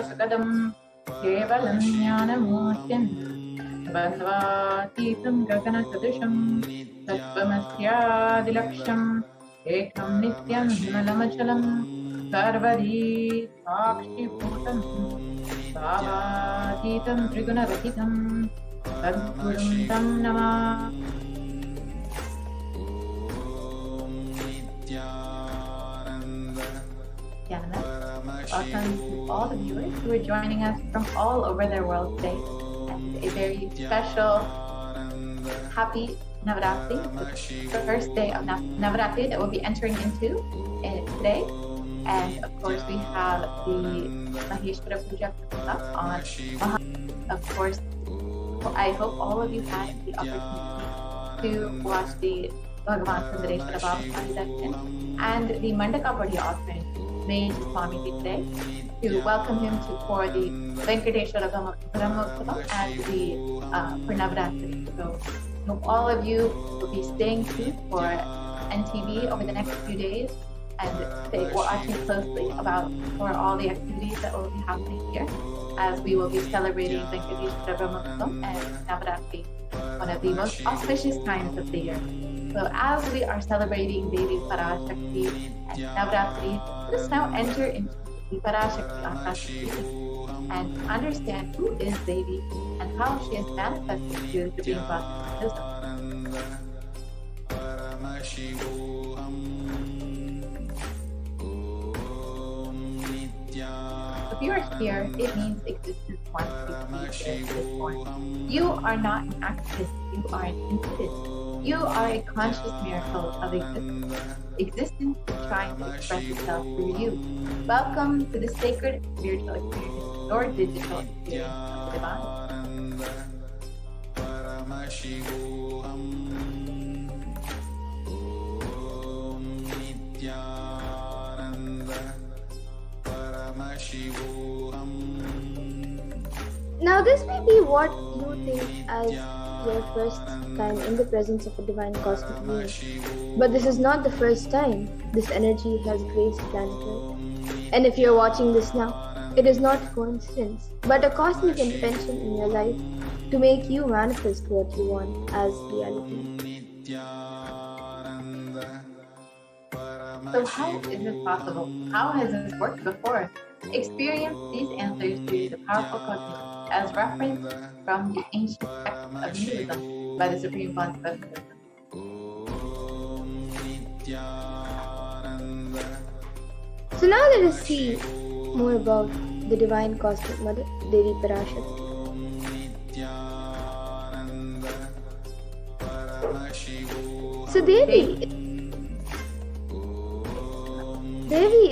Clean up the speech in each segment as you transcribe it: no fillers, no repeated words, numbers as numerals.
Sakadam Kevalam Jnanamurtin Bandvatītam Gagana Sadisham Tattvamasyaadilaksham Ekam Nityam Himalachalam Sarvari Sakshi Bhutam Bhavatītam Trigunarahitam Sadgurum Tam Namah. Welcome to all the viewers who are joining us from all over the world today, and a very special, happy Navaratri, the first day of Navaratri that we'll be entering into today. And of course, we have the Maheshwara Puja coming up on Of course, I hope all of you had the opportunity to watch the Bhagavan Sundareshwara Darshan and the Mandaka Badi offering made to Swamiji today to welcome him for the Venkateshwara Brahmotsavam and the for Navaratri. So I hope all of you will be staying tuned for NTV over the next few days and watching closely for all the activities that will be happening here as we will be celebrating Venkateshwara Brahmotsavam and Navaratri, one of the most auspicious times of the year. So as we are celebrating Devi Parashakti and Navaratri, let us now enter into the Parashakti Akashakti and understand who is Devi and how she is manifested through the being wisdom. If you are here, it means existence wants to be here at this point. You are not an accident, you are an incident. You are a conscious miracle of existence. Existence is trying to express itself through you. Welcome to the sacred spiritual experience, your digital experience of the divine. Paramashivoham Nithyananda Paramashivoham. Now this may be what you think as your first time in the presence of a divine cosmic being. But this is not the first time this energy has graced planet Earth. And if you're watching this now, it is not coincidence, but a cosmic intervention in your life to make you manifest what you want as reality. So how is this possible? How has this worked before? Experience these answers through the powerful cosmic as referenced from the ancient texts of Hinduism by the Supreme Concept of Buddhism. So now let us see more about the Divine Cosmic Mother, Devi Parashakti. So Devi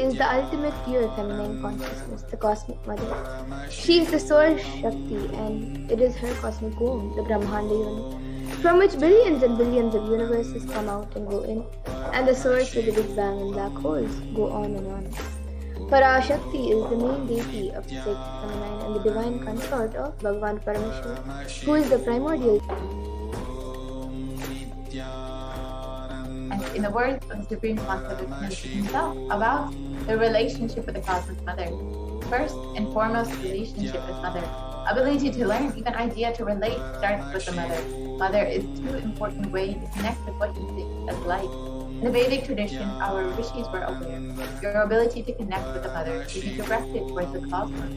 is the ultimate pure feminine consciousness, the Cosmic Mother. She is the Source Shakti and it is her cosmic womb, the Brahmanda unit, from which billions and billions of universes come out and go in, and the source with the Big Bang and black holes go on and on. Parashakti is the main deity of the sacred feminine and the divine consort of Bhagavan Paramashiva, who is the primordial. And in the words of the Supreme Concept of himself about the relationship with the Cosmic Mother, first and foremost relationship with Mother. Ability to learn, even idea to relate starts with the Mother. Mother is too important way to connect with what you think as life. In the Vedic tradition, our rishis were aware. Your ability to connect with the Mother should be directed towards the cosmos.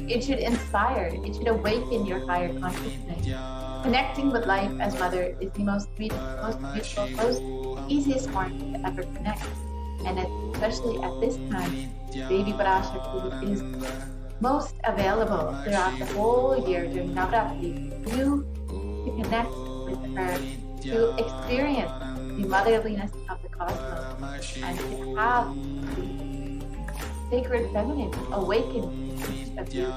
It should inspire, it should awaken your higher consciousness. Connecting with life as Mother is the most beautiful, most easiest form to ever connect. And especially at this time, Devi Parashakti is most available throughout the whole year during Navaratri. You to connect with her, to experience the motherliness of the cosmos, and to have the sacred feminine awaken in each of you.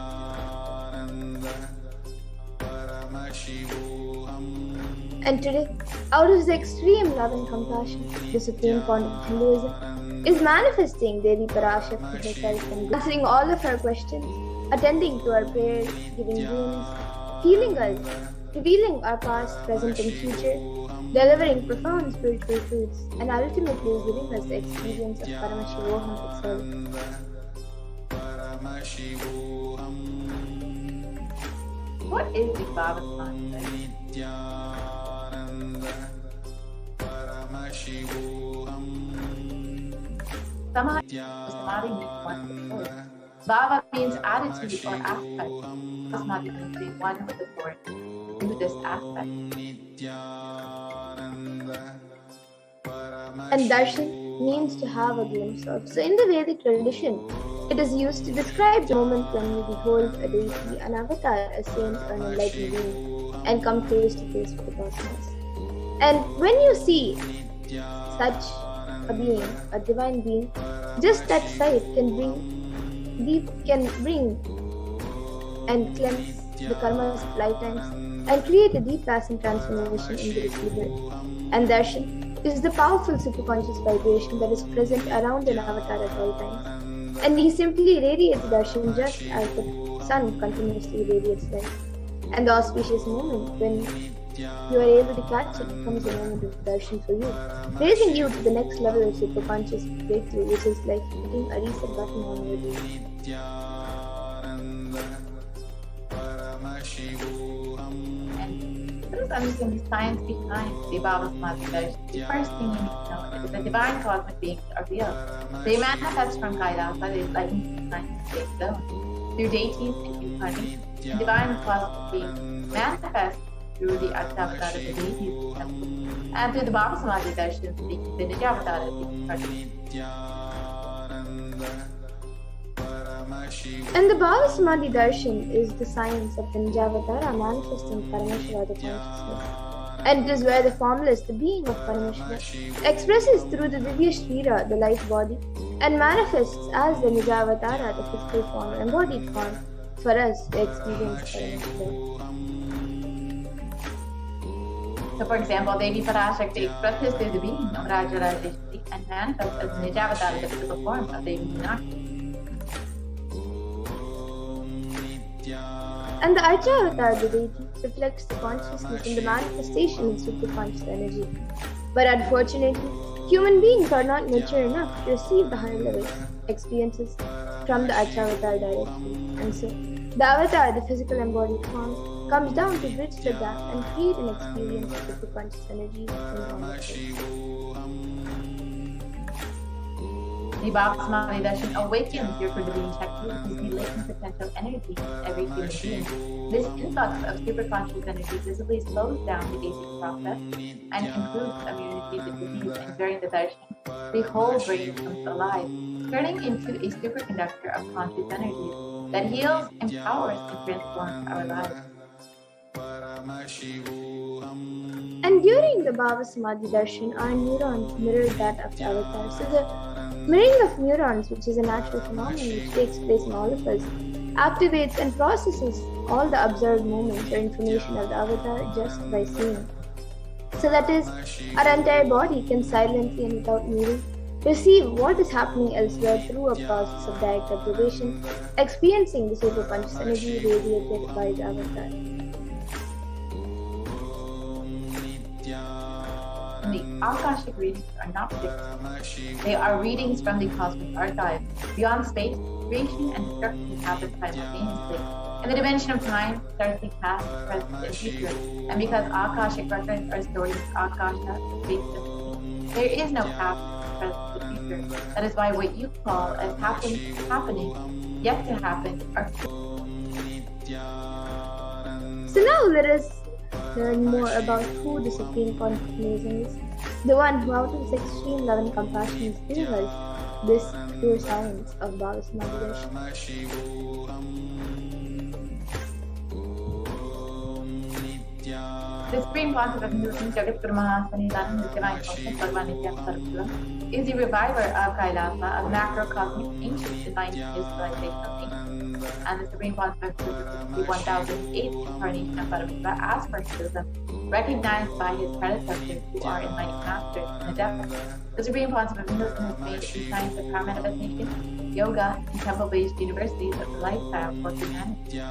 And today, out of the extreme love and compassion, the supreme font of Hinduism is manifesting Devi Parashakti herself and answering all of our questions, attending to our prayers, giving dreams, healing us, revealing our past, present and future, delivering profound spiritual truths, and ultimately giving us the experience of Paramashivoham itself. Paramashivoham What is the Baba Samadhi? Nithyananda Paramashivoham Samadhi means one with the Lord. Bhava means attitude or aspect. Samadhi means being one with the Lord through this aspect. And darshan means to have a glimpse of. So in the Vedic tradition, it is used to describe the moment when you behold a deity, an avatar, a saint, or an enlightened being, and come face to face with the cosmos. And when you see such a being, a divine being, just that sight can bring and cleanse the karmas of lifetimes and create a deep lasting transformation in the receiver. And darshan is the powerful superconscious vibration that is present around an avatar at all times. And he simply radiates darshan just as the sun continuously radiates light. And the auspicious moment when you are able to catch it becomes a moment of darshan for you, raising you to the next level of superconscious breakthrough, which is like hitting a reset button on your day. And let us understand the science behind the Baba Samadhi Darshan. The first thing you need to know is that the divine cosmic beings are real. They manifest from Kailasa, the enlightened science zone, through deities and incarnations. The divine cosmic beings manifest through the Ashtavatara of the deities temple, and through the Baba Samadhi Darshan, the Nityavatara of the incarnation. And the Baba Samadhi Darshan is the science of the Nijavatara manifesting Paramashiva, the consciousness. And it is where the formless, the being of Paramashiva, expresses through the Divya Shrira, the light body, and manifests as the Nijavatara, the physical form, embodied form, for us to experience Paramashiva. So, for example, Devi Parashakti expresses through the being of Raja Rajeshwari and manifests as the Nijavatara, the physical form of Devi Meenakshi. And the Archa-avatar, the deity, reflects the consciousness in the manifestation of superconscious energy. But unfortunately, human beings are not mature enough to receive the higher level experiences from the Archa-avatar directly. And so, the avatar, the physical embodied form, comes down to bridge the gap and create an experience of superconscious energy in all of us. The Baba Samadhi Darshan awakens your Kundalini Shakti, which is the latent potential energy in every human being. This influx of superconscious energy visibly slows down the aging process and improves immunity to disease. And during the darshan, the whole brain comes alive, turning into a superconductor of conscious energy that heals, empowers, and transforms our lives. And during the Baba Samadhi Darshan, our neurons mirror that of the avatar. So the mirroring of neurons, which is a natural phenomenon which takes place in all of us, activates and processes all the observed moments or information of the avatar just by seeing. So that is, our entire body can silently and without moving receive what is happening elsewhere through a process of direct observation, experiencing the superconscious energy radiated by the avatar. The Akashic readings are not predictions. They are readings from the cosmic archive. Beyond space, creation and destruction happen simultaneously. In the dimension of time, there's the past, present, and future. And because Akashic records are stored in Akasha, the space of there is no past, present, or future. That is why what you call as happening, yet to happen, are. So now let us learn more about who the Supreme Conclusion is, the one who out of his extreme love and compassion is giving us this pure science of Baba Samadhi Darshan. The Supreme Pontiff of Hinduism, Jagat Guru Mahasanidananda, the Divine Cosmic Bhagavan Nithyananda Paramashivam, is the reviver of Kailasa, of macrocosmic ancient divine civilization of ancient. And the Supreme Pontiff of the 1008th incarnation of Paramashiva as for Hinduism, recognized by his predecessors who are enlightened masters in the depth. The Supreme Pontiff of Hinduism has made the science of power manifestation, yoga, and temple-based universities of the lifestyle for humanity.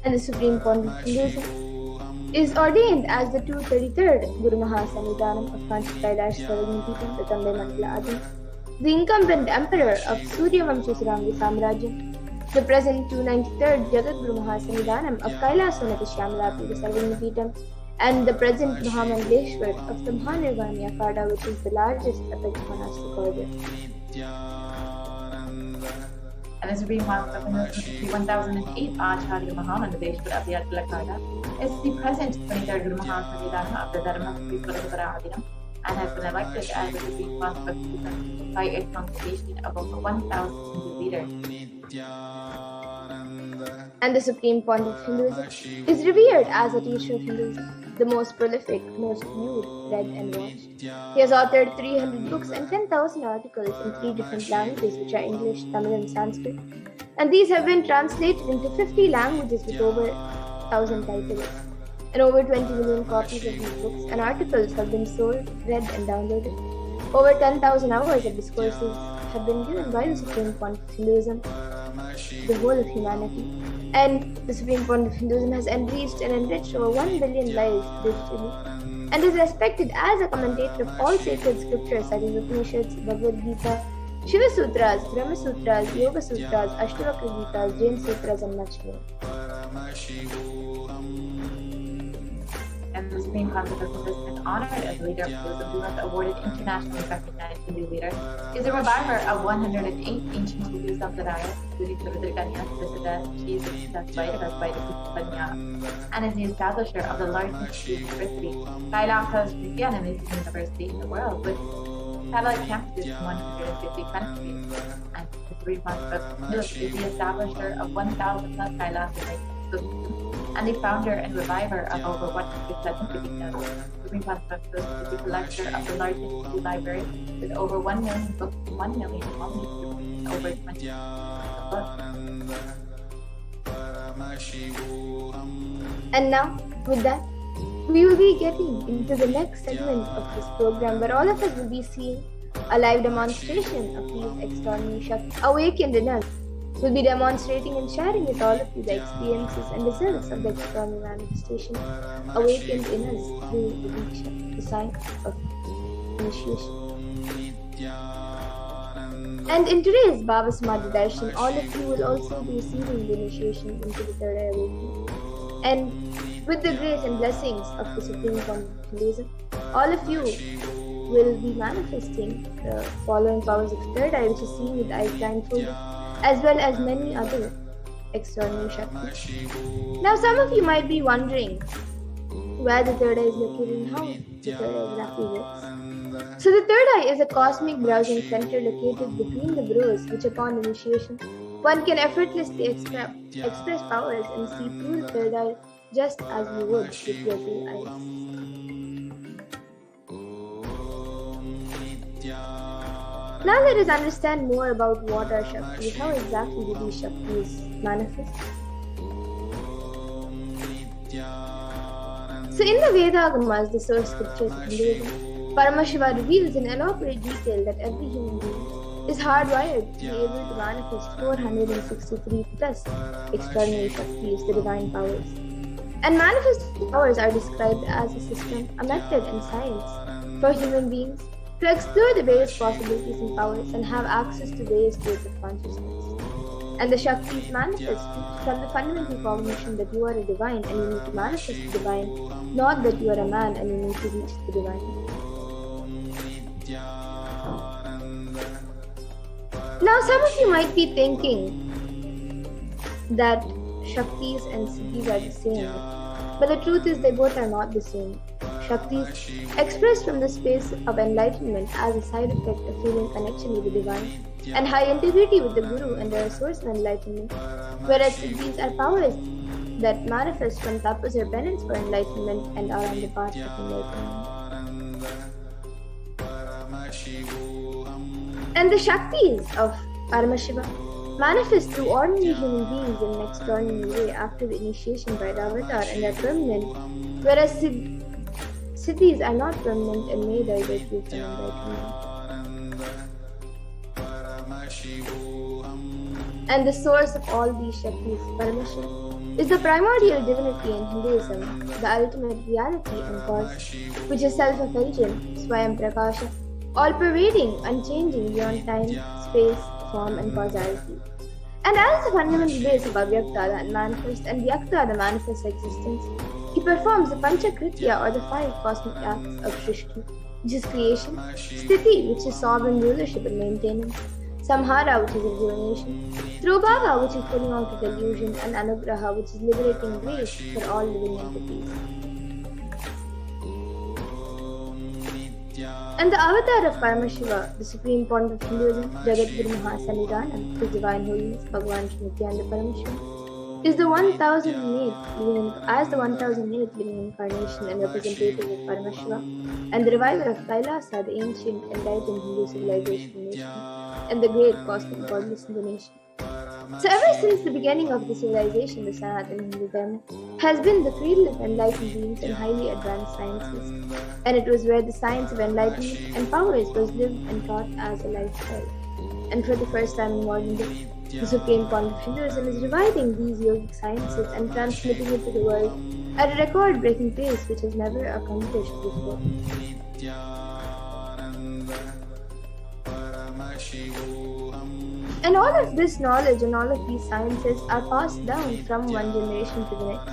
And the Supreme Pontiff of Hinduism is ordained as the 233rd Guru Mahasanidanam of Conscious Kailash Sarvagnipeetham, the Tambe Mandala Adi, the incumbent emperor of Suryavamsha Surangi Samrajyam, the present 293rd Jagadguru Mahasannidhanam of Kailasanati Shyamalapi Sarvagnapeetham, and the present Mahamandleshwar of the Mahanirvani Akhada, which is the largest epic monastic order. And the Supreme Master of the 1008 Acharya Mahamandleshwar of the Akhada is the present 23rd Guru Mahasannidhanam of the Dharma Paramashivam, and has been elected as the Supreme Master by a congregation of over 1,000 Hindu leaders. And the Supreme Pontiff of Hinduism is revered as a teacher of Hinduism, the most prolific, most viewed, read and watched. He has authored 300 books and 10,000 articles in 3 different languages, which are English, Tamil and Sanskrit. And these have been translated into 50 languages with over 1,000 titles. And over 20 million copies of these books and articles have been sold, read and downloaded. Over 10,000 hours of discourses have been given by the Supreme Pontiff of Hinduism, the whole of humanity. And the Supreme Pontiff of Hinduism has enriched and enriched over 1 billion lives digitally, and is respected as a commentator of all sacred scriptures such as Upanishads, Bhagavad Gita, Shiva Sutras, Brahma Sutras, Yoga Sutras, Ashtavakra Gitas, Jain Sutras and much more. And the Supreme Pontiff of Hinduism is honored as a leader of Buddhism, who has awarded internationally recognized Hindu leader, is a reviver of 108 ancient Hindu sampradayas, including the Rudraganya, Siddha, Jesus, Vaidya, and is the establisher of the largest university, HDH Nithyananda University in the world, with satellite campuses in 150 countries. And the Supreme Pontiff of Hinduism is the establisher of 1,000 plus Kailasa and the founder and reviver of over 107 Vidyas. Supreme Pontiff of Hinduism is the collector of the largest Hindu library with over 1 million books and 1 million manuscripts and over 20 books. And now, with that, we will be getting into the next segment of this program, where all of us will be seeing a live demonstration of these extraordinary Shaktis awakened in us. We'll be demonstrating and sharing with all of you the experiences and results of the extraordinary manifestation awakened in us through the Diksha, the sign of initiation. And in today's Baba Samadhi Darshan, all of you will also be receiving the initiation into the third eye awakening. And with the grace and blessings of the Supreme Pontiff of Hinduism, all of you will be manifesting the following powers of third eye, which is seen with eyes blindfolded, as well as many other extraordinary Shaktis. Now, some of you might be wondering where the third eye is located and how the third eye exactly works. So, the third eye is a cosmic browsing center located between the brows, which upon initiation, one can effortlessly express powers and see through the third eye just as you would with your 2 eyes. Now let us understand more about what are Shaktis, how exactly do these Shaktis manifest. So in the Vedagamas, the source scriptures of Hinduism, Paramashiva reveals in elaborate detail that every human being is hardwired to be able to manifest 463 plus extraordinary Shaktis, the divine powers. And manifested powers are described as a system, a method and science for human beings to explore the various possibilities and powers and have access to various states of consciousness. And the Shaktis manifest from the fundamental cognition that you are a divine and you need to manifest the divine, not that you are a man and you need to reach the divine. Now some of you might be thinking that Shaktis and Siddhis are the same, but the truth is they both are not the same. Shaktis expressed from the space of enlightenment as a side effect of feeling connection with the divine and high integrity with the Guru and their source of enlightenment, whereas Siddhis are powers that manifest from tapas or penance for enlightenment and are on the path of enlightenment. And the Shaktis of Paramashiva manifest through ordinary human beings in an extraordinary way after the initiation by the avatar and are permanent, whereas Siddhis are not permanent and may die by truth and enlightenment. And the source of all these Shaktis, Paramashiva, is the primordial divinity in Hinduism, the ultimate reality and cause, which is self-effulgent, Swayam Prakasha, all-pervading, unchanging beyond time, space, form, and causality. And as the fundamental base of Avyakta, the unmanifest, and Vyakta, the manifest existence, he performs the Panchakritya or the 5 cosmic acts of Srishti, which is creation, Sthiti, which is sovereign rulership and maintenance, Samhara, which is rejuvenation, Trubhava, which is putting out of delusion, and Anugraha, which is liberating grace for all living entities. And the avatar of Paramashiva, the supreme point of Hinduism, Jagat Guru Mahasannidhanam, His Divine Holiness, Bhagavan Shri Nithyananda Paramashivam, is the 1000 living incarnation and representative of Paramashiva, and the reviver of Kailasa, the ancient enlightened Hindu civilization nation, and the great cosmic godless in the nation. So ever since the beginning of the civilization, the Sanatana Hindu Dharma has been the cradle of enlightened beings and highly advanced sciences, and it was where the science of enlightenment and powers was lived and taught as a lifestyle. And for the first time in modern day, the supreme point of Hinduism is reviving these yogic sciences and transmitting it to the world at a record-breaking pace which has never accomplished before. And all of this knowledge and all of these sciences are passed down from one generation to the next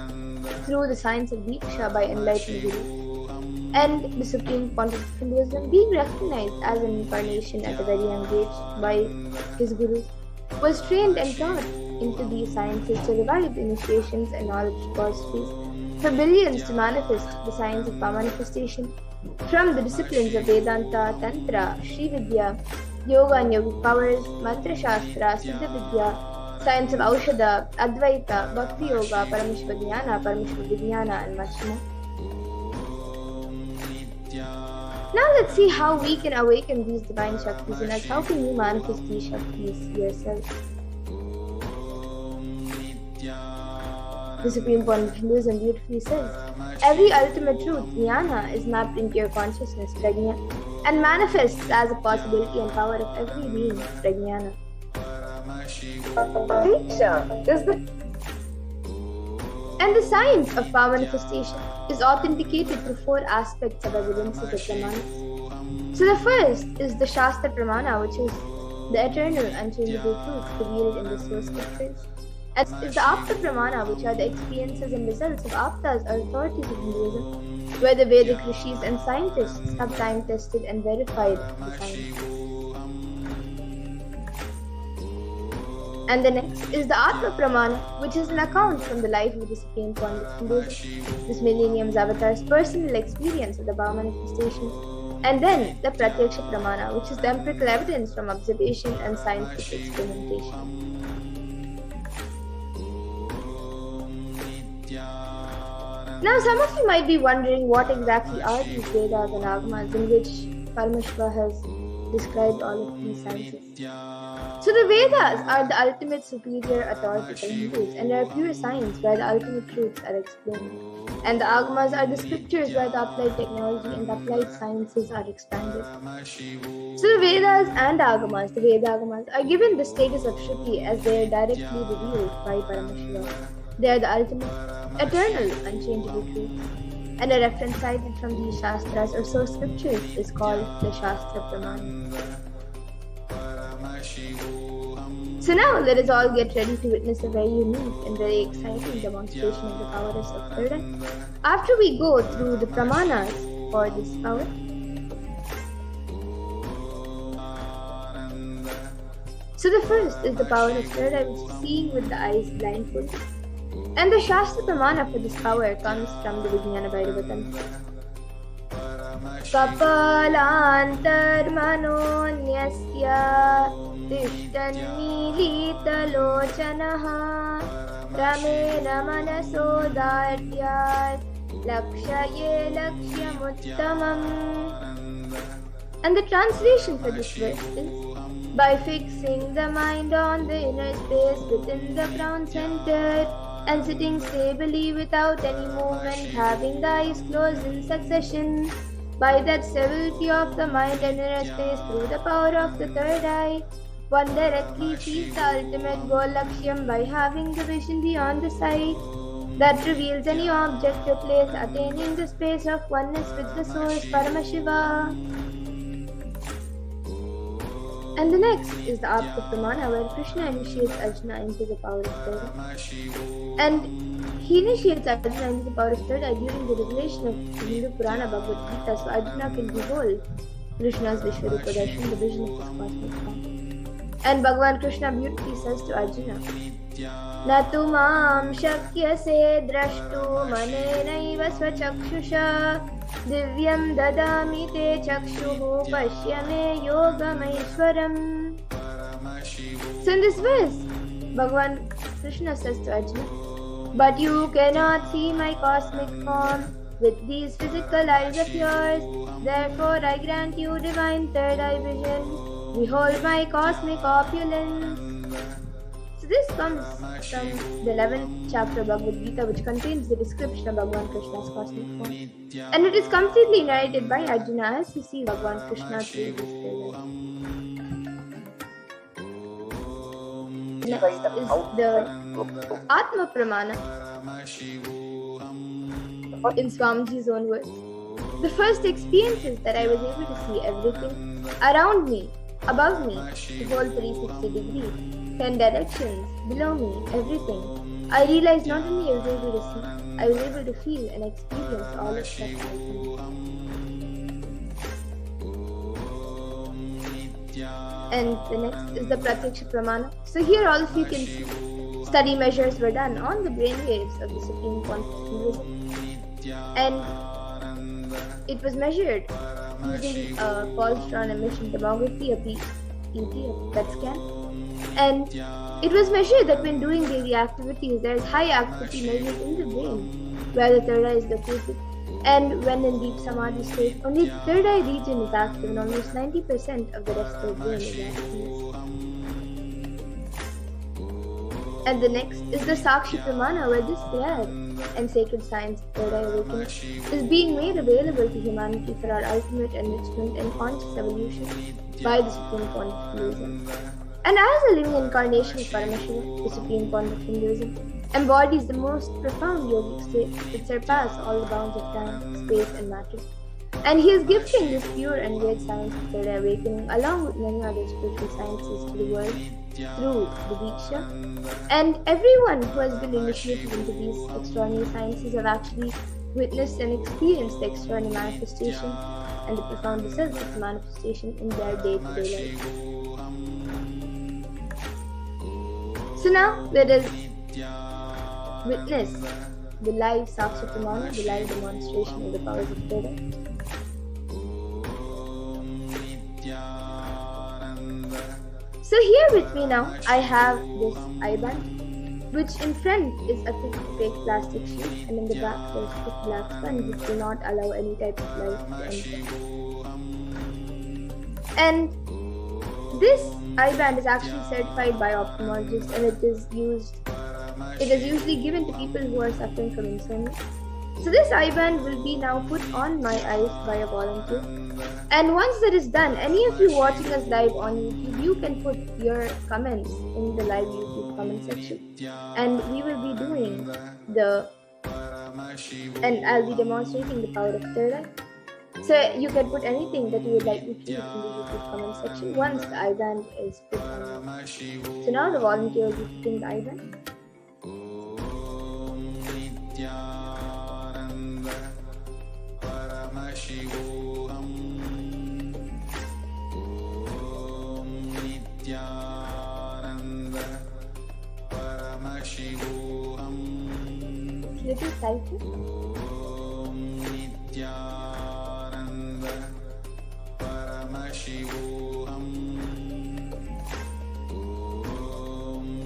through the science of Diksha by enlightened Guru. And the supreme point of Hinduism, being recognized as an incarnation at a very young age by his gurus, was trained and taught into these sciences to revive initiations and knowledge repositories for billions to manifest the science of power manifestation from the disciplines of Vedanta, Tantra, Sri Vidya, Yoga and Yogic powers, Mantra Shastra, Siddha Vidya, science of Aushadha, Advaita, Bhakti Yoga, Paramashiva Jnana, Paramashiva Vijnana, and much more. Now let's see how we can awaken these divine Shaktis in us. How can you manifest these Shaktis yourself? The supreme point of Hinduism beautifully says, every ultimate truth, jnana, is mapped into your consciousness, prajna, and manifests as a possibility and power of every being, prajnana. And the science of power manifestation is authenticated through 4 aspects of evidences of pramanas. So the first is the Shastra Pramana, which is the eternal, unchangeable truth revealed in the source scriptures. And is the Apta Pramana, which are the experiences and results of Aptas or authorities of Hinduism, where the Vedic rishis and scientists have time tested and verified the science. And the next is the Atma Pramana, which is an account from the life of the supreme point of Hinduism, this millennium's avatar's personal experience of the Bhava manifestation. And then the Pratyaksha Pramana, which is the empirical evidence from observation and scientific experimentation. Now, some of you might be wondering what exactly are these Vedas and Agamas in which Paramashiva has described all of these sciences. So the Vedas are the ultimate superior authority for Hindus, and they are pure science where the ultimate truths are explained. And the Agamas are the scriptures where the applied technology and the applied sciences are expanded. So the Vedas and Agamas, the Veda Agamas, are given the status of Shruti as they are directly revealed by Paramashiva. They are the ultimate, eternal, unchangeable truth. And a reference cited from these Shastras or source scriptures is called the Shastra Pramana. So now let us all get ready to witness a very unique and very exciting demonstration of the powers of third eye. After we go through the Pramanas for this power, so the first is the power of third eye, which is seeing with the eyes blindfolded. And the Shastra Pramana for this power comes from the Vijnana Bhairava Tantra. Kapalantar manonyasya tishtan militalochanaha ramena manaso datyat lakshaye lakshyamuttamam. And the translation for this verse is, by fixing the mind on the inner space within the crown center, and sitting stably without any movement, having the eyes closed in succession, by that stability of the mind and inner space through the power of the third eye, one directly sees the ultimate goal Lakshyam by having the vision beyond the sight that reveals any object or place, attaining the space of oneness with the source Paramashiva. And the next is the Apta Pramana, where Krishna initiates Arjuna into the power of Tirtha. And he initiates Arjuna into the power of Tirtha during the revelation of the Hindu Purana Bhagavad Gita, so Arjuna can behold Krishna's Vishwarupa Darshan, the vision of his cosmic form. And Bhagavan Krishna beautifully says to Arjuna, Na tu mam shakyase drashtu manenaiva svachakshushā divyam dadami te chakshuhu pashyame yogamaishwaram. So in this verse, Bhagavan Krishna says to Arjuna, but you cannot see my cosmic form with these physical eyes of yours, therefore I grant you divine third eye vision. Behold my cosmic opulence. So this comes from the 11th chapter of Bhagavad Gita, which contains the description of Bhagavan Krishna's cosmic form. And it is completely narrated by Arjuna as he sees Bhagavan Krishna through his third eye. Next is the Atma Pramana in Swamiji's own words. The first experience is that I was able to see everything around me, above me, the whole 360 degrees, 10 directions, below me, everything. I realized not only I was able to see, I was able to feel and experience all of that I And the next is the Pratyaksha Pramana. So here all of you can see study measures were done on the brainwaves of the Supreme Consciousness. And it was measured using a positron emission tomography, a PET, a PET scan. And it was measured that when doing daily activities, there is high activity measured in the brain, where the third eye is located. And when in deep Samadhi state, only the third eye region is active and almost 90% of the rest of the brain is active. And the next is the Sakshi Pramana, where this rare and sacred science of third eye awakening is being made available to humanity for our ultimate enrichment and conscious evolution by the Supreme Point of Hinduism. And as a living incarnation of Paramashiva, the Supreme Point of Hinduism embodies the most profound yogic states that surpass all the bounds of time, space, and matter. And he is gifting this pure and great science of third eye awakening along with many other spiritual sciences to the world through the Diksha. And everyone who has been initiated into these extraordinary sciences have actually witnessed and experienced the extraordinary manifestation and the profound results of the manifestation in their day-to-day life. So now let us witness the live Sakshi Pramana, the live demonstration of the powers of third eye. So here with me now, I have this eye band, which in front is a thick fake plastic sheet, and in the back there is thick black sponge which will not allow any type of light to enter. And this eye band is actually certified by ophthalmologists, and it is usually given to people who are suffering from insomnia. So this eye band will be now put on my eyes by a volunteer. And once that is done, any of you watching us live on YouTube, you can put your comments in the live YouTube comment section. And we will be doing and I'll be demonstrating the power of third eye. So you can put anything that you would like to keep in the YouTube comment section once the eye band is put on. So now the volunteer will be putting the eye band. Paramashivoham Nithyananda Paramashivoham Little tighter. Nithyananda Paramashivoham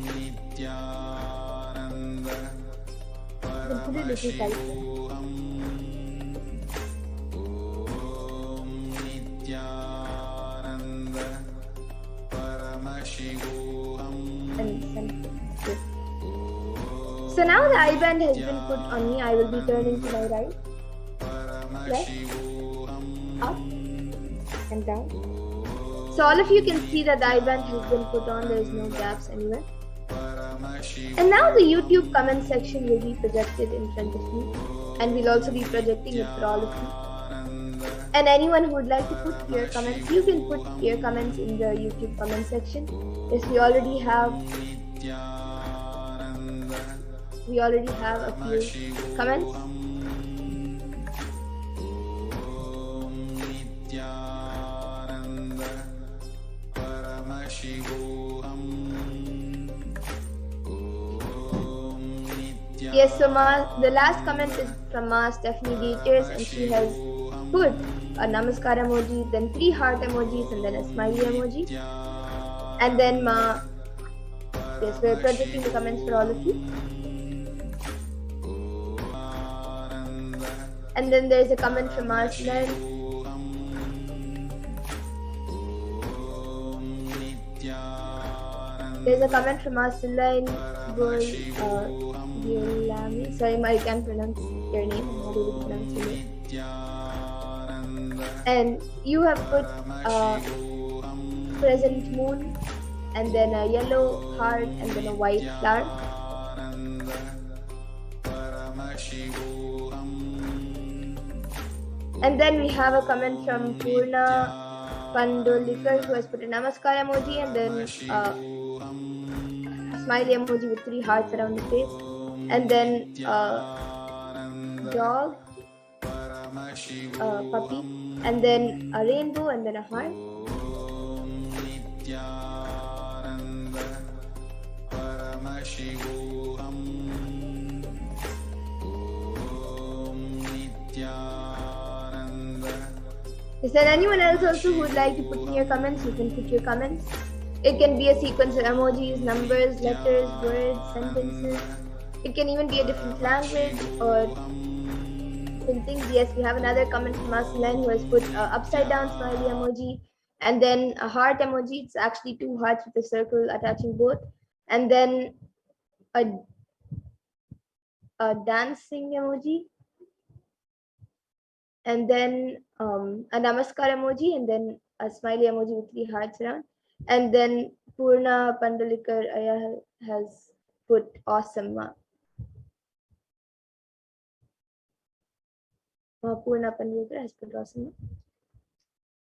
Nithyananda Put it little tighter. So now the eye band has been put on me. I will be turning to my right, left, up, and down. So all of you can see that the eye band has been put on. There is no gaps anywhere. And now the YouTube comment section will be projected in front of me, and we'll also be projecting it for all of you. And anyone who would like to put your comments, you can put your comments in the YouTube comment section. Yes, we already have a few comments. Nithyananda Paramashivoham. Yes, so the last comment is from Stephanie Dieters, and she has put a namaskar emoji, then 3 heart emojis, and then a smiley emoji. And then yes, we're projecting the comments for all of you. And then there's a comment from Arslan. There's a comment from Arslan. Sorry, I can't pronounce your name. I'm not able to pronounce your name. And you have put crescent moon, and then a yellow heart, and then a white flower. And then we have a comment from Purna Pandolikar, who has put a namaskar emoji, and then a smiley emoji with 3 hearts around the face, and then dog, puppy, and then a rainbow, and then a heart. Is there anyone else also who would like to put in your comments? You can put your comments. It can be a sequence of emojis, numbers, letters, words, sentences. It can even be a different language or things. Yes, we have another comment from Aslan who has put upside down smiley emoji, and then a heart emoji. It's actually 2 hearts with a circle attaching both, and then a dancing emoji, and then a namaskar emoji, and then a smiley emoji with 3 hearts around. And then Purna Pandalikar has put awesome. Purna Pandalikar has put awesome.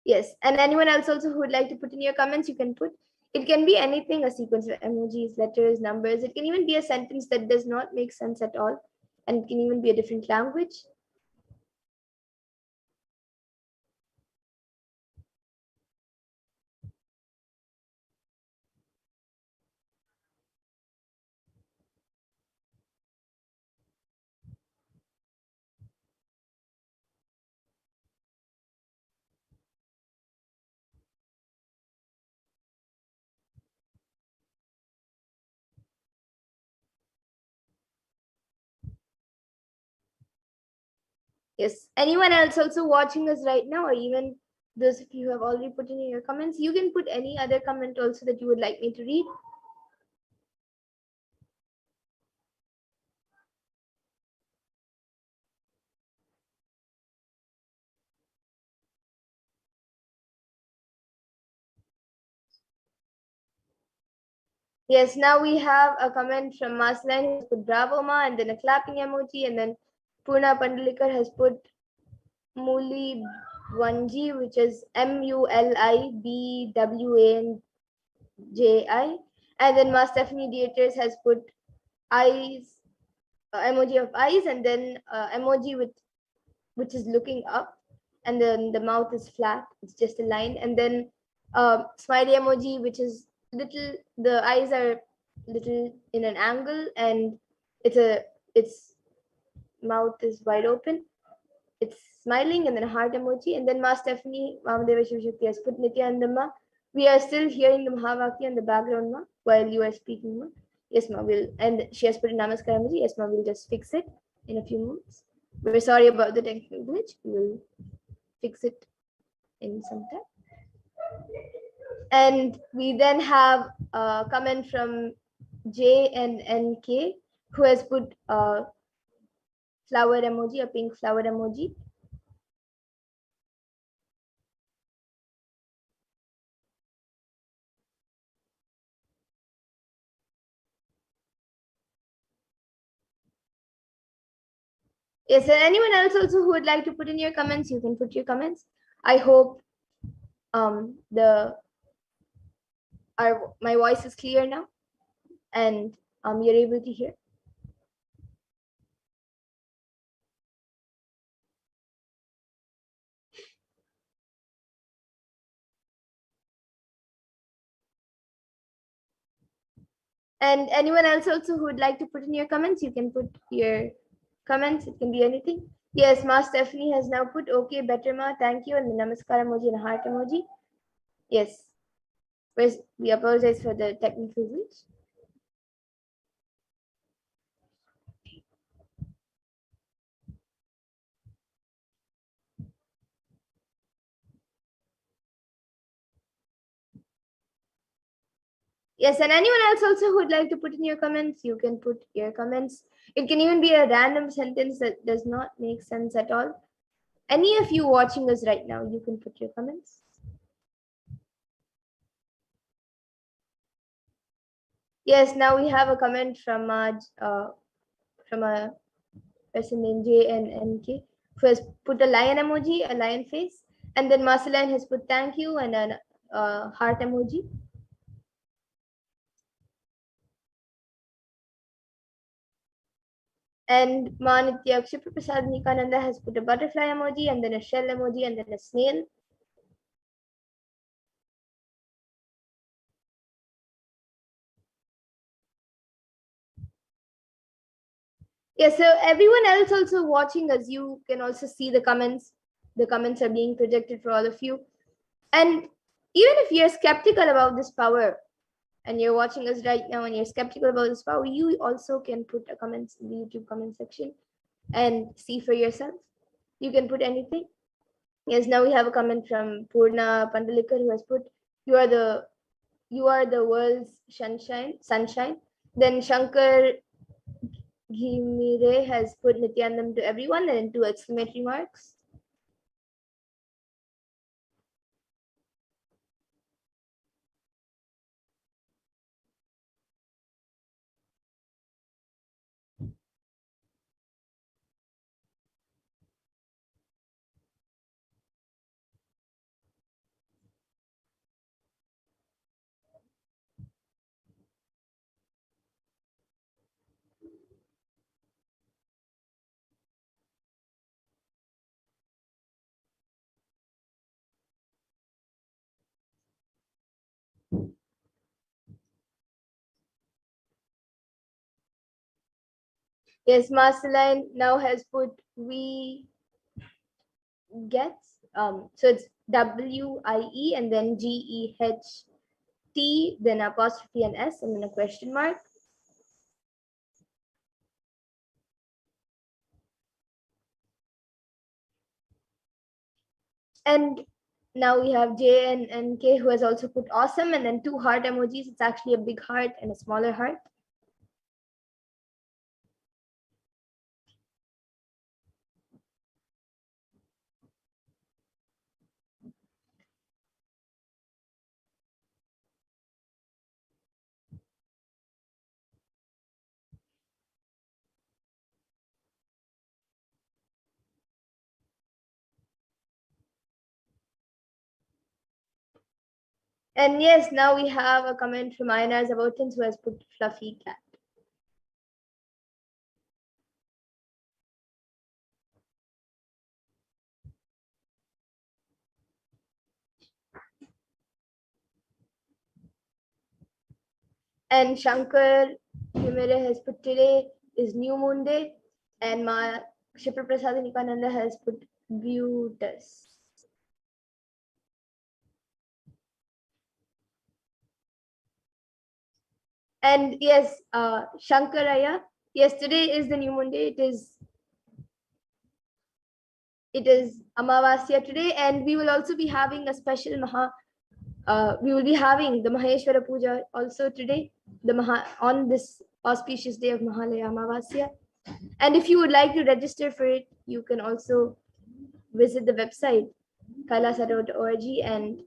Yes, and anyone else also who would like to put in your comments, you can put. It can be anything, a sequence of emojis, letters, numbers. It can even be a sentence that does not make sense at all. And it can even be a different language. Yes, anyone else also watching us right now, or even those of you who have already put in your comments, you can put any other comment also that you would like me to read. Yes, now we have a comment from Maslan who has put bravo ma, and then a clapping emoji, and then Purna Pandalikar has put Muli Wanji, which is MULIBWANJI, and then Ma Stephanie Dieters has put eyes, emoji of eyes, and then emoji which is looking up, and then the mouth is flat, it's just a line, and then smiley emoji, which is little, the eyes are little in an angle, and its mouth is wide open, it's smiling, and then a heart emoji. And then Ma Stephanie Vamadeva Shivashakti has put Nithyananda. We are still hearing the Mahavakya in the background, ma, while you are speaking, ma. Yes, ma, will. And she has put a namaskar emoji. Yes, ma, we'll just fix it in a few moments. We're sorry about the technical glitch. We'll fix it in some time. And we then have a comment from JNNK, who has put a flower emoji, a pink flower emoji. Yes, and anyone else also who would like to put in your comments, you can put your comments. I hope my voice is clear now, and you're able to hear. And anyone else also who would like to put in your comments, you can put your comments. It can be anything. Yes, Ma Stephanie has now put, okay, better Ma, thank you, and the namaskar emoji and a heart emoji. Yes, we apologize for the technical glitch. Yes, and anyone else also who would like to put in your comments, you can put your comments. It can even be a random sentence that does not make sense at all. Any of you watching us right now, you can put your comments. Yes, now we have a comment from a person named JNNK who has put a lion emoji, a lion face, and then Marceline has put thank you and a heart emoji. And Manitya Kshiprasad Nikananda has put a butterfly emoji and then a shell emoji and then a snail. Yeah, so everyone else also watching us, you can also see the comments. The comments are being projected for all of you. And even if you're skeptical about this power and you're watching us right now and you're skeptical about this power, you also can put a comment in the YouTube comment section and see for yourself. You can put anything. Yes, now we have a comment from Purna Pandalikar who has put, you are the world's sunshine. Then Shankar Ghimire has put Nityanandam to everyone and 2 exclamatory marks. Yes, Marceline now has put we gets. So it's WIE and then GEHT, then apostrophe and S, and then a question mark. And now we have JNNK who has also put awesome and then 2 heart emojis. It's actually a big heart and a smaller heart. And yes, now we have a comment from Ayana Zavotins who has put fluffy cat. And Shankar Himere has put today is New Moon Day, and Shipra Prasad Nikananda has put Beautus. And yes, Shankaraya, yes, today is the New Moon Day. It is Amavasya today, and we will also be having a special we will be having the Maheshwara Puja also today, on this auspicious day of Mahalaya Amavasya. And if you would like to register for it, you can also visit the website kailasa.org and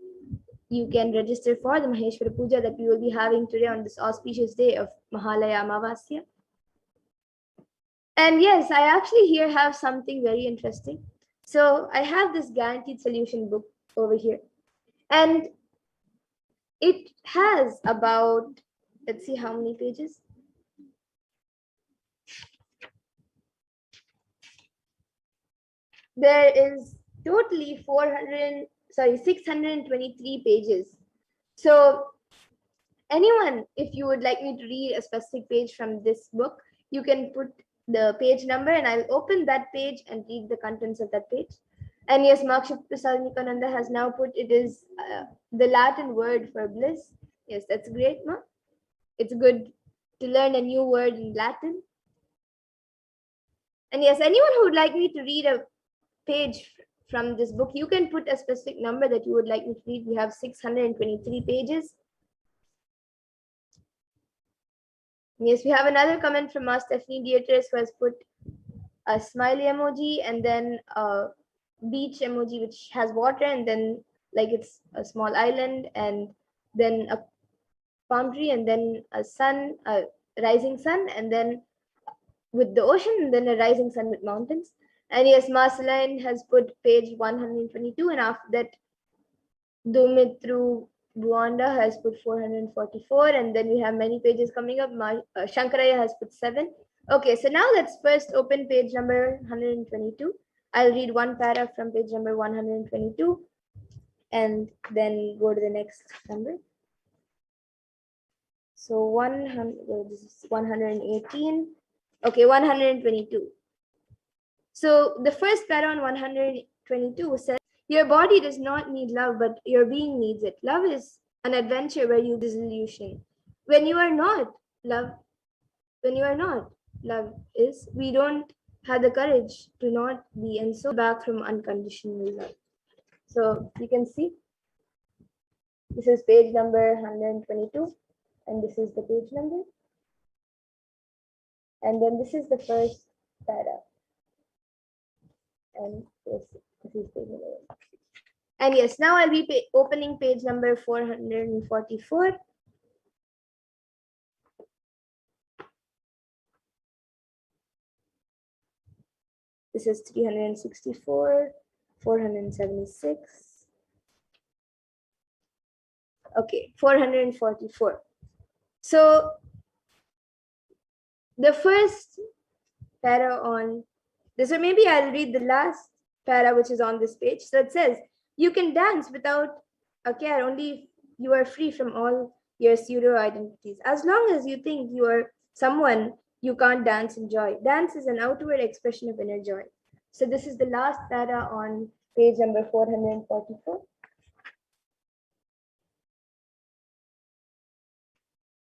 you can register for the Maheshwara Puja that we will be having today on this auspicious day of Mahalaya Amavasya. And yes, I actually here have something very interesting. So I have this guaranteed solution book over here, and it has about, let's see how many pages. There is totally 623 pages. So anyone, if you would like me to read a specific page from this book, you can put the page number and I'll open that page and read the contents of that page. And yes, Marksha Prasad Nikananda has now put it is the Latin word for bliss. Yes, that's great, Ma. It's good to learn a new word in Latin. And yes, anyone who would like me to read a page from this book, you can put a specific number that you would like me to read. We have 623 pages. Yes, we have another comment from Stephanie Dietrich, who has put a smiley emoji and then a beach emoji which has water, and then like it's a small island, and then a palm tree, and then a sun, a rising sun, and then with the ocean, and then a rising sun with mountains. And yes, Marceline has put page 122, and after that Dumitru Buanda has put 444, and then we have many pages coming up. Shankaraya has put 7. Okay, so now let's first open page number 122. I'll read one paragraph from page number 122 and then go to the next number. So 100, this is 118. Okay, 122. So the first paragraph on 122 says, your body does not need love, but your being needs it. Love is an adventure where you disillusion. When you are not, love is, we don't have the courage to not be, and so back from unconditional love. So you can see, this is page number 122, and this is the page number. And then this is the first paragraph. And this is page number 1. And yes, now I'll be opening page number 444. This is 364, 476. Okay, 444. So the first para on this, or maybe I'll read the last para which is on this page. So it says, you can dance without a care, only if you are free from all your pseudo identities. As long as you think you are someone, you can't dance in joy. Dance is an outward expression of inner joy. So this is the last para on page number 444.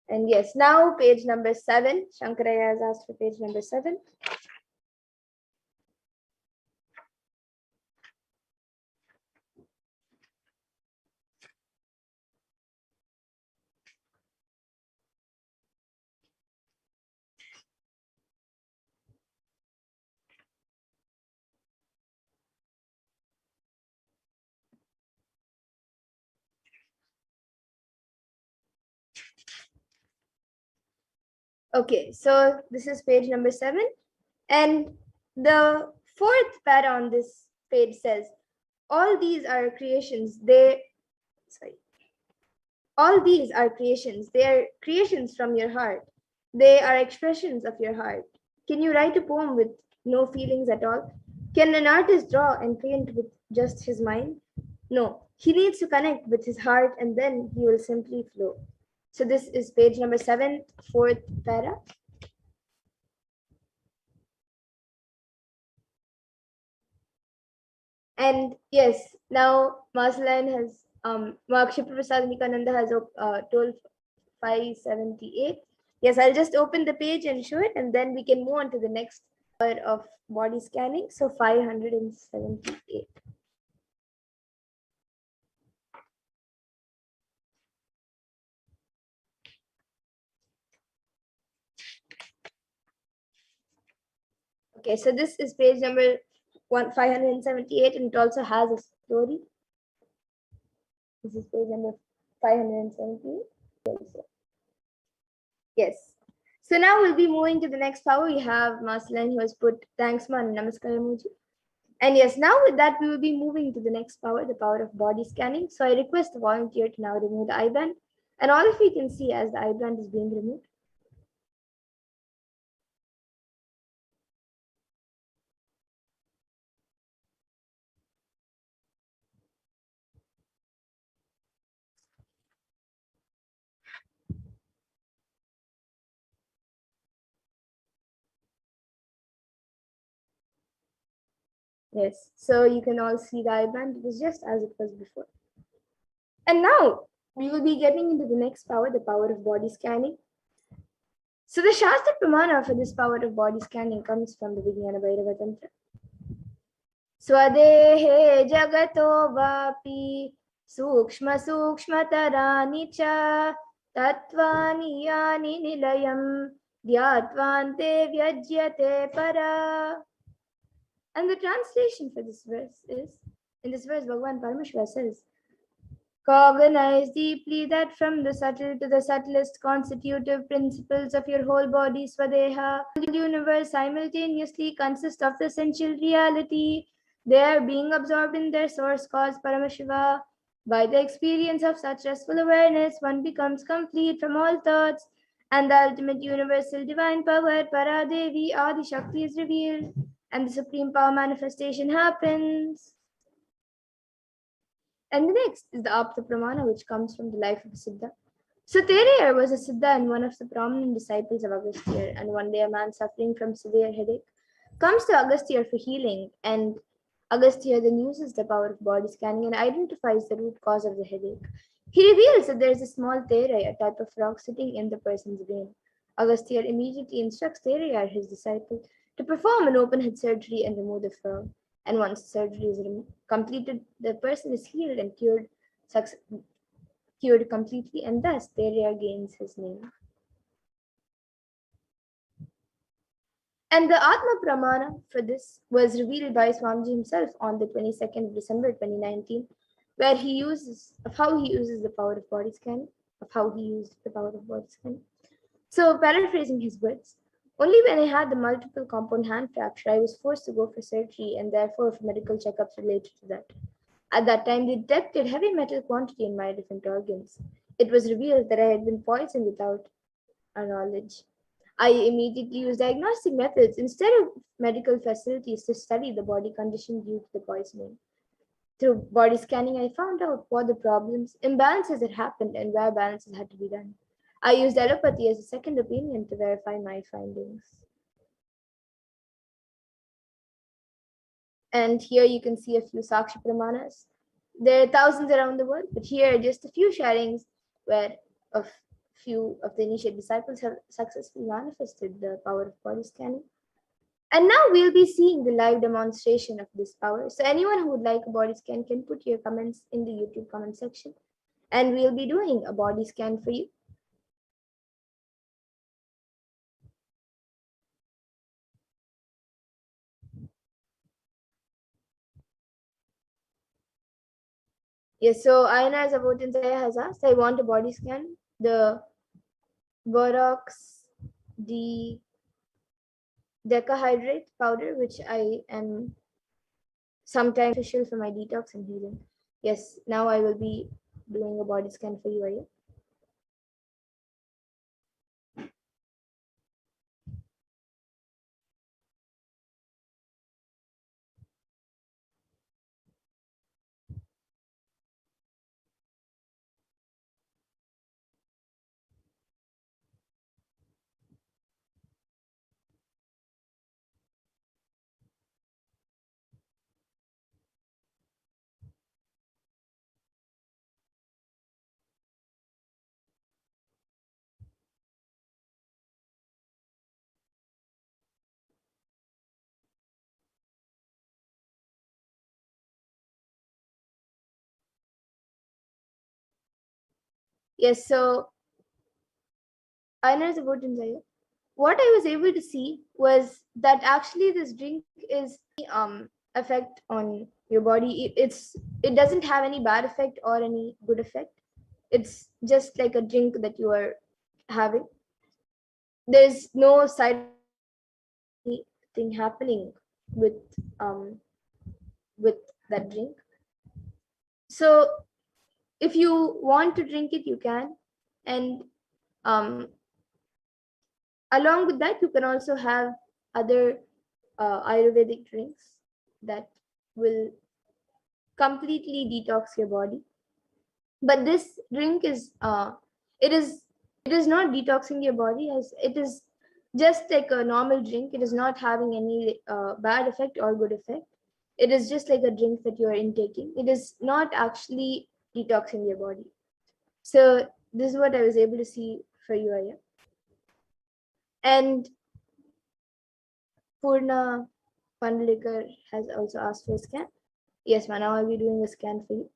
And yes, now page number 7. Shankaraya has asked for page number 7. Okay, so this is page number 7. And the fourth para on this page says, all these are creations. All these are creations. They are creations from your heart. They are expressions of your heart. Can you write a poem with no feelings at all? Can an artist draw and paint with just his mind? No, he needs to connect with his heart, and then he will simply flow. So this is page number 7, fourth para. And yes, now Marceline has, Marksha Prasad Nikananda has told 578. Yes, I'll just open the page and show it, and then we can move on to the next part of body scanning. So 578. Okay, so this is page number 578, and it also has a story. This is page number 578. Yes. So now we'll be moving to the next power. We have Marceline, who has put thanks, man, namaskar emoji. And yes, now with that, we will be moving to the next power, the power of body scanning. So I request the volunteer to now remove the eye band. And all of you can see as the eye band is being removed. Yes, so you can all see the eye band. It is just as it was before. And now we will be getting into the next power, the power of body scanning. So the Shastra Pramana for this power of body scanning comes from the Vijnana Bhairava Tantra. Swadehe jagato vapi sukshma sukshmatarani cha tatvani yani nilayam dhyatvante vyajyate para. And the translation for this verse is, in this verse, Bhagavan Paramashiva says, cognize deeply that from the subtle to the subtlest constitutive principles of your whole body, Swadeha, the universe simultaneously consists of the essential reality. They are being absorbed in their source cause, Paramashiva. By the experience of such restful awareness, one becomes complete from all thoughts, and the ultimate universal divine power, Paradevi, Adi Shakti, is revealed, and the supreme power manifestation happens. And the next is the Apta Pramana, which comes from the life of a Siddha. So Terayar was a Siddha and one of the prominent disciples of Agastya. And one day a man suffering from severe headache comes to Agastya for healing, and Agastya then uses the power of body scanning and identifies the root cause of the headache. He reveals that there is a small Terai, a type of rock, sitting in the person's brain. Agastya immediately instructs Terayar, his disciple, to perform an open head surgery and remove the frog. And once the surgery is completed, the person is healed and cured completely, and thus Teraya gains his name. And the Atma Pramana for this was revealed by Swamiji himself on the 22nd of December 2019, where he uses how he uses the power of body scanning, So paraphrasing his words, only when I had the multiple compound hand fracture, I was forced to go for surgery and therefore for medical checkups related to that. At that time, they detected heavy metal quantity in my different organs. It was revealed that I had been poisoned without our knowledge. I immediately used diagnostic methods instead of medical facilities to study the body condition due to the poisoning. Through body scanning, I found out what the problems, imbalances had happened, and where balances had to be done. I used allopathy as a second opinion to verify my findings. And here you can see a few Sakshi Pramanas. There are thousands around the world, but here are just a few sharings where a few of the initiate disciples have successfully manifested the power of body scanning. And now we'll be seeing the live demonstration of this power. So anyone who would like a body scan can put your comments in the YouTube comment section, and we'll be doing a body scan for you. Yes, so Ayana Zavotinsaya has asked, I want a body scan. The borax, the decahydrate powder, which I am sometimes official for my detox and healing. Yes, now I will be doing a body scan for you, Aya. Yes, so Ayana Zavotinsaya. What I was able to see was that actually this drink is effect on your body. It doesn't have any bad effect or any good effect. It's just like a drink that you are having. There's no side thing happening with with that drink. So if you want to drink it, you can. And along with that, you can also have other Ayurvedic drinks that will completely detox your body. But this drink is it is not detoxing your body, as it is just like a normal drink. It is not having any bad effect or good effect. It is just like a drink that you are intaking. It is not actually detoxing your body. So this is what I was able to see for you, Aya. And Purna Pandalikar has also asked for a scan. Yes, ma'am, now I'll be doing a scan for you.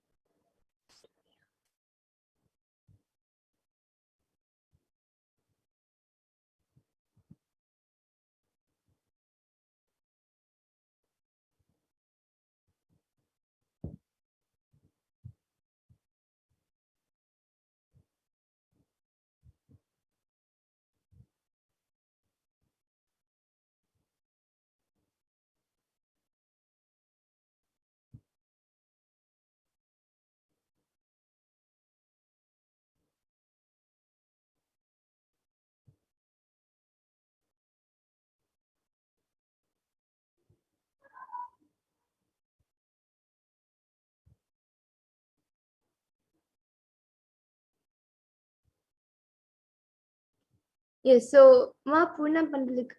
Yes, so Ma Purna Pandalik,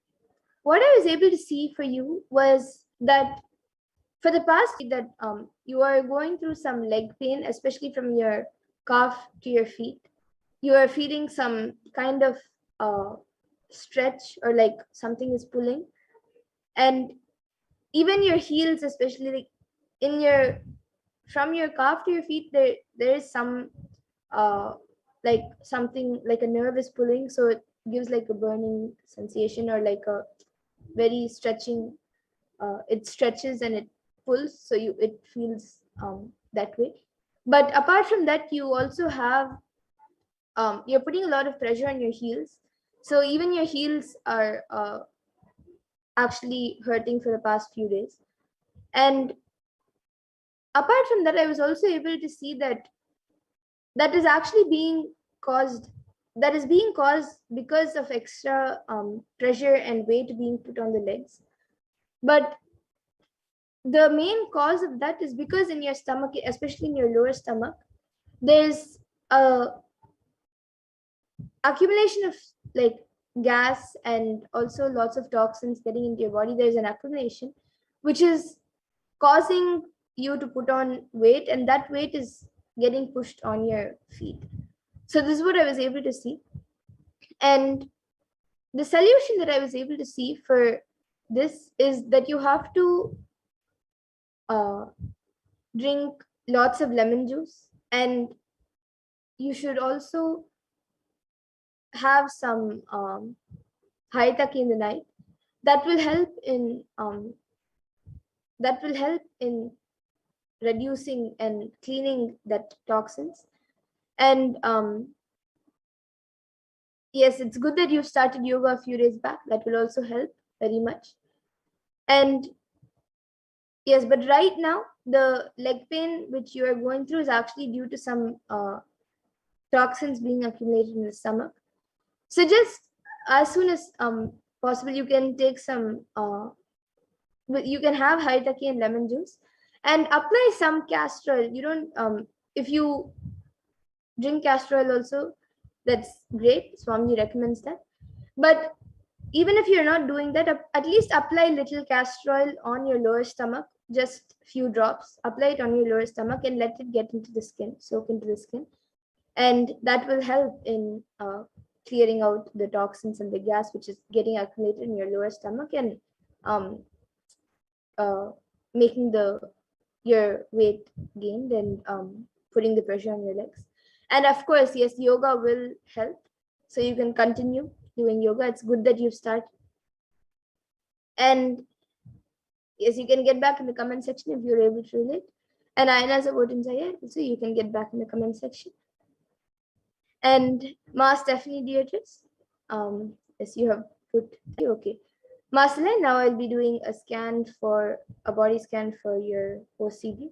what I was able to see for you was that for the past week that you are going through some leg pain, especially from your calf to your feet. You are feeling some kind of stretch, or like something is pulling, and even your heels, especially like in your from your calf to your feet, there is some like something like a nerve is pulling, so it gives like a burning sensation, or like a very stretching. It stretches and it pulls, so it feels that way. But apart from that, you also have you're putting a lot of pressure on your heels, so even your heels are actually hurting for the past few days. And apart from that, I was also able to see that that is actually being caused that is being caused because of extra pressure and weight being put on the legs. But the main cause of that is because in your stomach, especially in your lower stomach, there's a accumulation of like gas and also lots of toxins getting into your body. There's an accumulation which is causing you to put on weight, and that weight is getting pushed on your feet. So this is what I was able to see. And the solution that I was able to see for this is that you have to uh, drink lots of lemon juice, and you should also have some haitaki in the night. That will help in reducing and cleaning that toxins. And yes, it's good that you've started yoga a few days back. That will also help very much. And yes, but right now the leg pain which you are going through is actually due to some toxins being accumulated in the stomach. So just as soon as possible, you can take some you can have haitaki and lemon juice, and apply some castor oil. You don't if you drink castor oil also, that's great. Swami recommends that. But even if you're not doing that, at least apply little castor oil on your lower stomach, just few drops. Apply it on your lower stomach and let it get into the skin, soak into the skin, and that will help in clearing out the toxins and the gas which is getting accumulated in your lower stomach, and making your weight gained, and putting the pressure on your legs. And of course, yes, yoga will help, so you can continue doing yoga. It's good that you've started. And yes, you can get back in the comment section if you're able to relate. And Ayana's about Insaya, so you can get back in the comment section. And Ma Stephanie Deirdre, yes, you have put, okay. Marceline, now I'll be doing a body scan for your OCD.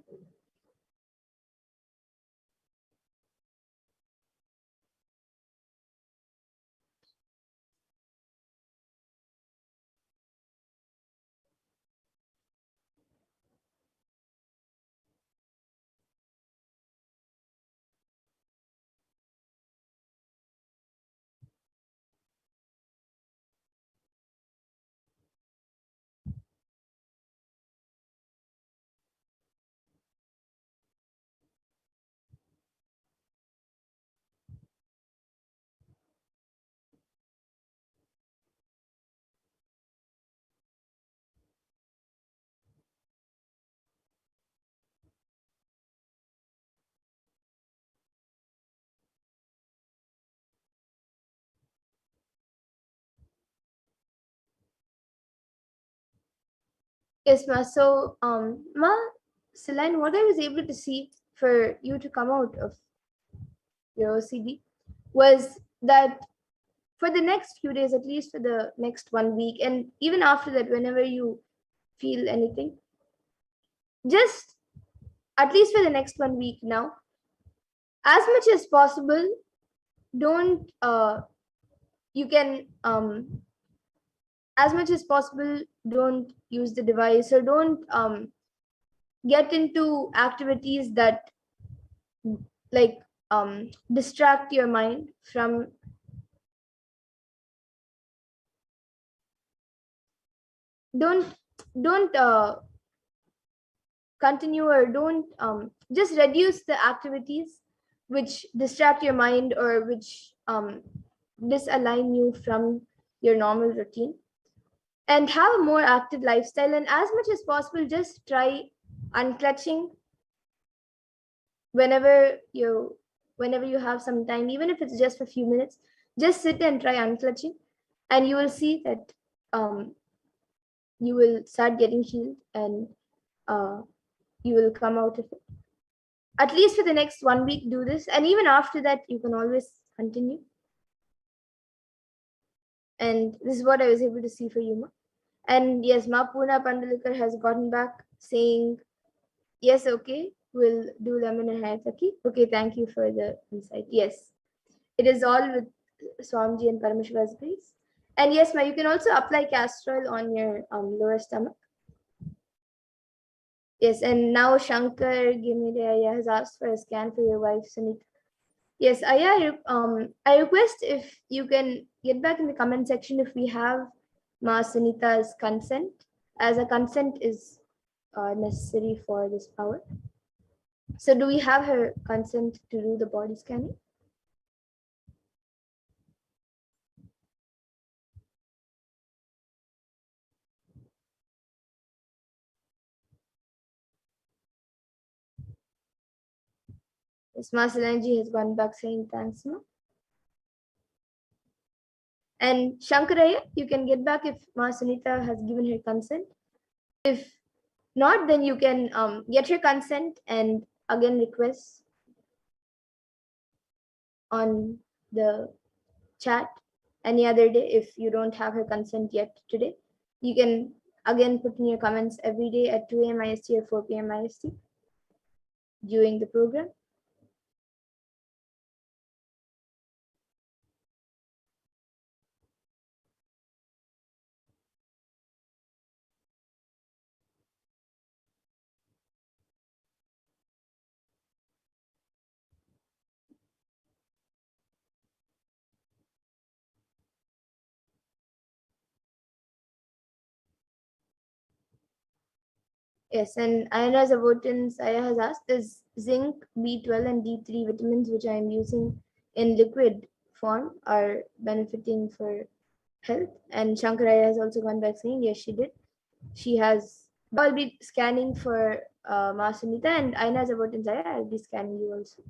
Yes, Ma. So, Ma, Celine, what I was able to see for you to come out of your OCD was that for the next few days, at least for the next 1 week, and even after that, whenever you feel anything, just at least for the next 1 week now, as much as possible, don't you can as much as possible don't use the device, or don't get into activities that like distract your mind from don't don't continue, or don't just reduce the activities which distract your mind, or which disalign you from your normal routine, and have a more active lifestyle. And as much as possible, just try unclutching whenever you whenever you have some time, even if it's just for a few minutes. Just sit and try unclutching, and you will see that you will start getting healed, and uh, you will come out of it. At least for the next 1 week, do this, and even after that, you can always continue. And this is what I was able to see for you, Ma. And yes, Ma Puna Pandalikar has gotten back saying, yes, okay, we'll do lemon and hayataki. Okay, thank you for the insight. Yes, it is all with Swamiji and Paramashiva's grace. And yes, Ma, you can also apply castor oil on your lower stomach. Yes, and now Shankar Gimide has asked for a scan for your wife, Sunita. Yes, I request if you can get back in the comment section if we have Ma Sunita's consent, as a consent is necessary for this power. So do we have her consent to do the body scanning? Yes, Ma Solanji has gone back saying thanks, Ma. And Shankaraya, you can get back if Ma Sunita has given her consent. If not, then you can get her consent and again request on the chat any other day. If you don't have her consent yet today, you can again put in your comments every day at 2 a.m. IST or 4 p.m. IST during the program. Yes, and Ayana's Avotan Saya has asked, is zinc, B12, and D3 vitamins which I am using in liquid form are benefiting for health? And Shankaraya has also gone back saying, yes, she did. She has. I'll be scanning for Ma Sunita, and Ayana's Avotan Saya, I'll be scanning you also.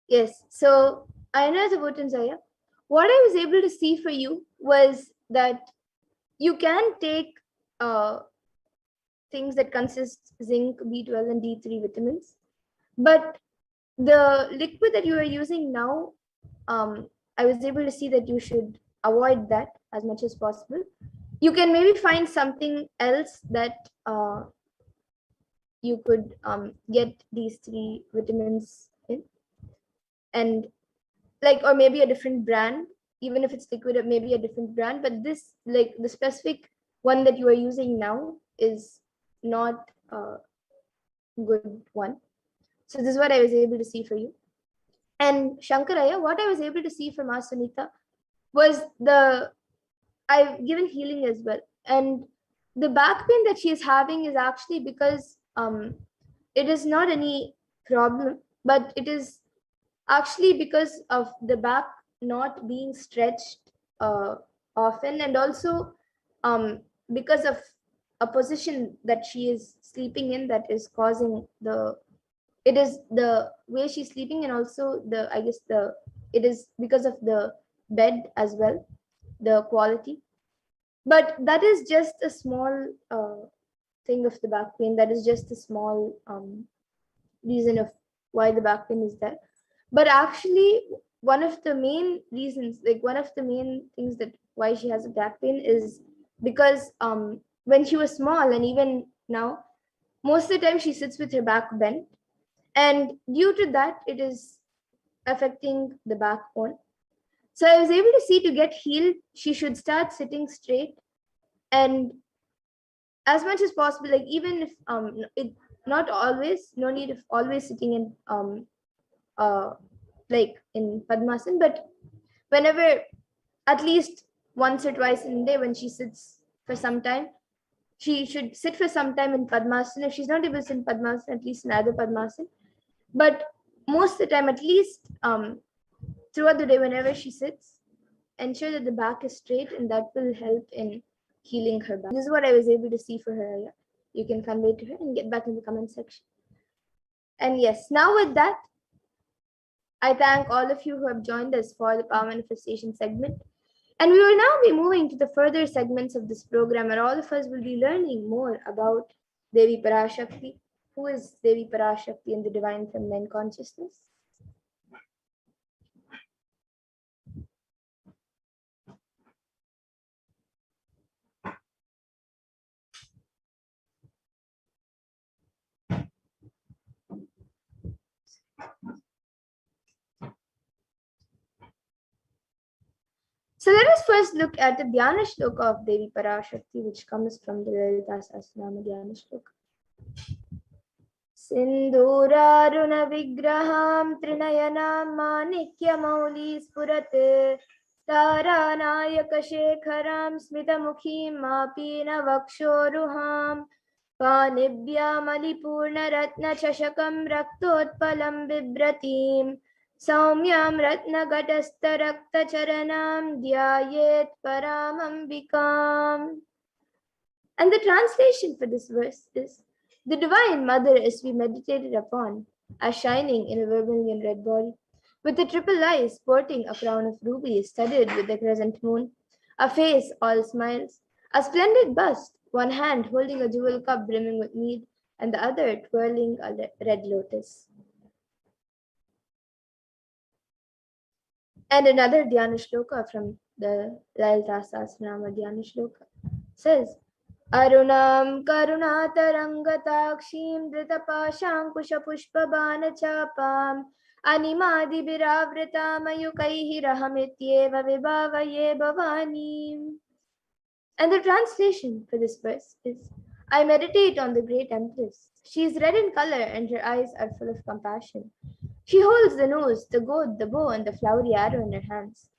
Yes. So, Ayana Zabutanzaya, what I was able to see for you was that you can take uh, things that consist zinc, B12, and D3 vitamins, but the liquid that you are using now, I was able to see that you should avoid that as much as possible. You can maybe find something else that you could get these three vitamins in, and like, or maybe a different brand, even if it's liquid, or maybe a different brand. But this, like the specific one that you are using now, is not a good one. So this is what I was able to see for you. And Shankaraya, what I was able to see from Asunita was I've given healing as well. And the back pain that she is having is actually because it is not any problem, but it is actually because of the back not being stretched uh, often, and also um, because of a position that she is sleeping in that is causing it is the way she's sleeping, and also it is because of the bed as well, the quality. But that is just a small thing of the back pain. That is just a small reason of why the back pain is there. But actually, one of the main reasons, like one of the main things that why she has a back pain is because when she was small, and even now, most of the time she sits with her back bent, and due to that, it is affecting the backbone. So I was able to see, to get healed, she should start sitting straight, and as much as possible, like even if it not always, no need of always sitting in uh like in Padmasan, but whenever, at least once or twice in a day, when she sits for some time, she should sit for some time in Padmasan. If she's not able to sit in Padmasan, at least in other Padmasan. But most of the time, at least throughout the day, whenever she sits, ensure that the back is straight, and that will help in healing her back. This is what I was able to see for her. Yeah. You can convey to her and get back in the comment section. And yes, now with that, I thank all of you who have joined us for the Power Manifestation segment. And we will now be moving to the further segments of this program, and all of us will be learning more about Devi Parashakti. Who is Devi Parashakti in the Divine Feminine Consciousness? So let us first look at the Dhyana Shloka of Devi Parashakti, which comes from the Lalita Sahasranama Dhyana Shloka. Sindhuraruna Vigraham Trinayanam Manikya Mauli Spurate Taranayaka Shekharam Smitamukhim Mapina Vakshoruham Panibhya Malipurna Ratna Chashakam Raktotpalam Vibratim Saumyam Ratnagatastha Rakta Charanam Dhyayet Paramambikam. And the translation for this verse is: the Divine Mother is to be meditated upon as shining in a vermilion red body, with the triple eyes sporting a crown of rubies studded with the crescent moon, a face all smiles, a splendid bust, one hand holding a jewel cup brimming with mead, and the other twirling a red lotus. And another Dhyana Shloka from the Lalita Sahasranama Dhyana Shloka says: Arunam karunatarangatakshiim dhritapaashankushpushpabanachapam animadibhiravritam ayukaihi vibhavaye bhavanim. And the translation for this verse is: I meditate on the great Empress. She is red in color, and her eyes are full of compassion. She holds the nose, the goad, the bow, and the flowery arrow in her hands.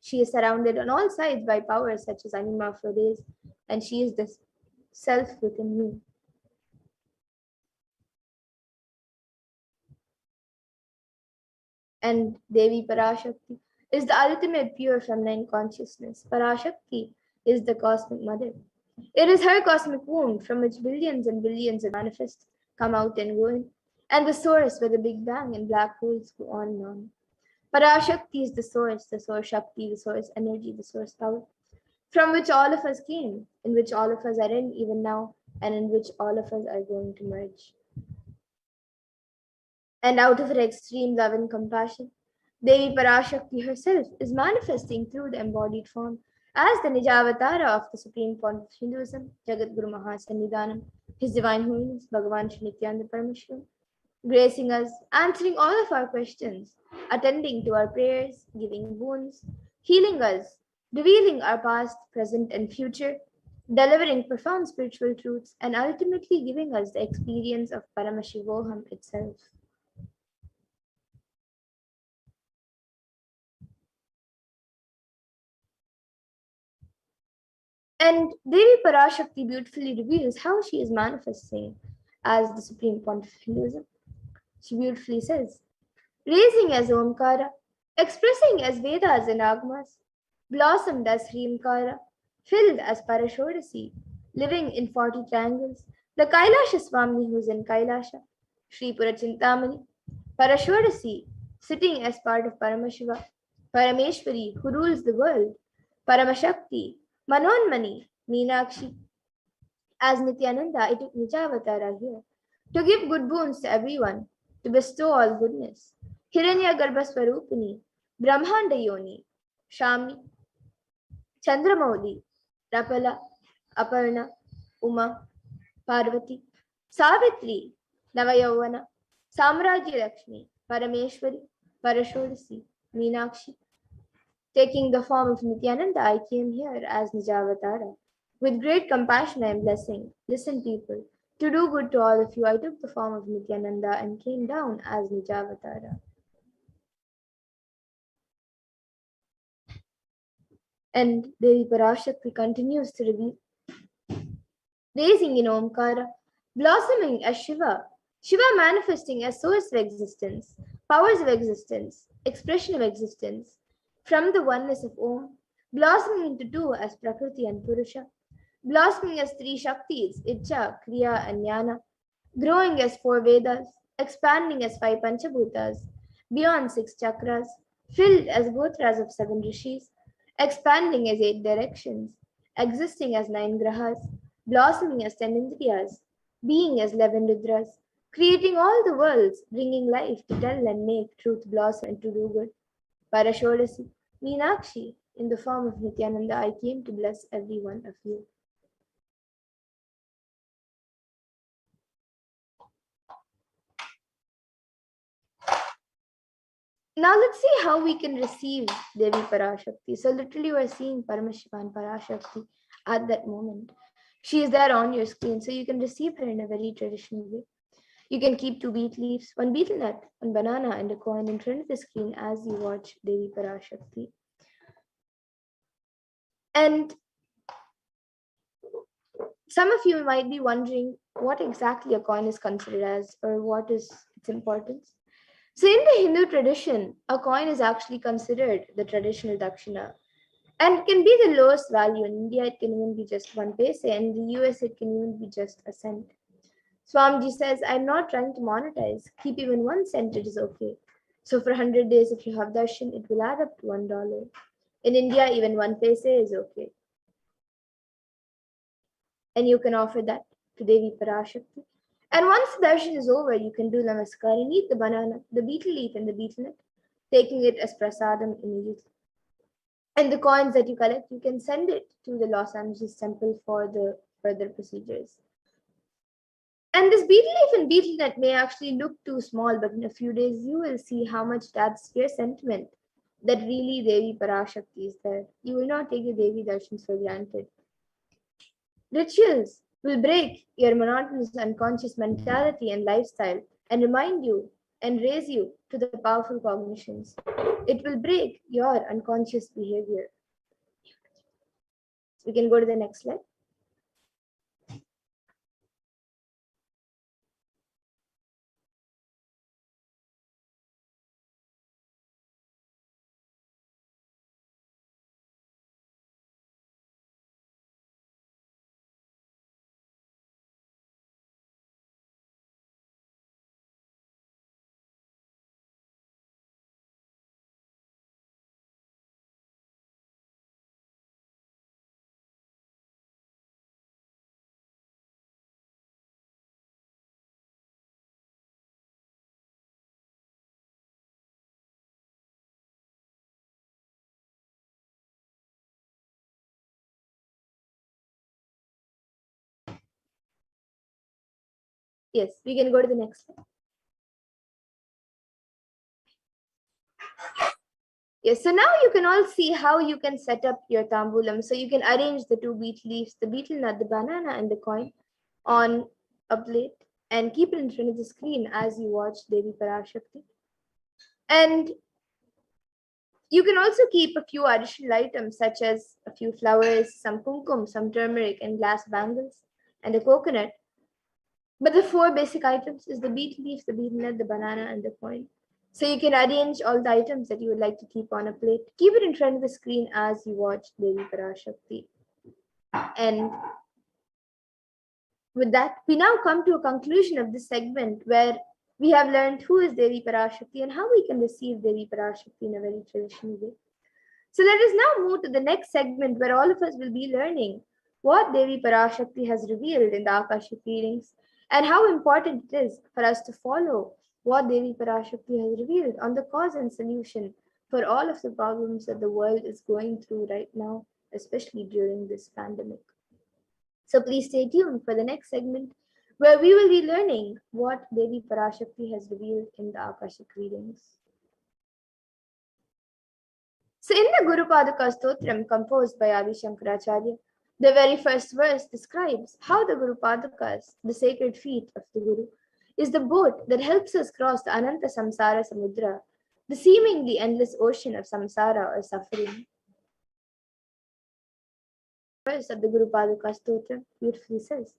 She is surrounded on all sides by powers such as Anima Flores, and she is the self within me. And Devi Parashakti is the ultimate pure feminine consciousness. Parashakti is the cosmic mother. It is her cosmic womb from which billions and billions of manifests come out and go in. and the source where the Big Bang and black holes go on and on. Parashakti is the source Shakti, the source energy, the source power, from which all of us came, in which all of us are in even now, and in which all of us are going to merge. And out of her extreme love and compassion, Devi Parashakti herself is manifesting through the embodied form as the Nijavatara of the Supreme Font of Hinduism, Jagat Guru Mahasannidhanam, His Divine Holiness, Bhagavan Shri Nithyananda Paramashivam, gracing us, answering all of our questions, attending to our prayers, giving boons, healing us, revealing our past, present, and future, delivering profound spiritual truths, and ultimately giving us the experience of Paramashivoham itself. And Devi Parashakti beautifully reveals how she is manifesting as the Supreme Font of Hinduism. She beautifully says, raising as Omkara, expressing as Vedas and Agmas, blossomed as Hrimkara, filled as Parashodasi, living in 40 triangles, the Kailasha Swami who is in Kailasha, Sri Purachintamani, Parashodasi, sitting as part of Paramashiva, Parameshwari who rules the world, Paramashakti, Manonmani, Meenakshi. As Nithyananda, I took Nijavatara here to give good boons to everyone, to bestow all goodness. Hiranya Garbhaswarupini, Brahmanda Yoni, Shami, Chandramauli, Rapala, Aparna, Uma, Parvati, Savitri, Navayavana, Samrajya Lakshmi, Parameshwari, Parashodasi, Meenakshi. Taking the form of Nithyananda, I came here as Nijavatara. With great compassion and blessing, listen people, to do good to all of you, I took the form of Nithyananda and came down as Nijavatara. And Devi Parashakti continues to reveal, raising in Omkara, blossoming as Shiva, Shiva manifesting as source of existence, powers of existence, expression of existence, from the oneness of Om, blossoming into two as Prakriti and Purusha, blossoming as three Shaktis, Icha, Kriya, and Jnana, growing as four Vedas, expanding as five Panchabhutas, beyond six chakras, filled as Gotras of seven rishis, expanding as eight directions, existing as nine grahas, blossoming as 10 indriyas, being as 11 rudras, creating all the worlds, bringing life to tell and make truth blossom and to do good. Parashodasi, Meenakshi, in the form of Nithyananda, I came to bless every one of you. Now let's see how we can receive Devi Parashakti. So literally we're seeing Paramashiva and Parashakti at that moment. She is there on your screen, so you can receive her in a very traditional way. You can keep two beet leaves, one betel nut, one banana, and a coin in front of the screen as you watch Devi Parashakti. And some of you might be wondering what exactly a coin is considered as or what is its importance. So in the Hindu tradition, a coin is actually considered the traditional dakshina and can be the lowest value. In India, it can even be just 1 paise, and in the US, it can even be just a cent. Swamiji says, I'm not trying to monetize. Keep even 1 cent, it is okay. So for 100 days, if you have darshan, it will add up to $1. In India, even 1 paise is okay. And you can offer that to Devi Parashakti. And once the darshan is over, you can do namaskar and eat the banana, the betel leaf, and the betel nut, taking it as prasadam immediately. And the coins that you collect, you can send it to the Los Angeles temple for the further procedures. And this betel leaf and betel nut may actually look too small, but in a few days, you will see how much that's your sentiment that really Devi Parashakti is there. You will not take the Devi darshans for granted. Rituals will break your monotonous unconscious mentality and lifestyle and remind you and raise you to the powerful cognitions. It will break your unconscious behavior. We can go to the next slide. Yes, we can go to the next slide. Yes, so now you can all see how you can set up your tambulam. So you can arrange the two betel leaves, the betel nut, the banana, and the coin on a plate and keep it in front of the screen as you watch Devi Parashakti. And you can also keep a few additional items such as a few flowers, some kumkum, some turmeric, and glass bangles, and a coconut. But the four basic items is the betel leaves, the betel nut, the banana, and the coin. So you can arrange all the items that you would like to keep on a plate. Keep it in front of the screen as you watch Devi Parashakti. And with that, we now come to a conclusion of this segment where we have learned who is Devi Parashakti and how we can receive Devi Parashakti in a very traditional way. So let us now move to the next segment where all of us will be learning what Devi Parashakti has revealed in the Akashic readings and how important it is for us to follow what Devi Parashakti has revealed on the cause and solution for all of the problems that the world is going through right now, especially during this pandemic. So please stay tuned for the next segment where we will be learning what Devi Parashakti has revealed in the Akashic readings. So in the Guru Padaka Stotram composed by Adi Shankaracharya, the very first verse describes how the Guru Padakas, the sacred feet of the Guru, is the boat that helps us cross the Ananta Samsara Samudra, the seemingly endless ocean of samsara or suffering. The verse of the Guru Padaka Stotram beautifully says,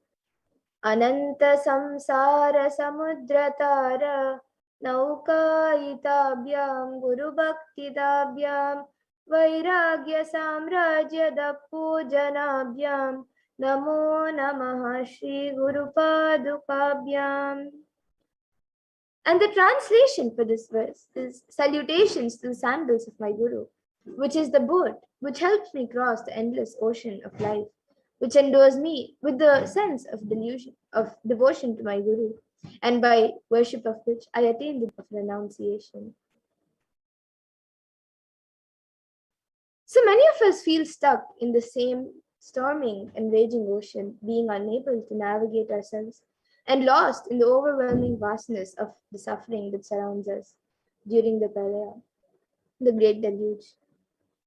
Ananta Samsara Samudra Tara Naukaitabhyam Guru Bhaktidabhyam Vairagya Samrajya Pujanabhyam Namo Namaha Shri Guru Padukabhyam. And the translation for this verse is salutations to the sandals of my Guru, which is the boat which helps me cross the endless ocean of life, which endows me with the sense of devotion to my Guru, and by worship of which I attain the of renunciation. So many of us feel stuck in the same storming and raging ocean, being unable to navigate ourselves and lost in the overwhelming vastness of the suffering that surrounds us during the Pralaya, the great deluge.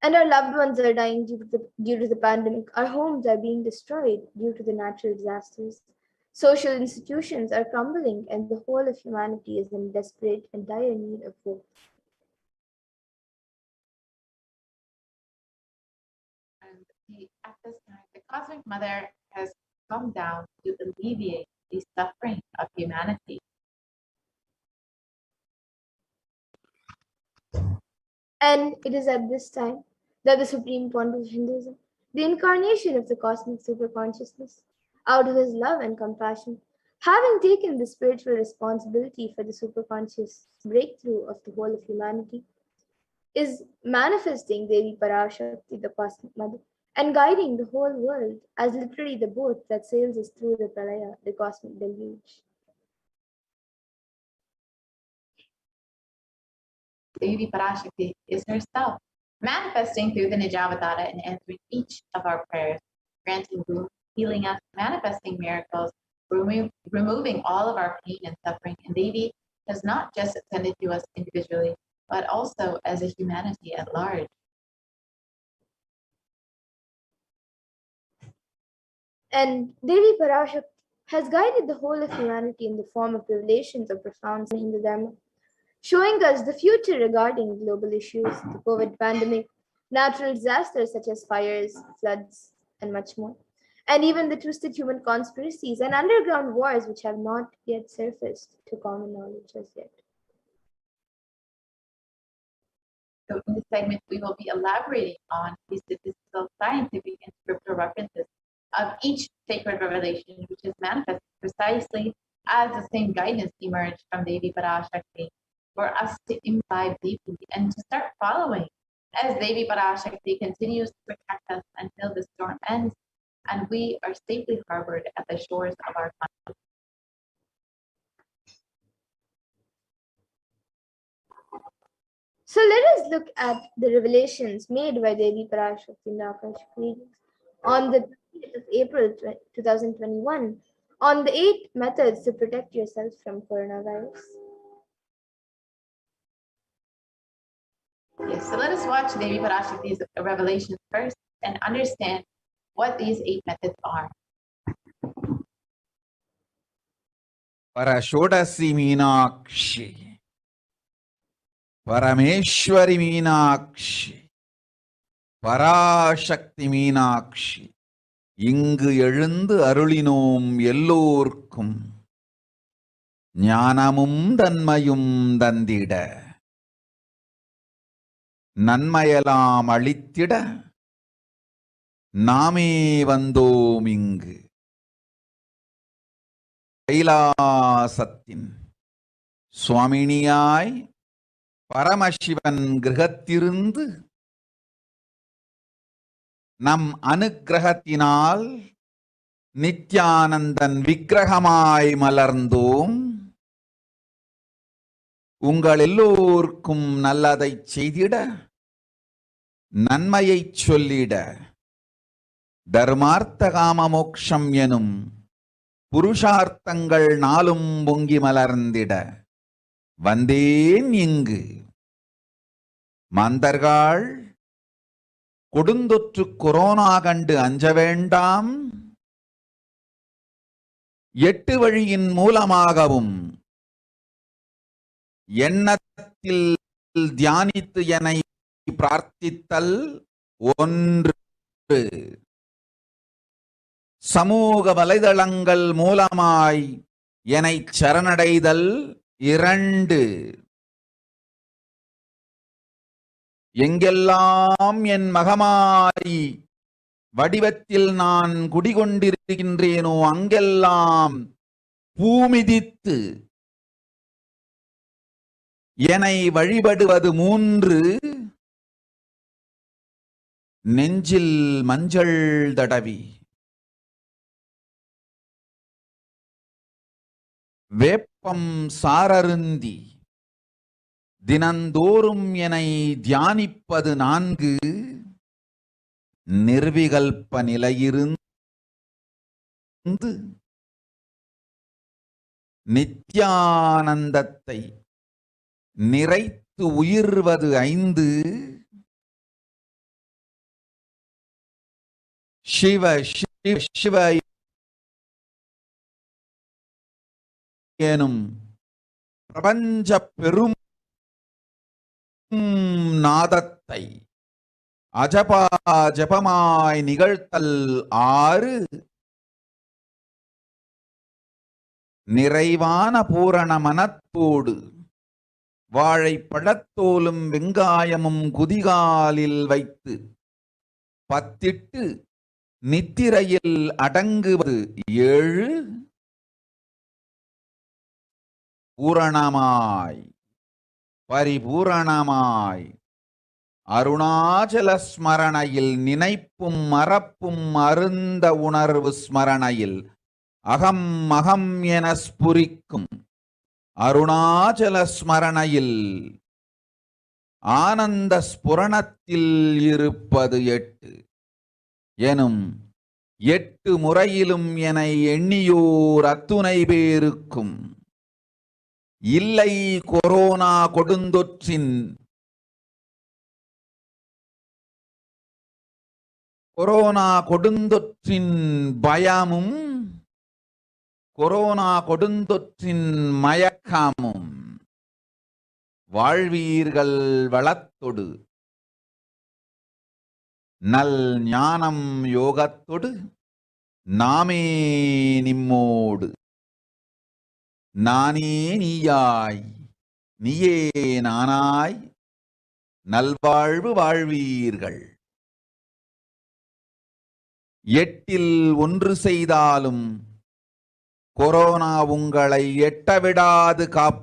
And our loved ones are dying due to the pandemic. Our homes are being destroyed due to the natural disasters. Social institutions are crumbling, and the whole of humanity is in desperate and dire need of hope. And at this time, the Cosmic Mother has come down to alleviate the suffering of humanity. And it is at this time that the Supreme Pontiff of Hinduism, the incarnation of the cosmic superconsciousness, out of his love and compassion, having taken the spiritual responsibility for the superconscious breakthrough of the whole of humanity, is manifesting Devi Parashakti, the Cosmic Mother, and guiding the whole world as literally the boat that sails us through the Pralaya, the cosmic deluge. Devi Parashakti is herself manifesting through the Nijavatara and answering each of our prayers, granting boon, healing us, manifesting miracles, removing all of our pain and suffering. And Devi has not just ascended to us individually, but also as a humanity at large. And Devi Parashakti has guided the whole of humanity in the form of revelations of profound Hindu Dharma, showing us the future regarding global issues, the COVID pandemic, natural disasters such as fires, floods, and much more, and even the twisted human conspiracies and underground wars which have not yet surfaced to common knowledge as yet. So in this segment, we will be elaborating on the statistical, scientific, and scriptural references of each sacred revelation, which is manifested precisely as the same guidance emerged from Devi Parashakti, for us to imbibe deeply and to start following as Devi Parashakti continues to protect us until the storm ends and we are safely harbored at the shores of our country. So let us look at the revelations made by Devi Parashakti in the Akashic readings on the 20th of April 2021 on the 8 methods to protect yourself from coronavirus. Yes, so let us watch Devi Parashakti's revelation first and understand what these 8 methods are. Parashodasi Meenakshi, Parameshwari Meenakshi, Parashakti Meenakshi, இங்கு எழுந்து அருளினோம் எல்லோர்க்கும் ஞானமும் தன்மையும் தந்திட நன்மையெல்லாம் அளித்திட நாமே வந்தோம் இங்கு கைலாசத்தின் சுவாமினியாய் பரமசிவன் கிரகத்திருந்து நம் அனுக்கிரகத்தினால் நித்யானந்தன் விக்கிரகமாய் மலர்ந்தோம். உங்கள் எல்லோருக்கும் நல்லதை செய்திட, நன்மையை சொல்லிட, தர்மார்த்த காம மோக்ஷம் எனும் புருஷார்த்தங்கள் நாளும் பொங்கி மலர்ந்திட வந்தேன் இங்கு. மாந்தர்கள் கொடுந்தொற்று கொரோனா கண்டு அஞ்ச வேண்டாம். 8 வழியின் மூலமாகவும் எண்ணத்தில் தியானித்து என்னை பிரார்த்தித்தல் ஒன்று, சமூக வலைதளங்கள் மூலமாய் என்னை சரணடைதல் 2, எங்கெல்லாம் என் மகமாயி வடிவத்தில் நான் குடிகொண்டிருக்கின்றேனோ அங்கெல்லாம் பூமிதித்து என்னை வழிபடுவது 3, நெஞ்சில் மஞ்சள் தடவி வேப்பம் சாரருந்தி தினந்தோறும் என்னை தியானிப்பது 4, நிர்விகல்ப நிலையிருந்து நித்யானந்தத்தை நிறைத்து உயிர்வது 5, சிவ சிவ சிவ எனும் பிரபஞ்ச பெரும் நாதத்தை அஜபா ஜபமாய் நிகழ்த்தல் 6, நிறைவான பூரண மனத்தோடு வாழைப்பழத்தோலும் வெங்காயமும் குதிகாலில் வைத்து பத்திட்டு நித்திரையில் அடங்குவது 7, பூரணமாய் பரிபூரணமாய் அருணாச்சல ஸ்மரணையில் நினைப்பும் மறப்பும் அருந்த உணர்வு ஸ்மரணையில் அகம் அகம் என ஸ்புரிக்கும் அருணாச்சல ஸ்மரணையில் ஆனந்த ஸ்புரணத்தில் இருப்பது 8 எனும் 8 முறையிலும் என எண்ணியோர் அத்துணை பேருக்கும் இல்லை கொரோனா கொடுந்தொற்றின் பயமும் கொரோனா கொடுந்தொற்றின் மயக்கமும் வாழ்வீர்கள் வளத்தொடு நல் ஞானம் யோகத்தொடு நாமே நிம்மோடு நானே நீயாய் நீயே நானாய் நல்வாழ்வு வாழ்வீர்கள். 8இல் 1 செய்தாலும் கொரோனா உங்களை எட்டவிடாது காப்பு.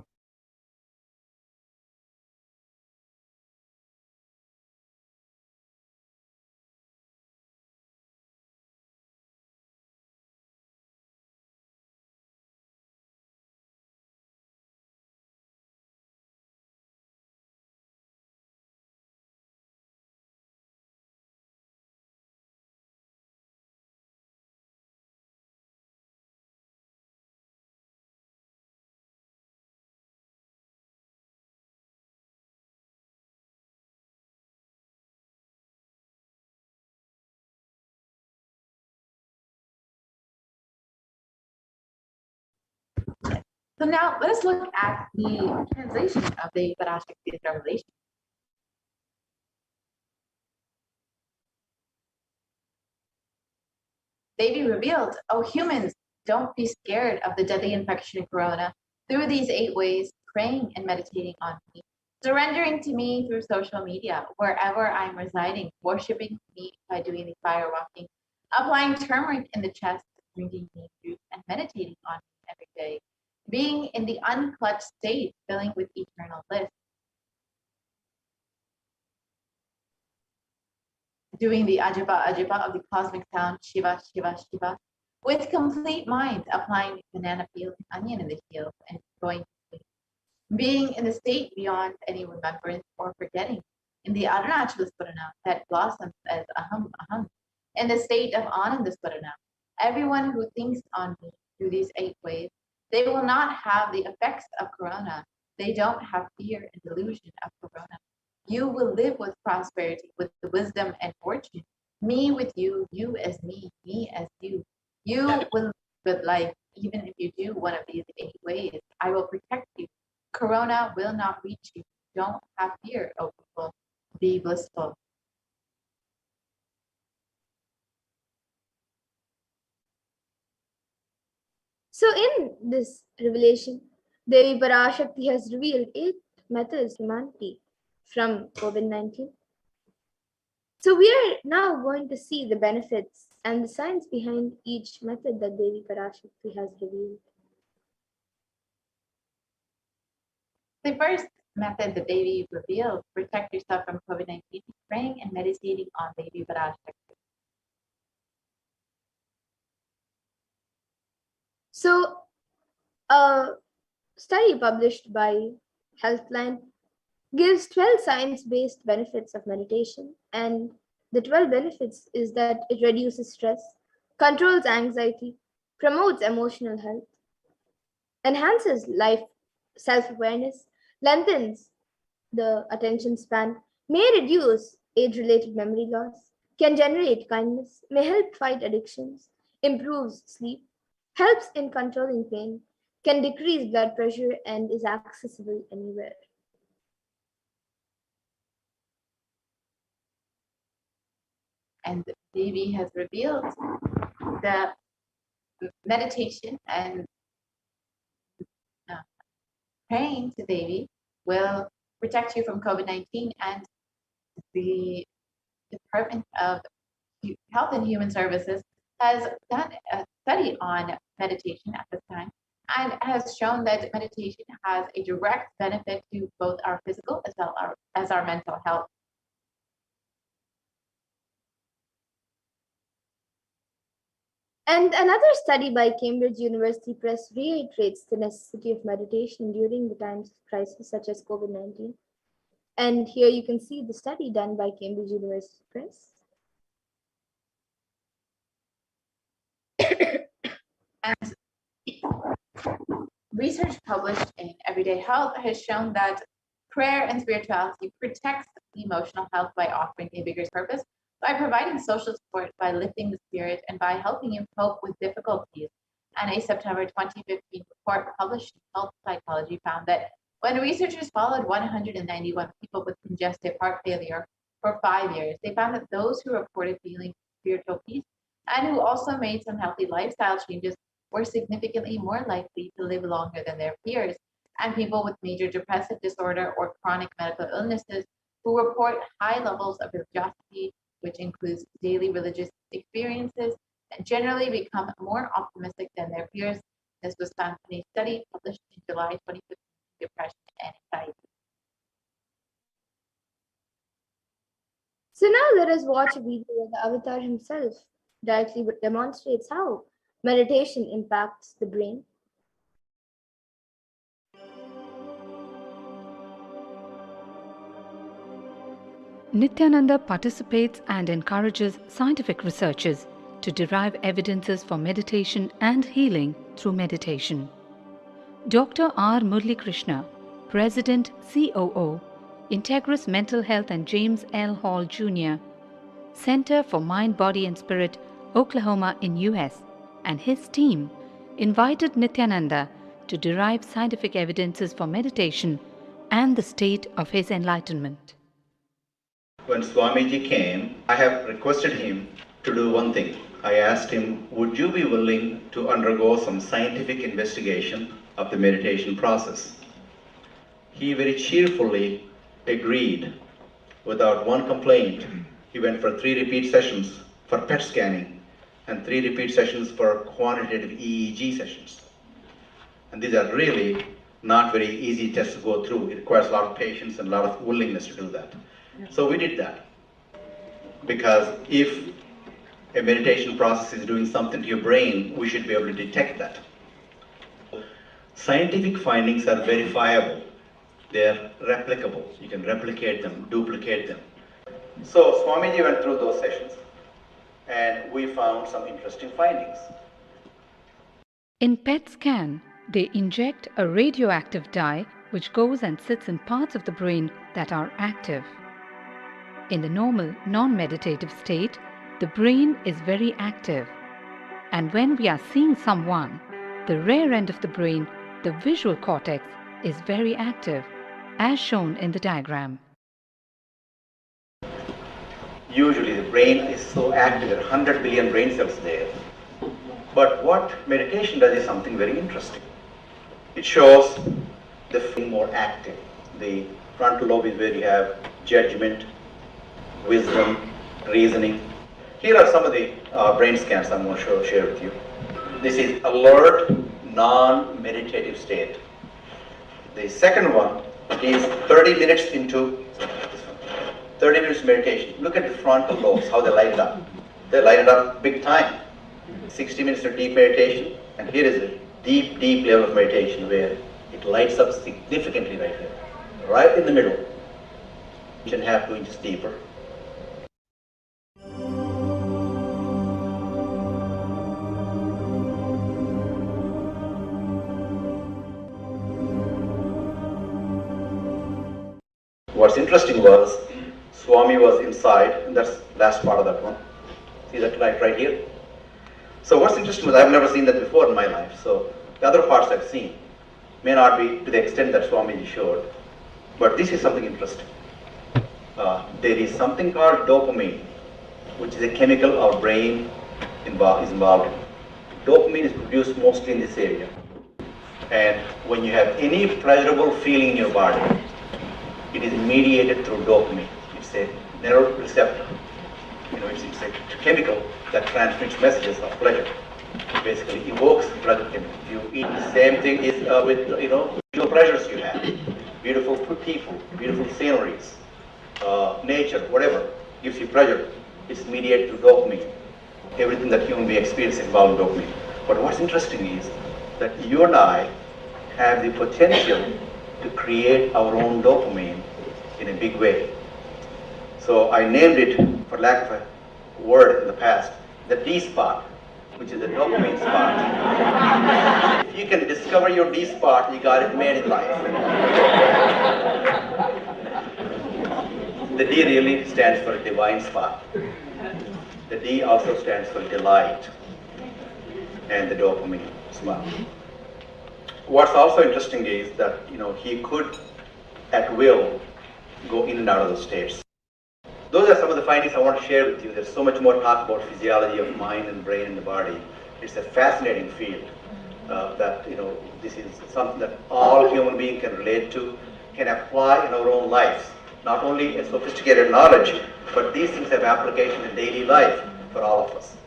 So now let us look at the translation of the Parashakti's revelation. Devi revealed, "O humans, don't be scared of the deadly infection of corona. Through these 8 ways, praying and meditating on me, surrendering to me through social media, wherever I'm residing, worshiping me by doing the fire walking, applying turmeric in the chest, drinking neem juice, and meditating on me every day, being in the unclutched state, filling with eternal bliss, doing the ajapa ajapa of the cosmic sound, Shiva, Shiva, Shiva, with complete mind, applying banana peel and onion in the heels, and going to sleep, being in the state beyond any remembrance or forgetting, in the Arunachala Swarana that blossoms as aham aham, in the state of Ananda Swarana. Everyone who thinks on me through these 8 ways, they will not have the effects of corona. They don't have fear and delusion of corona. You will live with prosperity, with the wisdom and fortune. Me with you, you as me as you. You will live with life, even if you do one of these 8 ways. I will protect you. Corona will not reach you. Don't have fear, O people. Be blissful." So in this revelation, Devi Parashakti has revealed 8 methods to humanity from COVID-19. So we are now going to see the benefits and the science behind each method that Devi Parashakti has revealed. The first method that Devi revealed, protect yourself from COVID-19, is praying and meditating on Devi Parashakti. So a study published by Healthline gives 12 science-based benefits of meditation, and the 12 benefits is that it reduces stress, controls anxiety, promotes emotional health, enhances life self-awareness, lengthens the attention span, may reduce age-related memory loss, can generate kindness, may help fight addictions, improves sleep, helps in controlling pain, can decrease blood pressure, and is accessible anywhere. And Devi has revealed that meditation and praying to Devi will protect you from COVID-19, and the Department of Health and Human Services has done a study on meditation at this time and has shown that meditation has a direct benefit to both our physical as well as our mental health. And another study by Cambridge University Press reiterates the necessity of meditation during the times of crisis such as COVID-19. And here you can see the study done by Cambridge University Press. And research published in Everyday Health has shown that prayer and spirituality protects the emotional health by offering a bigger purpose, by providing social support, by lifting the spirit, and by helping you cope with difficulties. And a September 2015 report published in Health Psychology found that when researchers followed 191 people with congestive heart failure for 5 years, they found that those who reported feeling spiritual peace and who also made some healthy lifestyle changes were significantly more likely to live longer than their peers. And people with major depressive disorder or chronic medical illnesses who report high levels of religiosity, which includes daily religious experiences, and generally become more optimistic than their peers. This was found in a study published in July 2015, Depression and Anxiety. So now let us watch a video where the avatar himself directly demonstrates how meditation impacts the brain. Nithyananda participates and encourages scientific researchers to derive evidences for meditation and healing through meditation. Dr. R. Murli Krishna, President COO, Integris Mental Health and James L. Hall Jr., Center for Mind, Body and Spirit, Oklahoma in US, and his team invited Nithyananda to derive scientific evidences for meditation and the state of his enlightenment. When Swamiji came, I have requested him to do one thing. I asked him, would you be willing to undergo some scientific investigation of the meditation process? He very cheerfully agreed without one complaint. He went for 3 repeat sessions for PET scanning and 3 repeat sessions for quantitative EEG sessions. And these are really not very easy tests to go through. It requires a lot of patience and a lot of willingness to do that. So we did that. Because if a meditation process is doing something to your brain, we should be able to detect that. Scientific findings are verifiable. They are replicable. You can replicate them, duplicate them. So Swamiji went through those sessions and we found some interesting findings. In PET scan, they inject a radioactive dye which goes and sits in parts of the brain that are active. In the normal, non-meditative state, the brain is very active. And when we are seeing someone, the rear end of the brain, the visual cortex, is very active, as shown in the diagram. Usually the brain is so active, there are 100 billion brain cells there. But what meditation does is something very interesting. It shows the brain more active. The frontal lobe is where you have judgment, wisdom, reasoning. Here are some of the brain scans I'm going to share with you. This is alert, non-meditative state. The second one is 30 minutes into 30 minutes meditation. Look at the frontal lobes, how they light it up. They light it up big time. 60 minutes of deep meditation, and here is a deep, deep level of meditation where it lights up significantly right here, right in the middle, 1.5 to 2 inches deeper. What's interesting was, Swami was inside, and that's the last part of that one. See that light right here? So what's interesting was, I've never seen that before in my life, so the other parts I've seen may not be to the extent that Swamiji showed, but this is something interesting. There is something called dopamine, which is a chemical our brain is involved in. Dopamine is produced mostly in this area. And when you have any pleasurable feeling in your body, it is mediated through dopamine. It's a neuroreceptor. It's a chemical that transmits messages of pleasure. It basically evokes pleasure chemical. If you eat the same thing with visual pleasures you have, beautiful people, beautiful sceneries, nature, whatever gives you pleasure, it's mediated through dopamine. Everything that human being experiences involves dopamine. But what's interesting is that you and I have the potential to create our own dopamine in a big way. So I named it, for lack of a word in the past, the D spot, which is the dopamine spot. If you can discover your D spot, you got it made in life. The D really stands for divine spot. The D also stands for delight, and the dopamine spot. What's also interesting is that he could, at will, go in and out of those states. Those are some of the findings I want to share with you. There's so much more talk about physiology of mind and brain and the body. It's a fascinating field that this is something that all human beings can relate to, can apply in our own lives. Not only a sophisticated knowledge, but these things have application in daily life for all of us.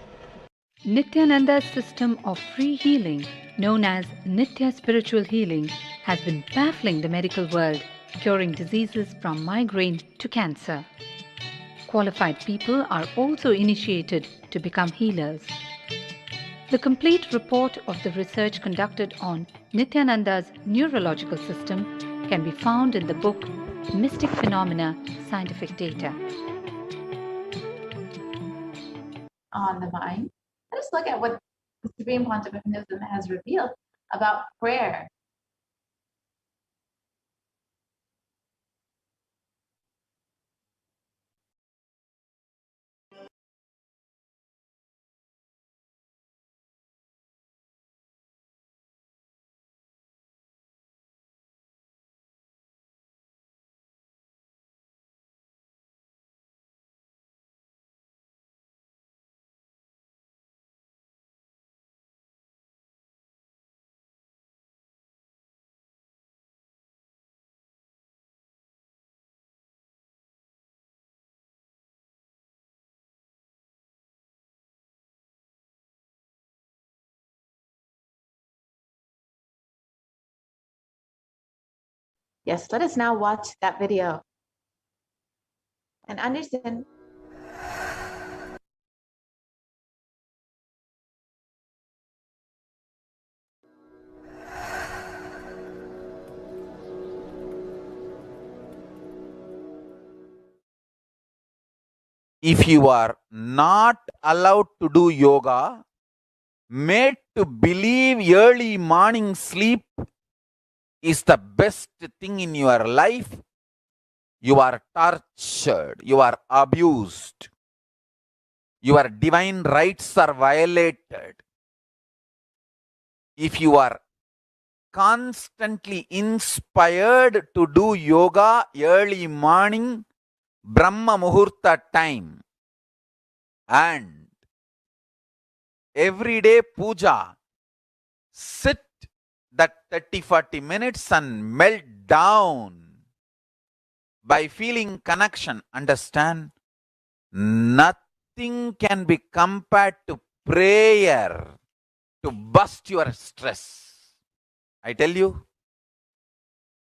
Nithyananda's system of free healing, known as Nithya Spiritual Healing, has been baffling the medical world, curing diseases from migraine to cancer. Qualified people are also initiated to become healers. The complete report of the research conducted on Nithyananda's neurological system can be found in the book Mystic Phenomena, Scientific Data. On the mind, let's look at what the Supreme Pontificanism has revealed about prayer. Yes, let us now watch that video and understand. If you are not allowed to do yoga, made to believe early morning sleep is the best thing in your life, you are tortured, you are abused, your divine rights are violated. If you are constantly inspired to do yoga early morning, Brahma Muhurta time, and everyday puja, sit that 30-40 minutes and melt down by feeling connection. Understand? Nothing can be compared to prayer to bust your stress. I tell you,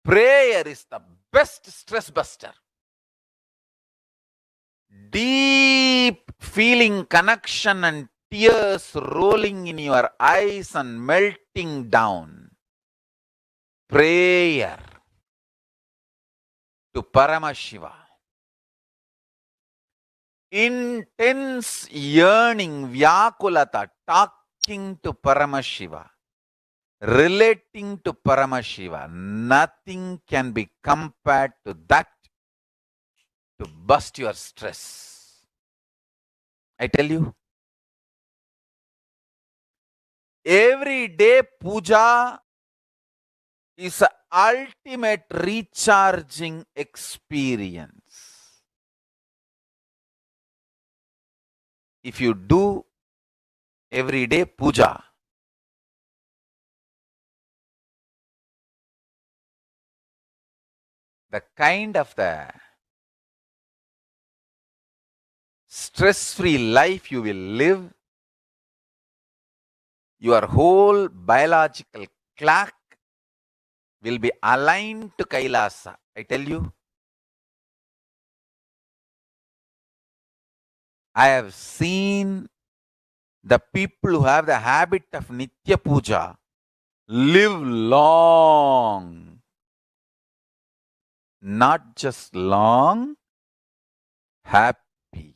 prayer is the best stress buster. Deep feeling connection and tears rolling in your eyes and melting down. Prayer to Paramashiva. Intense yearning, Vyakulata, talking to Paramashiva, relating to Paramashiva. Nothing can be compared to that to bust your stress. I tell you, every day puja is an ultimate recharging experience. If you do every day puja, the kind of the stress-free life you will live, your whole biological clock will be aligned to Kailasa. I tell you, I have seen the people who have the habit of Nitya Puja live long. Not just long, happy.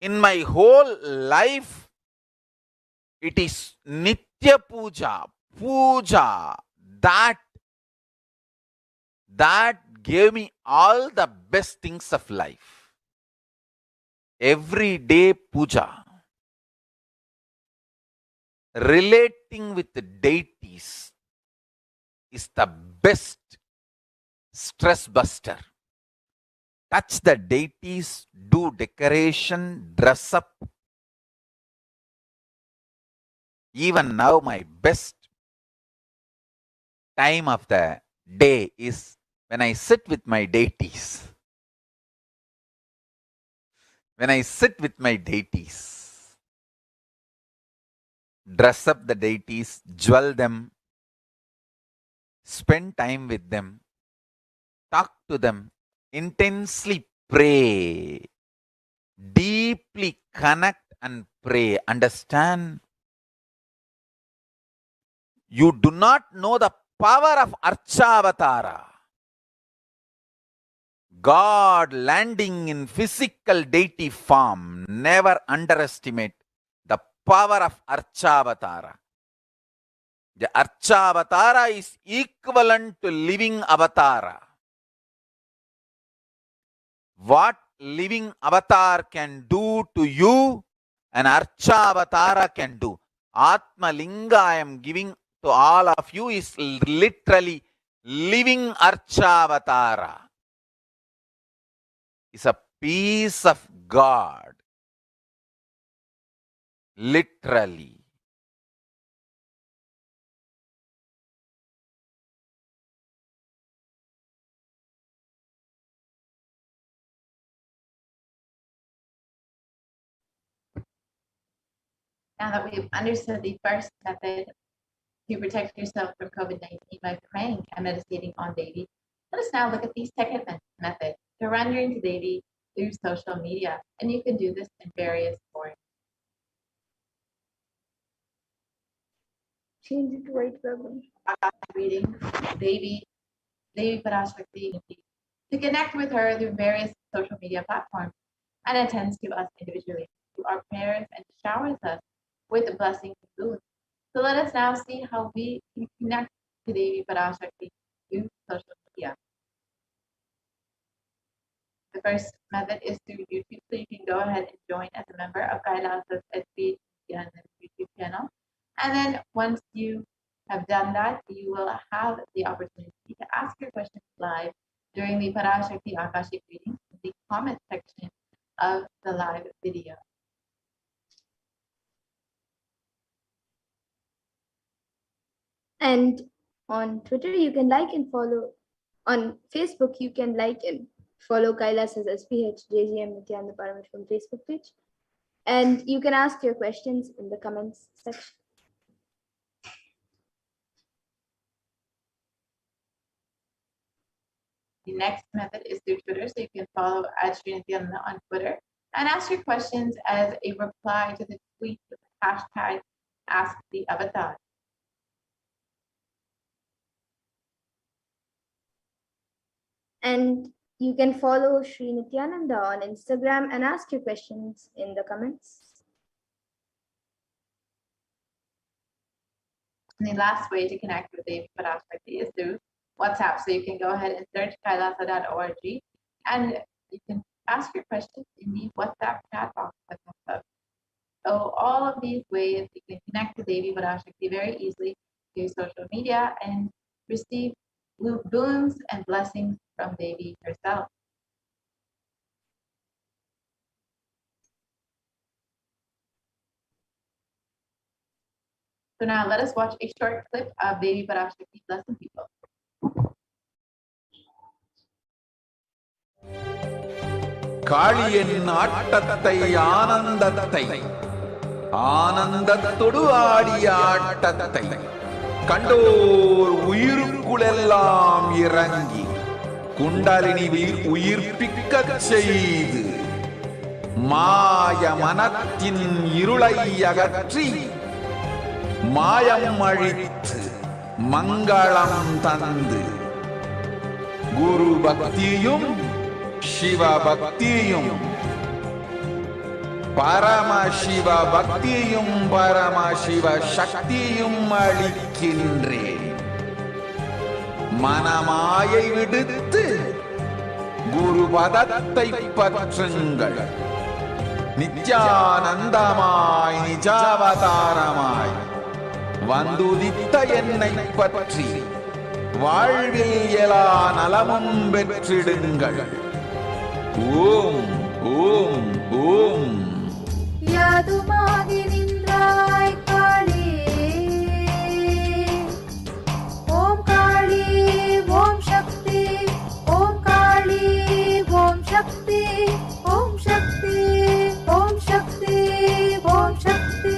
In my whole life, it is Nitya Puja that gave me all the best things of life. Everyday puja, relating with the deities is the best stress buster. Touch the deities, do decoration, dress up. Even now, my best time of the day is when I sit with my deities. When I sit with my deities, dress up the deities, jewel them, spend time with them, talk to them, intensely pray, deeply connect and pray. Understand? You do not know the power of Archavatara. God landing in physical deity form. Never underestimate the power of Archavatara. The Archavatara is equivalent to living avatara. What living avatar can do to you, an Archavatara can do. Atma Linga I am giving to all of you is literally living Archavatara. It's a piece of God. Literally. Now that we've understood the first method to protect yourself from COVID-19 by praying and meditating on Devi, let us now look at the second method, surrendering to Devi through social media. And you can do this in various forms. Change it to white ribbon. Reading Devi Parashakti, to connect with her through various social media platforms, and attends to us individually through our prayers and showers us with blessings and boons. So let us now see how we can connect to Devi Parashakti through social media. The first method is through YouTube, so you can go ahead and join as a member of Kailasa's HDH Nithyananda YouTube channel. And then once you have done that, you will have the opportunity to ask your questions live during the Parashakti Akashic readings in the comment section of the live video. And on Twitter, you can like and follow. On Facebook, you can like and follow Kailas's SPH JGM Nithyananda Paramashivam Facebook page. And you can ask your questions in the comments section. The next method is through Twitter, so you can follow @Nithyananda on Twitter and ask your questions as a reply to the tweet with the hashtag #AskTheAvatar. And you can follow Sri Nithyananda on Instagram and ask your questions in the comments. And the last way to connect with Devi Parashakti is through WhatsApp. So you can go ahead and search kailasa.org and you can ask your questions in the WhatsApp chat box that comes up. So all of these ways you can connect to Devi Parashakti very easily through social media and receive boons and blessings from Devi herself. So now let us watch a short clip of Devi Parashakti blessing people. காளியின் ஆட்டத்தை ஆனந்தத்தை ஆனந்தத்தொடு ஆடிய ஆட்டத்தை கண்டோர் உயிருக்குளெல்லாம் இறங்கி குண்டலினி உயிர்ப்பிக்கச் செய்து மாய மனத்தின் இருளை அகற்றி மாயம் அழித்து மங்களம் தந்து குரு பக்தியும் சிவ பக்தியும் பரமசிவ பக்தியும் பரமசிவ சக்தியும் அளிக்கின்றேன். மனமாயை விடுத்து குரு பதத்தை பற்றுங்கள். நித்யானந்தமாய் நிஜாவதாரமாய் வந்துதித்த என்னை பற்றி வாழ்வில் எல்லா நலமும் பெற்றிடுங்கள். ஓம் ஓம் ஓம். யாதுமாகி நின்றாய் காளி, ஓம் காளி ஓம் சக்தி, ஓம் காளி ஓம் சக்தி, ஓம் சக்தி ஓம் சக்தி ஓம் சக்தி.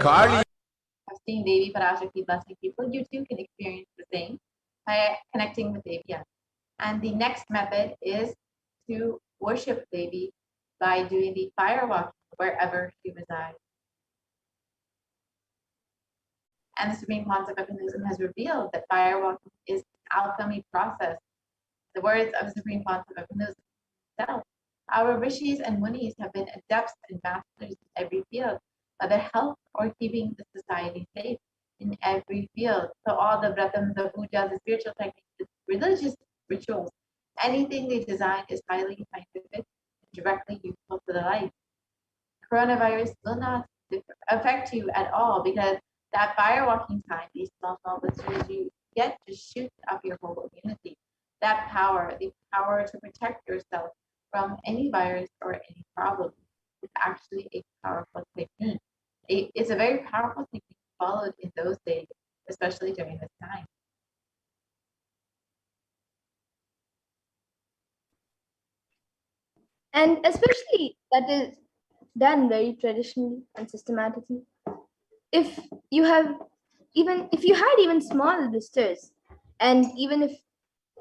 காளி. I've seen Devi Parashakti blessing people. You too can experience the same by connecting with Devi. And the next method is to worship Devi by doing the fire walk wherever she resides. And the Supreme Concept of Hinduism has revealed that fire walking is an alchemy process. The words of the Supreme Concept of Hinduism itself. Our rishis and munis have been adepts and masters in every field, whether health or keeping the society safe in every field. So all the vratams, the pujas, the spiritual techniques, the religious rituals, anything they design is highly scientific and directly useful to the life. Coronavirus will not affect you at all because that fire walking time, these small blisters, you get to shoot up your whole immunity. That power, the power to protect yourself from any virus or any problem, is actually a powerful technique. It's a very powerful technique followed in those days, especially during this time. And especially that is done very traditionally and systematically. If you have if you had even small blisters, and even if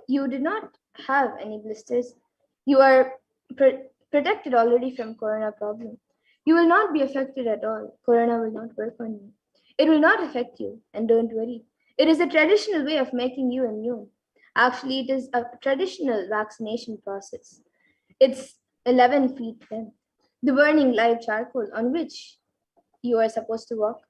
you did not have any blisters, you are protected already from corona problem. You will not be affected at all. Corona will not work on you. It will not affect you, and don't worry. It is a traditional way of making you immune. Actually, it is a traditional vaccination process. It's 11 feet length. The burning live charcoal on which you are supposed to walk,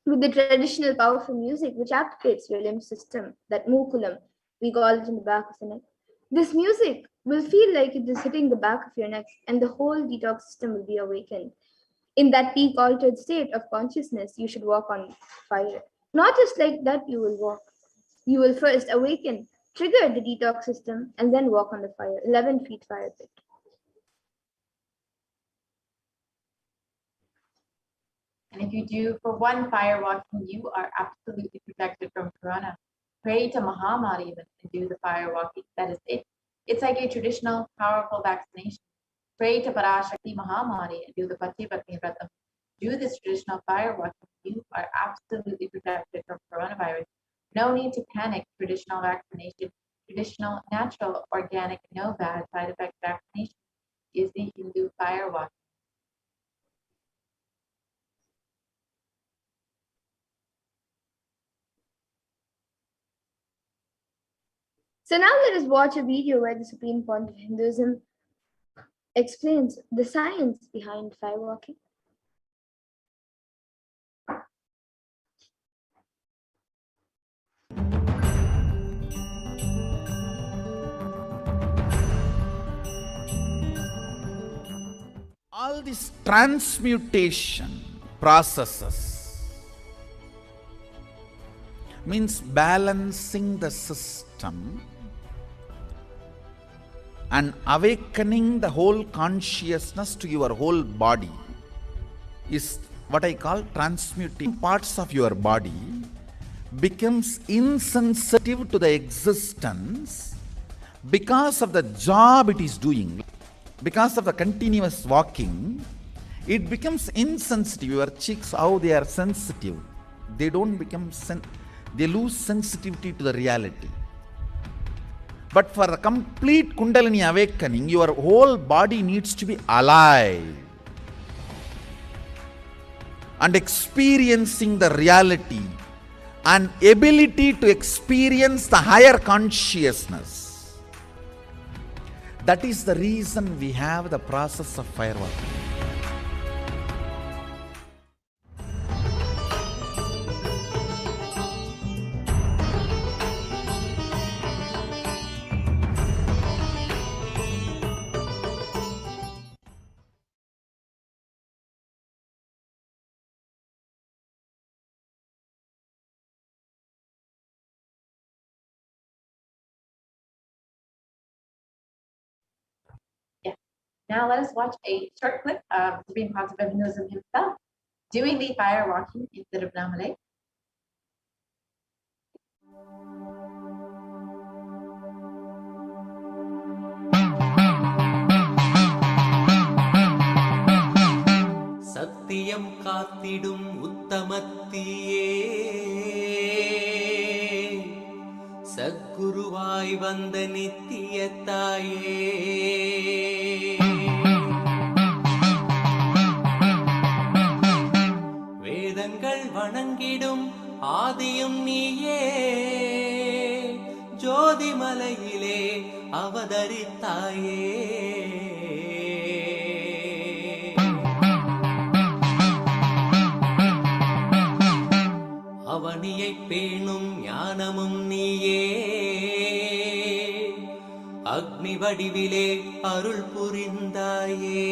with the traditional powerful music which activates your limb system, that mukulam, we call it in the back of the neck. This music will feel like it is hitting the back of your neck, and the whole detox system will be awakened. In that peak altered state of consciousness, you should walk on fire. Not just like that, you will walk. You will first awaken, trigger the detox system, and then walk on the fire, 11 feet fire pit. And if you do for one fire walking, you are absolutely protected from corona. Pray to Muhammad even and do the fire walking. That is it. It's like a traditional, powerful vaccination. Pray to Parashakti Mahamari and do the Patipatni Vratam. Do this traditional fire walking. You are absolutely protected from coronavirus. No need to panic. Traditional vaccination, traditional, natural, organic, no bad side effect vaccination is the Hindu fire walking. So now let us watch a video where the Supreme Point of Hinduism explains the science behind fire walking. All these transmutation processes means balancing the system and awakening the whole consciousness to your whole body is what I call transmuting. Parts of your body becomes insensitive to the existence because of the job it is doing. Because of the continuous walking, it becomes insensitive. Your cheeks, how they are sensitive, they don't become they lose sensitivity to the reality. But for the complete Kundalini awakening, your whole body needs to be alive and experiencing the reality and ability to experience the higher consciousness. That is the reason we have the process of fireworking. Now let us watch a short clip of Supreme Concept of Hinduism himself doing the fire walking in Tiruvannamalai. சத்தியம் காத்திடும் உத்தமத்தியே சத்குருவாய் வந்த நித்திய தாயே வேதங்கள் வணங்கிடும் ஆதியும் நீயே ஜோதிமலையிலே அவதரித்தாயே அவனியை பேணும் ஞானமும் நீயே அக்னி வடிவிலே அருள் புரிந்தாயே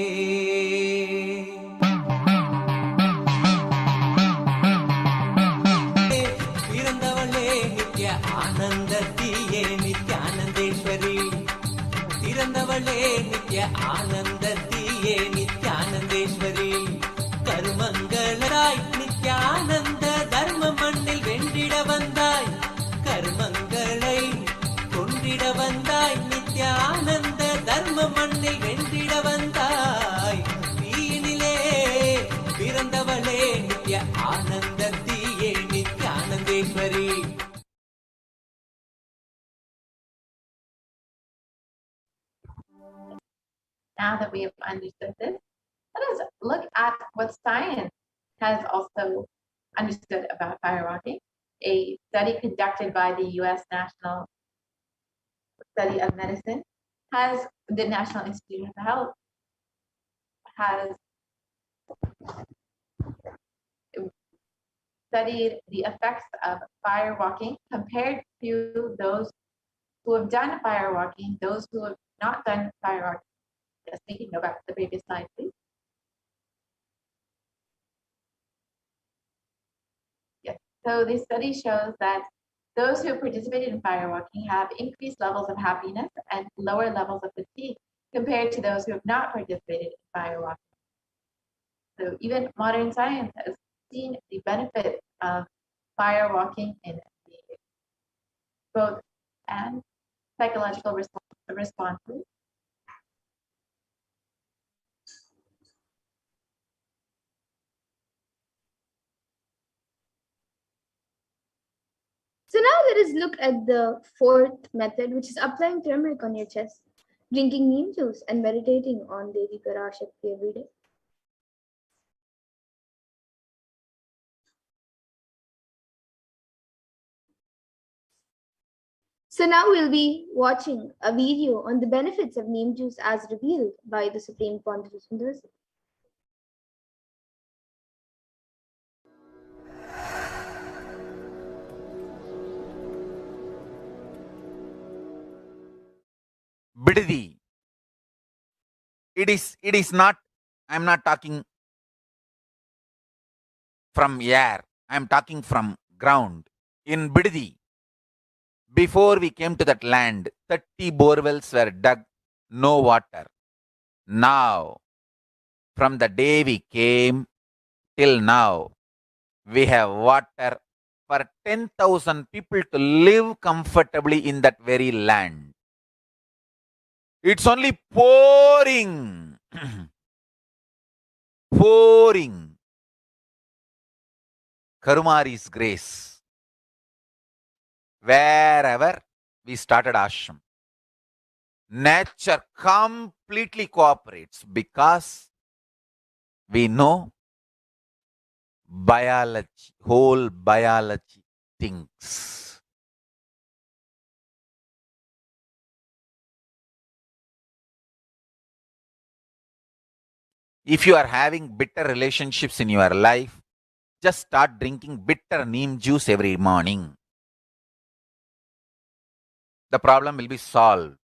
பிறந்தவளே நித்ய ஆனந்தத்தியே நித்யானந்தேஸ்வரி பிறந்தவளே நித்ய ஆனந்தத்தியே நித்யானந்தேஸ்வரி கருமங்களாய் நித்யானந்த தர்ம மண்ணில் வென்றிட வந்தாய் கர்மங்களை கொன்றிட வந்தாய் நித்யானந்த தர்ம மண்ணில் வென்றிட வந்தாய் தீயினிலே now that we have understood this, let us look at what science has also understood about firewalking. A study conducted by the U.S. National Study of Medicine the National Institute of Health has studied the effects of firewalking compared to those who have done firewalking, those who have not done firewalking. Yes, we can go back to the previous slide, please. Yes, so this study shows that those who participated in firewalking have increased levels of happiness and lower levels of fatigue compared to those who have not participated in firewalking. So even modern science has seen the benefits of firewalking in the both and psychological responses. So now let us look at the fourth method, which is applying turmeric on your chest, drinking neem juice, and meditating on Devi Parashakti every day. So now we'll be watching a video on the benefits of neem juice as revealed by the Supreme Pontiff Sundareshwara. Bididi. It is not, I'm not talking from air, I'm talking from ground. In Bididi, before we came to that land, 30 borewells were dug, no water. Now, from the day we came till now, we have water for 10,000 people to live comfortably in that very land. It's only pouring, pouring Karumari's grace. Wherever we started ashram, nature completely cooperates because we know biology, whole biology thinks. If you are having bitter relationships in your life, just start drinking bitter neem juice every morning. The problem will be solved.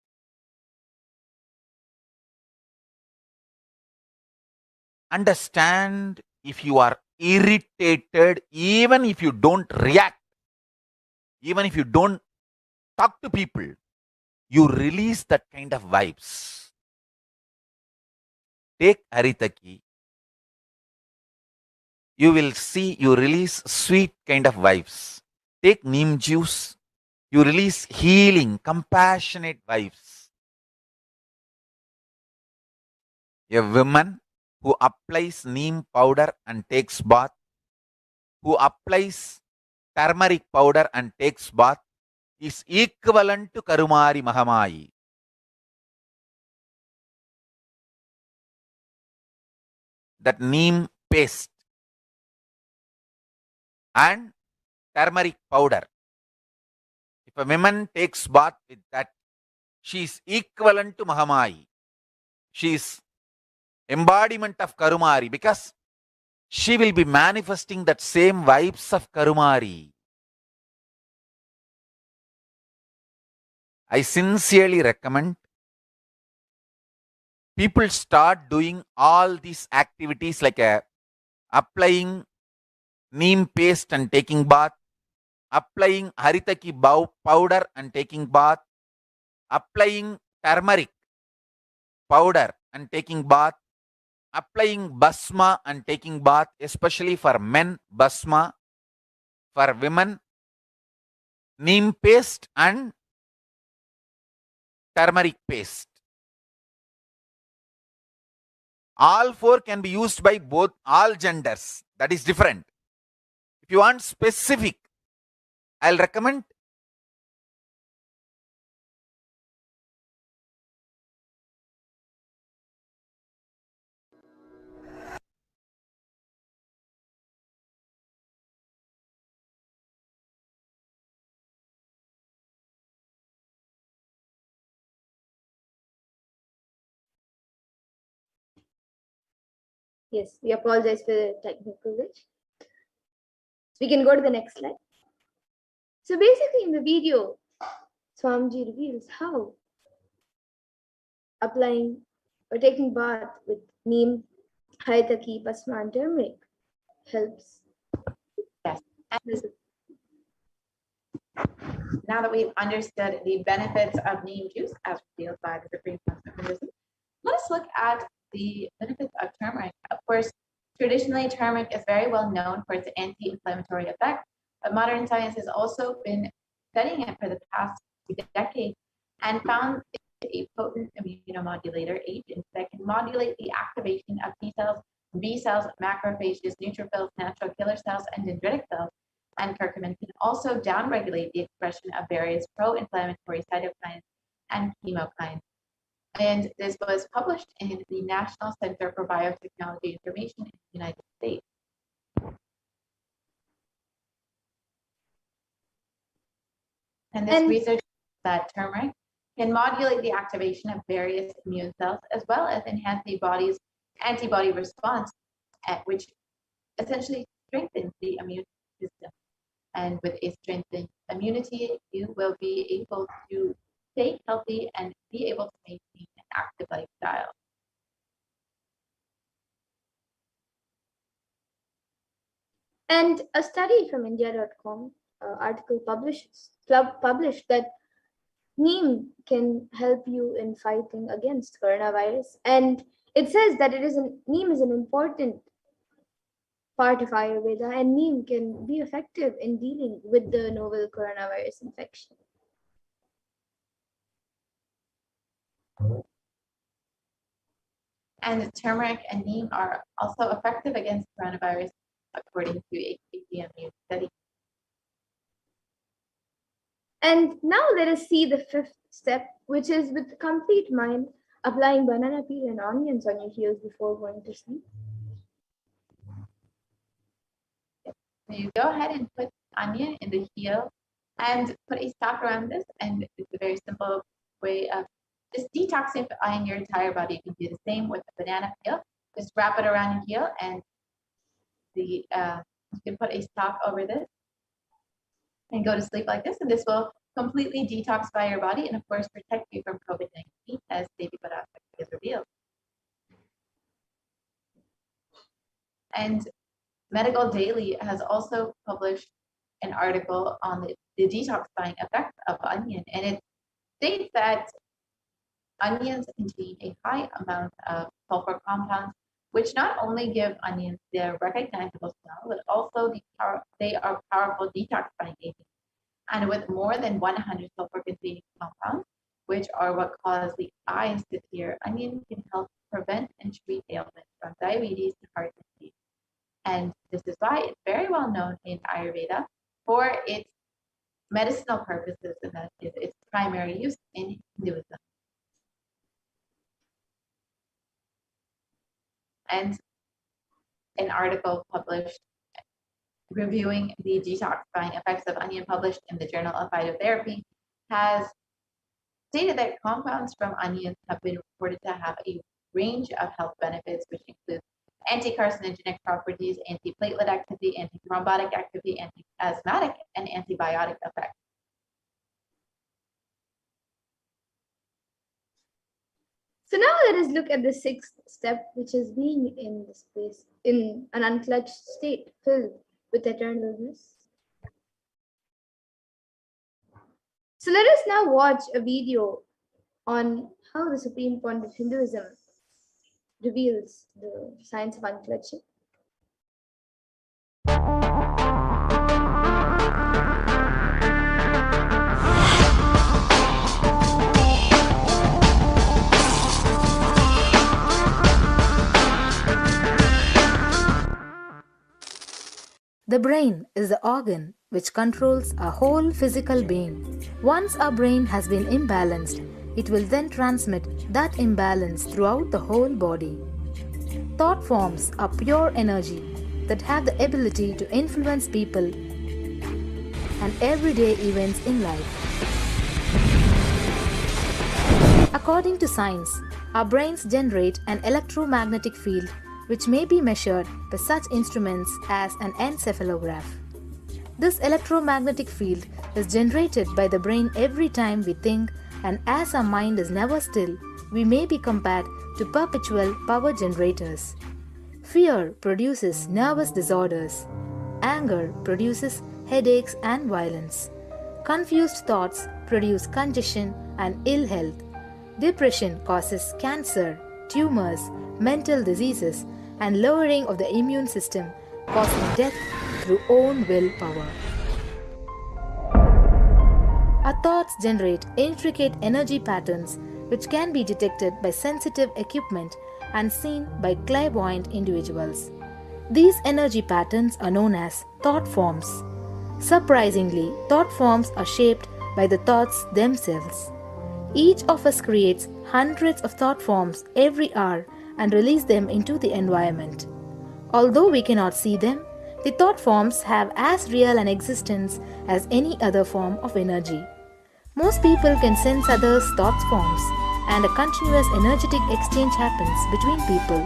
Understand, if you are irritated, even if you don't react, even if you don't talk to people, you release that kind of vibes. Take Haritaki. You will see you release sweet kind of vibes. Take neem juice. You release healing, compassionate vibes. A woman who applies neem powder and takes bath, who applies turmeric powder and takes bath, is equivalent to Karumari Mahamayi. That neem paste and turmeric powder. If a woman takes bath with that, she is equivalent to Mahamayi. She is embodiment of Karumari because she will be manifesting that same vibes of Karumari. I sincerely recommend people start doing all these activities like applying neem paste and taking bath, applying haritaki powder and taking bath, applying turmeric powder and taking bath, applying basma and taking bath, especially for men, basma, for women, neem paste and turmeric paste. All four can be used by all genders. That is different. If you want specific, I'll recommend Yes, we apologize for the technical glitch. We can go to the next slide. So basically in the video, Swamiji reveals how applying or taking bath with neem, haitaki, basma and turmeric helps. Yes. And now that we've understood the benefits of neem juice as revealed by the Supreme Cosmic Wisdom, let us look at the benefits of turmeric. Of course, traditionally, turmeric is very well known for its anti-inflammatory effect, but modern science has also been studying it for the past decades and found it a potent immunomodulator agent that can modulate the activation of T cells, B cells, macrophages, neutrophils, natural killer cells, and dendritic cells. And curcumin can also downregulate the expression of various pro-inflammatory cytokines and chemokines. And this was published in the National Center for Biotechnology Information in the United States. And this research that turmeric can modulate the activation of various immune cells as well as enhance the body's antibody response, which essentially strengthens the immune system. And with a strengthened immunity, you will be able to stay healthy and be able to maintain an active lifestyle. And a study from India.com article published that neem can help you in fighting against coronavirus. And it says that neem is an important part of Ayurveda, and neem can be effective in dealing with the novel coronavirus infection. And turmeric and neem are also effective against coronavirus, according to a KPMU study. And now let us see the fifth step, which is with complete mind, applying banana peel and onions on your heels before going to sleep. So you go ahead and put onion in the heel and put a sock around this, and it's a very simple way of just detoxifying your entire body. You can do the same with the banana peel. Just wrap it around your heel, and you can put a sock over this and go to sleep like this, and this will completely detoxify your body and of course protect you from COVID-19 as Devi Parasakti has revealed. And Medical Daily has also published an article on the detoxifying effects of onion, and it states that onions contain a high amount of sulfur compounds, which not only give onions their recognizable smell, but also they are powerful detoxifying agents. And with more than 100 sulfur-containing compounds, which are what cause the eyes to tear, onion can help prevent and treat ailments from diabetes to heart disease. And this is why it's very well known in Ayurveda for its medicinal purposes, and that is its primary use in Hinduism. And an article published reviewing the detoxifying effects of onion, published in the Journal of Phytotherapy, has stated that compounds from onions have been reported to have a range of health benefits, which include anti-carcinogenic properties, anti-platelet activity, anti-thrombotic activity, anti-asthmatic, and antibiotic effects. So now let us look at the sixth step, which is being in this place, in an unclutched state, filled with eternal bliss. So let us now watch a video on how the Supreme Point of Hinduism reveals the science of unclutching. The brain is the organ which controls our whole physical being. Once our brain has been imbalanced, it will then transmit that imbalance throughout the whole body. Thought forms are pure energy that have the ability to influence people and everyday events in life. According to science, our brains generate an electromagnetic field which may be measured by such instruments as an encephalograph. This electromagnetic field is generated by the brain every time we think, and as our mind is never still, we may be compared to perpetual power generators. Fear produces nervous disorders. Anger produces headaches and violence. Confused thoughts produce congestion and ill health. Depression causes cancer, tumors, mental diseases, and lowering of the immune system, causing death through own willpower. Our thoughts generate intricate energy patterns which can be detected by sensitive equipment and seen by clairvoyant individuals. These energy patterns are known as thought forms. Surprisingly, thought forms are shaped by the thoughts themselves. Each of us creates hundreds of thought forms every hour and release them into the environment. Although we cannot see them, the thought forms have as real an existence as any other form of energy. Most people can sense others' thought forms, and a continuous energetic exchange happens between people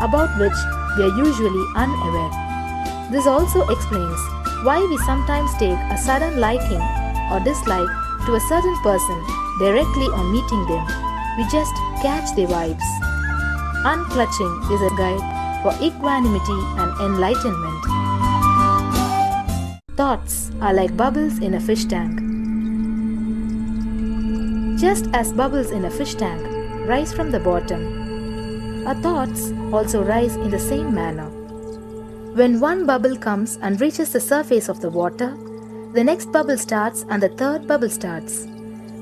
about which we are usually unaware. This also explains why we sometimes take a sudden liking or dislike to a certain person directly on meeting them. We just catch their vibes. Unclutching is a guide for equanimity and enlightenment. Thoughts are like bubbles in a fish tank. Just as bubbles in a fish tank rise from the bottom, our thoughts also rise in the same manner. When one bubble comes and reaches the surface of the water, the next bubble starts and the third bubble starts.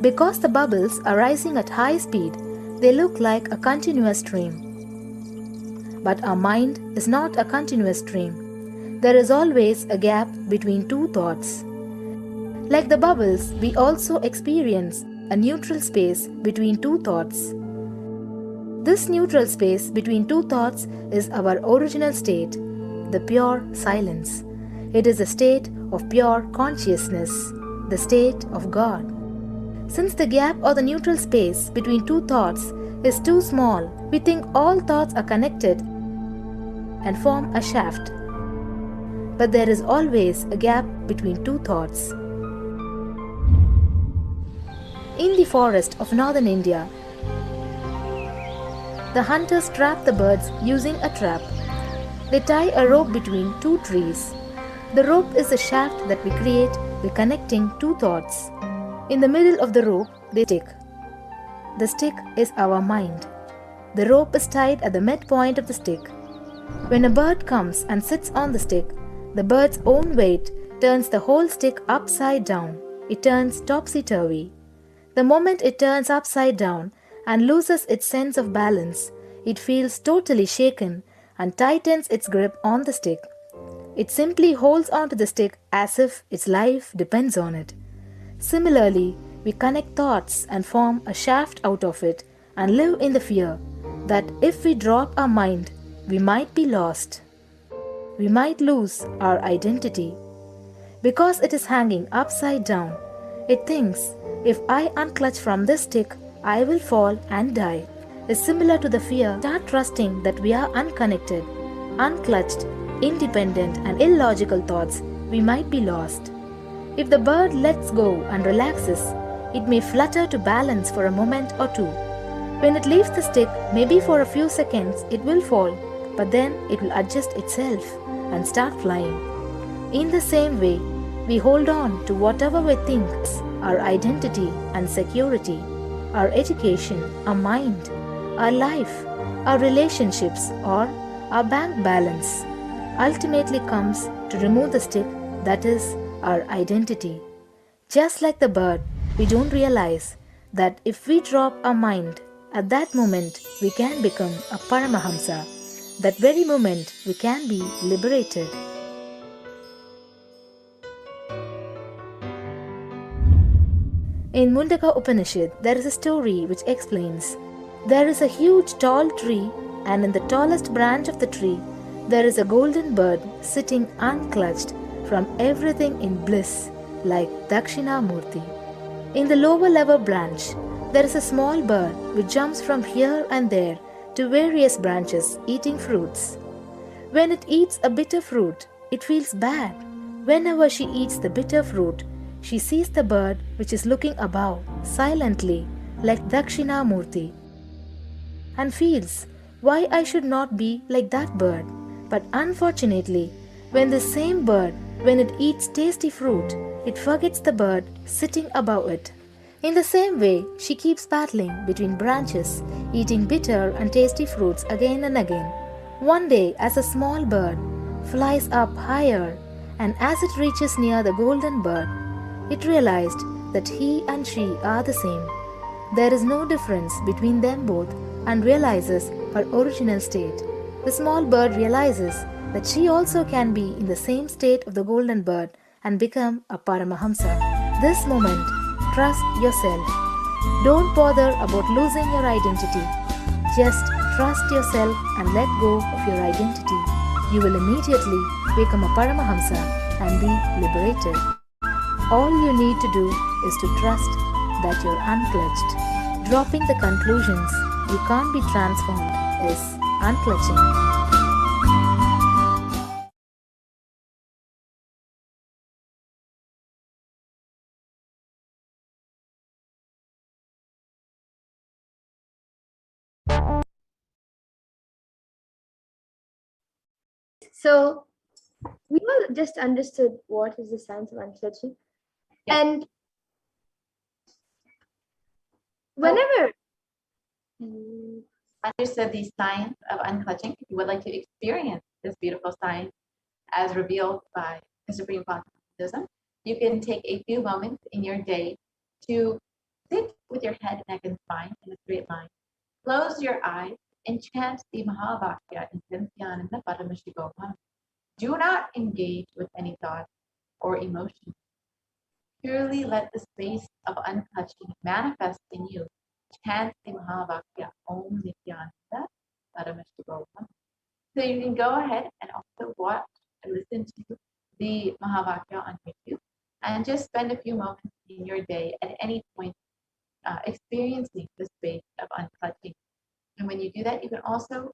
Because the bubbles are rising at high speed, they look like a continuous stream. But our mind is not a continuous stream. There is always a gap between two thoughts. Like the bubbles, we also experience a neutral space between two thoughts. This neutral space between two thoughts is our original state, the pure silence. It is a state of pure consciousness, the state of God. Since the gap or the neutral space between two thoughts is too small, we think all thoughts are connected and form a shaft. But there is always a gap between two thoughts. In the forest of northern India, the hunters trap the birds using a trap. They tie a rope between two trees. The rope is the shaft that we create by connecting two thoughts. In the middle of the rope, they stick. The stick is our mind. The rope is tied at the midpoint of the stick. When a bird comes and sits on the stick, the bird's own weight turns the whole stick upside down. It turns topsy-turvy. The moment it turns upside down and loses its sense of balance, it feels totally shaken and tightens its grip on the stick. It simply holds onto the stick as if its life depends on it. Similarly, we connect thoughts and form a shaft out of it and live in the fear that if we drop our mind, we might be lost. We might lose our identity. Because it is hanging upside down, it thinks, if I unclutch from this stick, I will fall and die. Is similar to the fear. Start trusting that we are unconnected, unclutched, independent and illogical thoughts, we might be lost. If the bird lets go and relaxes, it may flutter to balance for a moment or two. When it leaves the stick, maybe for a few seconds it will fall, but then it will adjust itself and start flying. In the same way, we hold on to whatever we think is our identity and security, our education, our mind, our life, our relationships, or our bank balance. Ultimately comes to remove the stick that is our identity. Just like the bird, we don't realize that if we drop our mind, at that moment we can become a Paramahamsa. That very moment we can be liberated. In Mundaka Upanishad, there is a story which explains, there is a huge tall tree, and in the tallest branch of the tree, there is a golden bird sitting unclutched from everything in bliss, like Dakshinamurti. In the lower level branch, there is a small bird which jumps from here and there to various branches eating fruits. When it eats a bitter fruit, it feels bad. Whenever she eats the bitter fruit, she sees the bird which is looking above silently like Dakshinamurti and feels why I should not be like that bird. But unfortunately, when the same bird, when it eats tasty fruit, it forgets the bird sitting above it. In the same way, she keeps battling between branches, eating bitter and tasty fruits again and again. One day, as a small bird flies up higher, and as it reaches near the golden bird, it realized that he and she are the same. There is no difference between them both and realizes her original state. The small bird realizes that she also can be in the same state of the golden bird and become a Paramahamsa. This moment, trust yourself. Don't bother about losing your identity. Just trust yourself and let go of your identity. You will immediately become a Paramahamsa and be liberated. All you need to do is to trust that you're unclutched. Dropping the conclusions you can't be transformed is unclutching. So we all just understood what is the science of unclutching. Yeah. And whenever Mm, Understood the science of unclutching. If you would like to experience this beautiful science as revealed by the Supreme Buddhism, you can take a few moments in your day to sit with your head, neck, and spine in a straight line. Close your eyes and chant the Mahavakya in Nithyananda Paramashivoham. Do not engage with any thought or emotion. Purely let the space of unclutching manifest in you. Chant the Mahavakya Om Nithyananda Paramashivoham. So you can go ahead and also watch and listen to the Mahavakya on YouTube and just spend a few moments in your day at any point experiencing the space of unclutching. And when you do that, you can also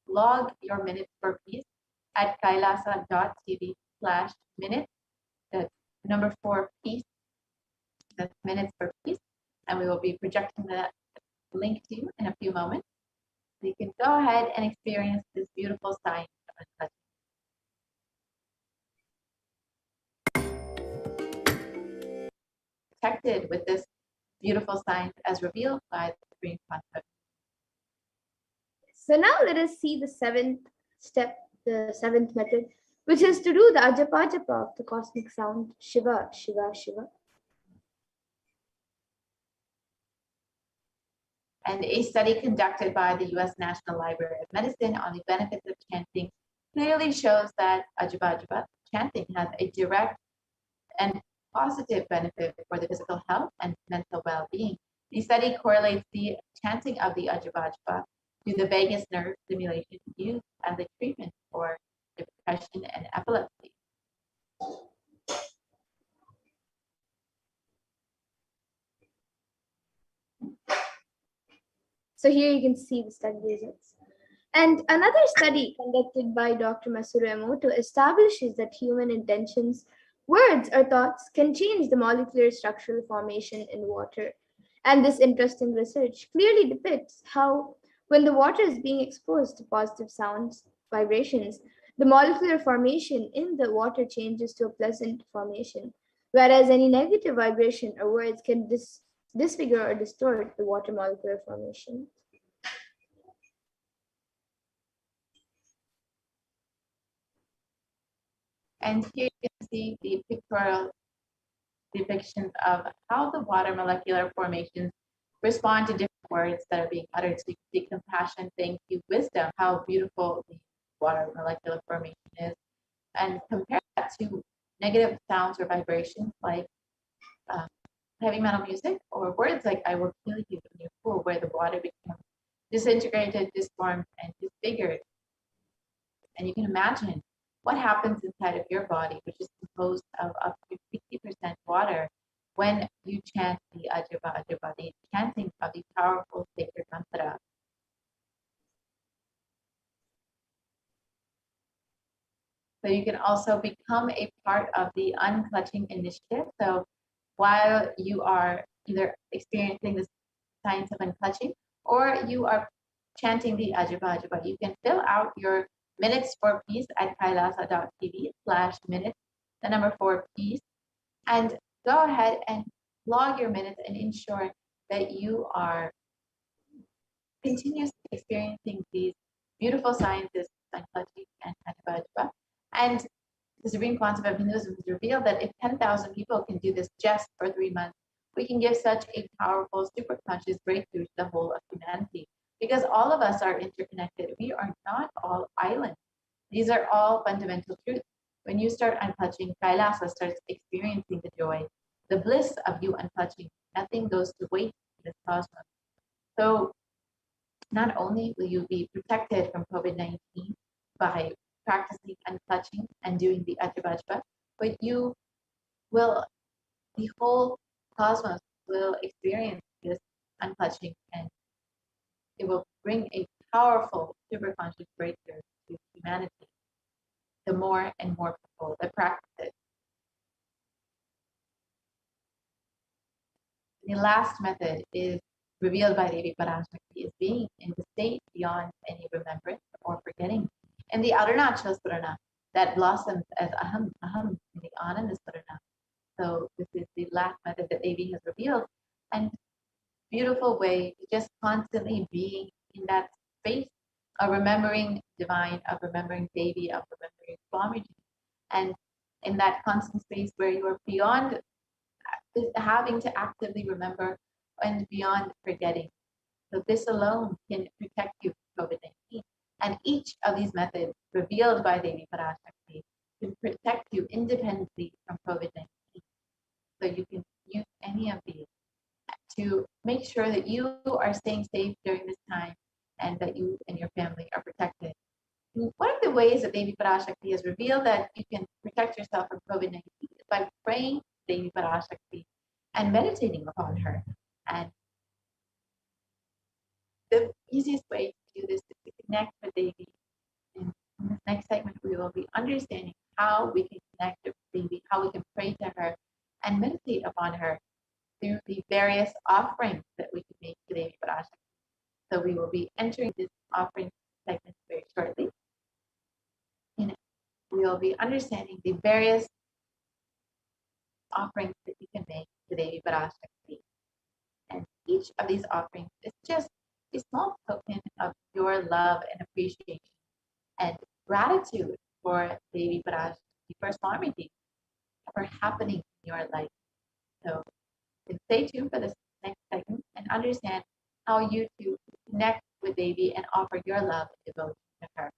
log your minutes for peace at kailasa.tv/minutes. That's number 4 peace. That's minutes for peace. And we will be projecting that link to you in a few moments. So you can go ahead and experience this beautiful science of unclutching. Protected with this beautiful science as revealed by the Supreme Concept. so now let us see the seventh step, the seventh method, which is to do the ajapa japa of the cosmic sound Shiva, Shiva, Shiva. And a study conducted by the U.S. National Library of Medicine on the benefits of chanting clearly shows that ajapa chanting has a direct and positive benefit for the physical health and mental well-being. The study correlates the chanting of the ajapa to the vagus nerve stimulation used as a treatment for depression and epilepsy. So here you can see the study results. And another study conducted by Dr. Masaru Emoto establishes that human intentions, words, or thoughts can change the molecular structural formation in water. And this interesting research clearly depicts how, when the water is being exposed to positive sounds, vibrations, the molecular formation in the water changes to a pleasant formation, whereas any negative vibration or words can disfigure or distort the water molecular formation. And here you can see the pictorial depictions of how the water molecular formations respond to different words that are being uttered. So you can see compassion, thank you, wisdom, how beautiful the water molecular formation is. And compare that to negative sounds or vibrations like heavy metal music or words like I will kill you in your pool, where the water becomes disintegrated, disformed, and disfigured. And you can imagine what happens inside of your body, which is composed of up to 60% water, when you chant the Ajaba Ajaba, the chanting of the powerful sacred mantra. So you can also become a part of the unclutching initiative. So while you are either experiencing the science of unclutching or you are chanting the Ajaba Ajaba, you can fill out your minutes for peace at kailasa.tv/minutes, the number 4 peace, and go ahead and log your minutes and ensure that you are continuously experiencing these beautiful sciences, unclutching and Ajaba Ajaba. And the Supreme Concept of Hinduism has revealed that if 10,000 people can do this just for 3 months, we can give such a powerful superconscious breakthrough to the whole of humanity. Because all of us are interconnected. We are not all islands. These are all fundamental truths. When you start unclutching, Kailasa starts experiencing the joy, the bliss of you unclutching. Nothing goes to waste in this cosmos. So not only will you be protected from COVID-19 by practicing unclutching and doing the Ajabajba, but you will, the whole cosmos will experience this unclutching, and it will bring a powerful superconscious breakthrough to humanity. The more and more people that practice it. The last method is revealed by Devi Parashakti is being in the state beyond any remembrance or forgetting. In the Arunachal Swarana that blossoms as Aham, Aham in the Ananda Swarana. So this is the last method that Devi has revealed. And beautiful way to just constantly being in that space of remembering divine, of remembering Devi, of remembering Swamiji. And in that constant space where you are beyond having to actively remember and beyond forgetting. So this alone can protect you from COVID-19. And each of these methods revealed by Devi Parashakti can protect you independently from COVID-19. So you can use any of these to make sure that you are staying safe during this time and that you and your family are protected. One of the ways that Devi Parashakti has revealed that you can protect yourself from COVID-19 is by praying Devi Parashakti and meditating upon her. And the easiest way to do this is to connect with Devi. And in this next segment, we will be understanding how we can connect with Devi, how we can pray to her and meditate upon her through the various offerings that we can make to Devi Parashakti. So we will be entering this offering segment very shortly. And we will be understanding the various offerings that you can make to Devi Parashakti. And each of these offerings is just a small token of your love and appreciation and gratitude for Devi Parashakti, for Swamiji, for happening in your life. So stay tuned for this next segment and understand how you two connect with Devi and offer your love and devotion to her.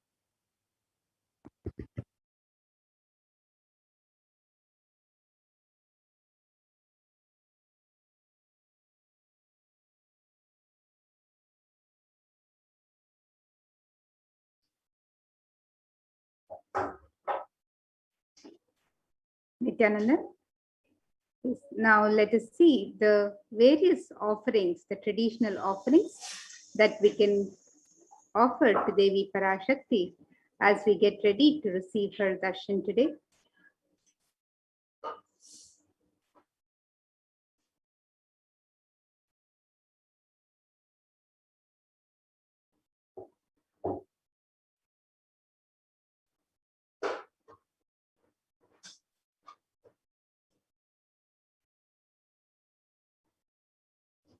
Nithyananda. Now let us see the various offerings, the traditional offerings that we can offer to Devi Parashakti as we get ready to receive her darshan today.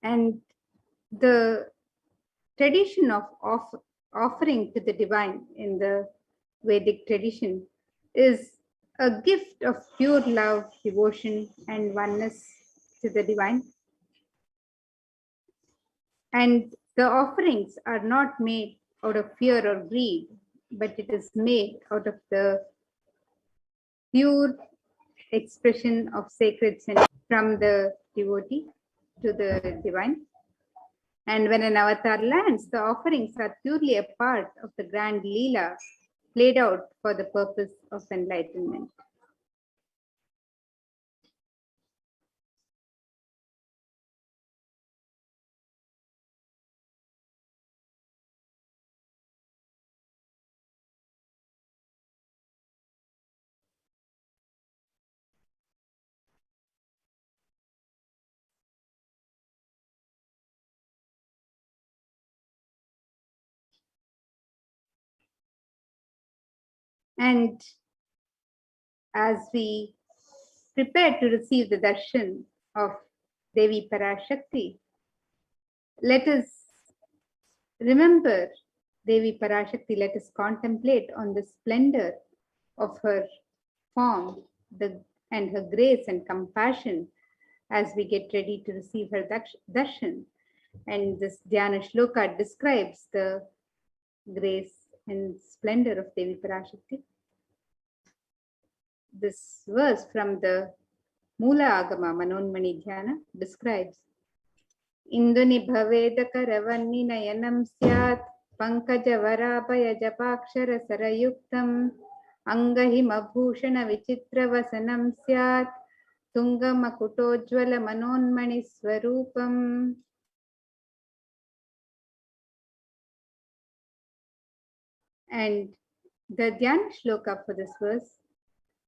And the tradition of offering to the divine in the Vedic tradition is a gift of pure love, devotion, and oneness to the divine. And the offerings are not made out of fear or greed, but it is made out of the pure expression of sacred sense from the devotee to the divine. And when an avatar lands, the offerings are purely a part of the grand Leela played out for the purpose of enlightenment. And as we prepare to receive the darshan of Devi Parashakti, let us remember Devi Parashakti, let us contemplate on the splendor of her form and her grace and compassion as we get ready to receive her darshan. And this Dhyana Shloka describes the grace and splendor of Devi Parashakti. This verse from the Mula Agama Manonmani Dhyana describes Induni Bhaveda Karavanni Nayanam Syat Pankaja Varabhaya Japakshara Sarayuktam Angahima Bhushana Vichitra Vasanam Syat Tungama Kutojvala Manonmani Swarupam. And the Dhyana Shloka for this verse,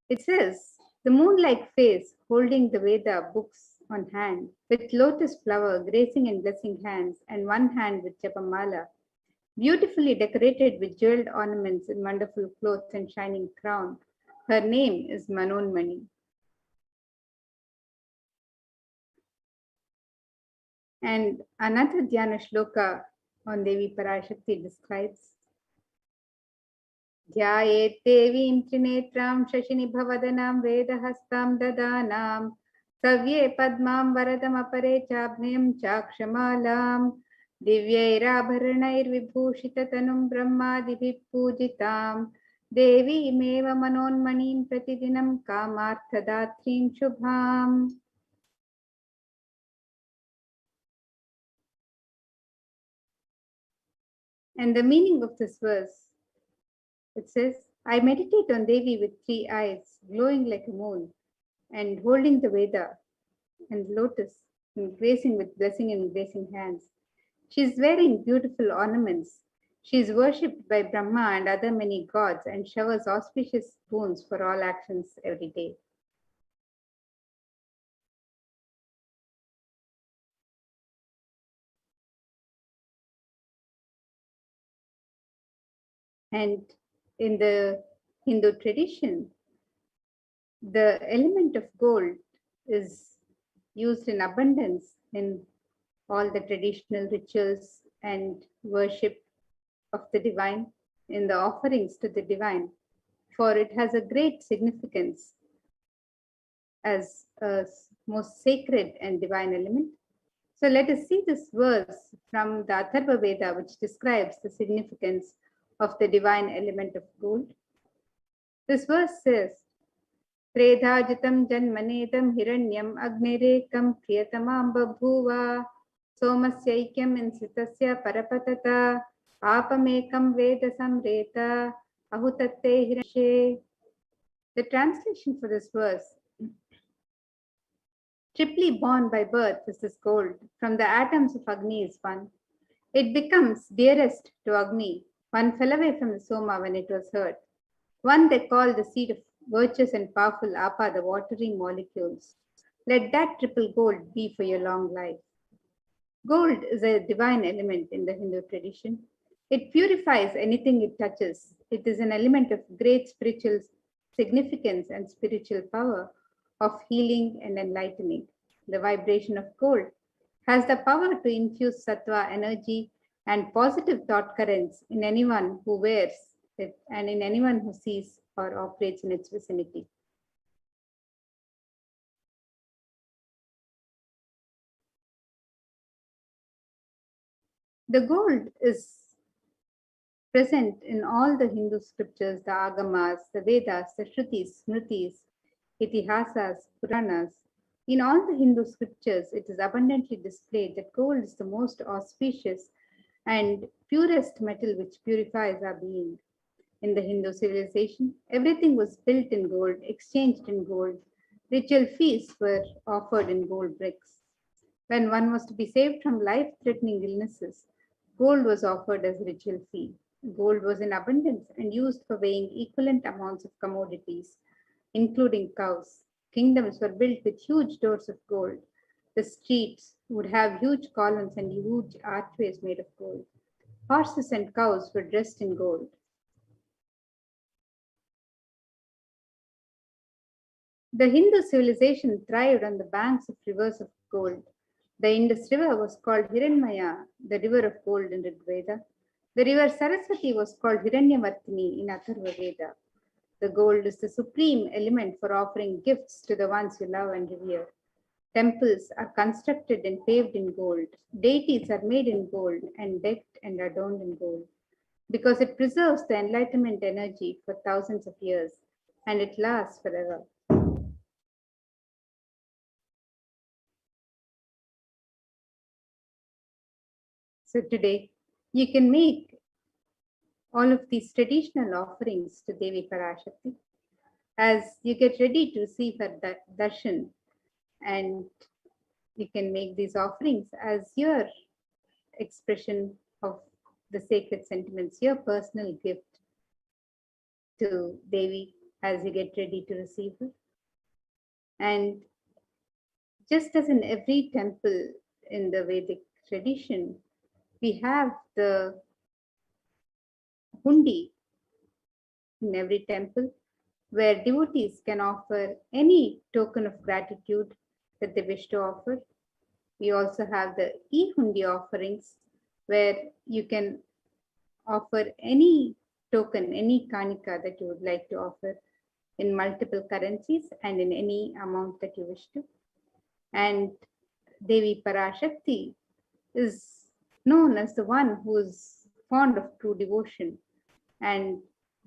it says, the moon-like face holding the Veda books on hand, with lotus flower gracing and blessing hands, and one hand with Japamala, beautifully decorated with jeweled ornaments and wonderful clothes and shining crown. Her name is Manonmani. And another Dhyana Shloka on Devi Parashakti describes Dhyayet Devim Trinetram Shashinibhavadhanam Vedahastam Dadanam Savye Padmam Varadam Apare Chabhyam Chakshamalam Divyairabharanair Vibhushitatanum Brahmadibhi Pujitam Devi Meva Manonmanim Pratidinam Kamarthadatrim Shubham. And the meaning of this verse, it says, I meditate on Devi with 3 eyes, glowing like a moon, and holding the Veda and lotus, and gracing with blessing and gracing hands. She is wearing beautiful ornaments. She is worshipped by Brahma and other many gods and showers auspicious boons for all actions every day. And in the Hindu tradition, the element of gold is used in abundance in all the traditional rituals and worship of the divine, in the offerings to the divine, for it has a great significance as a most sacred and divine element. So let us see this verse from the Atharva Veda, which describes the significance of the divine element of gold. This verse says, Tredhajitam janmanedam hiranyam agnerekam priyatamam babhuva somasyaikyam insitasya parapatata apamekam veda samreta ahutatte hirashe. The translation for this verse, triply born by birth is this gold, from the atoms of Agni is one. It becomes dearest to Agni. One fell away from the Soma when it was hurt. One they call the seed of virtuous and powerful Apa, the watery molecules. Let that triple gold be for your long life. Gold is a divine element in the Hindu tradition. It purifies anything it touches. It is an element of great spiritual significance and spiritual power of healing and enlightening. The vibration of gold has the power to infuse sattva energy and positive thought currents in anyone who wears it and in anyone who sees or operates in its vicinity. The gold is present in all the Hindu scriptures, the Agamas, the Vedas, the Shrutis, Smritis, Itihasas, Puranas. In all the Hindu scriptures, it is abundantly displayed that gold is the most auspicious and purest metal which purifies our being. In the Hindu civilization, everything was built in gold, exchanged in gold. Ritual feasts were offered in gold bricks. When one was to be saved from life-threatening illnesses, gold was offered as ritual fee. Gold was in abundance and used for weighing equivalent amounts of commodities, including cows. Kingdoms were built with huge doors of gold. The streets would have huge columns and huge archways made of gold. Horses and cows were dressed in gold. The Hindu civilization thrived on the banks of rivers of gold. The Indus River was called Hiranmaya, the river of gold in Rigveda. The river Saraswati was called Hiranyavartini in Atharva Veda. The gold is the supreme element for offering gifts to the ones you love and revere. Temples are constructed and paved in gold. Deities are made in gold and decked and adorned in gold, because it preserves the enlightenment energy for thousands of years and it lasts forever. So today, you can make all of these traditional offerings to Devi Parashakti as you get ready to receive her darshan, and you can make these offerings as your expression of the sacred sentiments, your personal gift to Devi as you get ready to receive her. And just as in every temple in the Vedic tradition, we have the hundi in every temple where devotees can offer any token of gratitude that they wish to offer. We also have the e-hundi offerings where you can offer any token, any kanika that you would like to offer in multiple currencies and in any amount that you wish to. And Devi Parashakti is known as the one who is fond of true devotion. And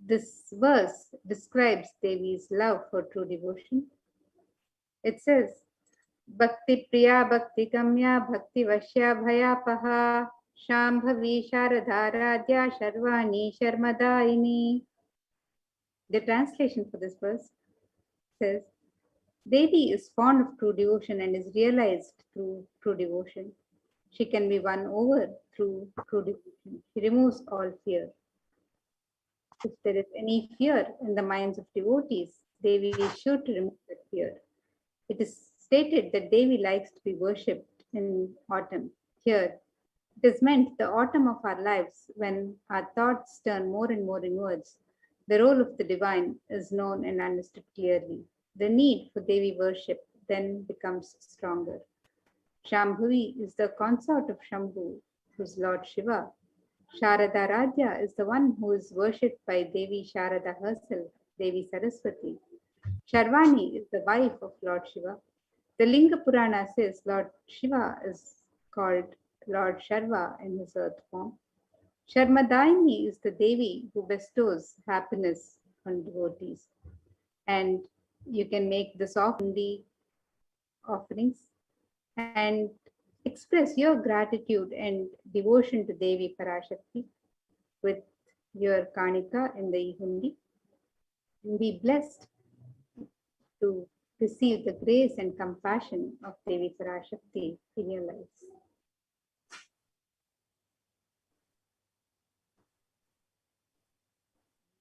this verse describes Devi's love for true devotion. It says, Bhakti Priya Bhakti Kamya Bhakti Vashya Bhayapaha Shambhavi Sharadharadhya Sharvani Sharmadaini. The translation for this verse says, Devi is fond of true devotion and is realized through true devotion. She can be won over through true devotion. She removes all fear. If there is any fear in the minds of devotees, Devi is sure to remove that fear. It is stated that Devi likes to be worshipped in autumn. Here, it is meant the autumn of our lives when our thoughts turn more and more inwards. The role of the divine is known and understood clearly. The need for Devi worship then becomes stronger. Shambhavi is the consort of Shambhu, who is Lord Shiva. Sharada Radhya is the one who is worshipped by Devi Sharada herself, Devi Saraswati. Sharvani is the wife of Lord Shiva. The Linga Purana says Lord Shiva is called Lord Sharva in his earth form. Sharmadaini is the Devi who bestows happiness on devotees. And you can make this offerings and express your gratitude and devotion to Devi Parashakti with your kanika in the hundi. And be blessed to receive the grace and compassion of Devi Parashakti in your lives.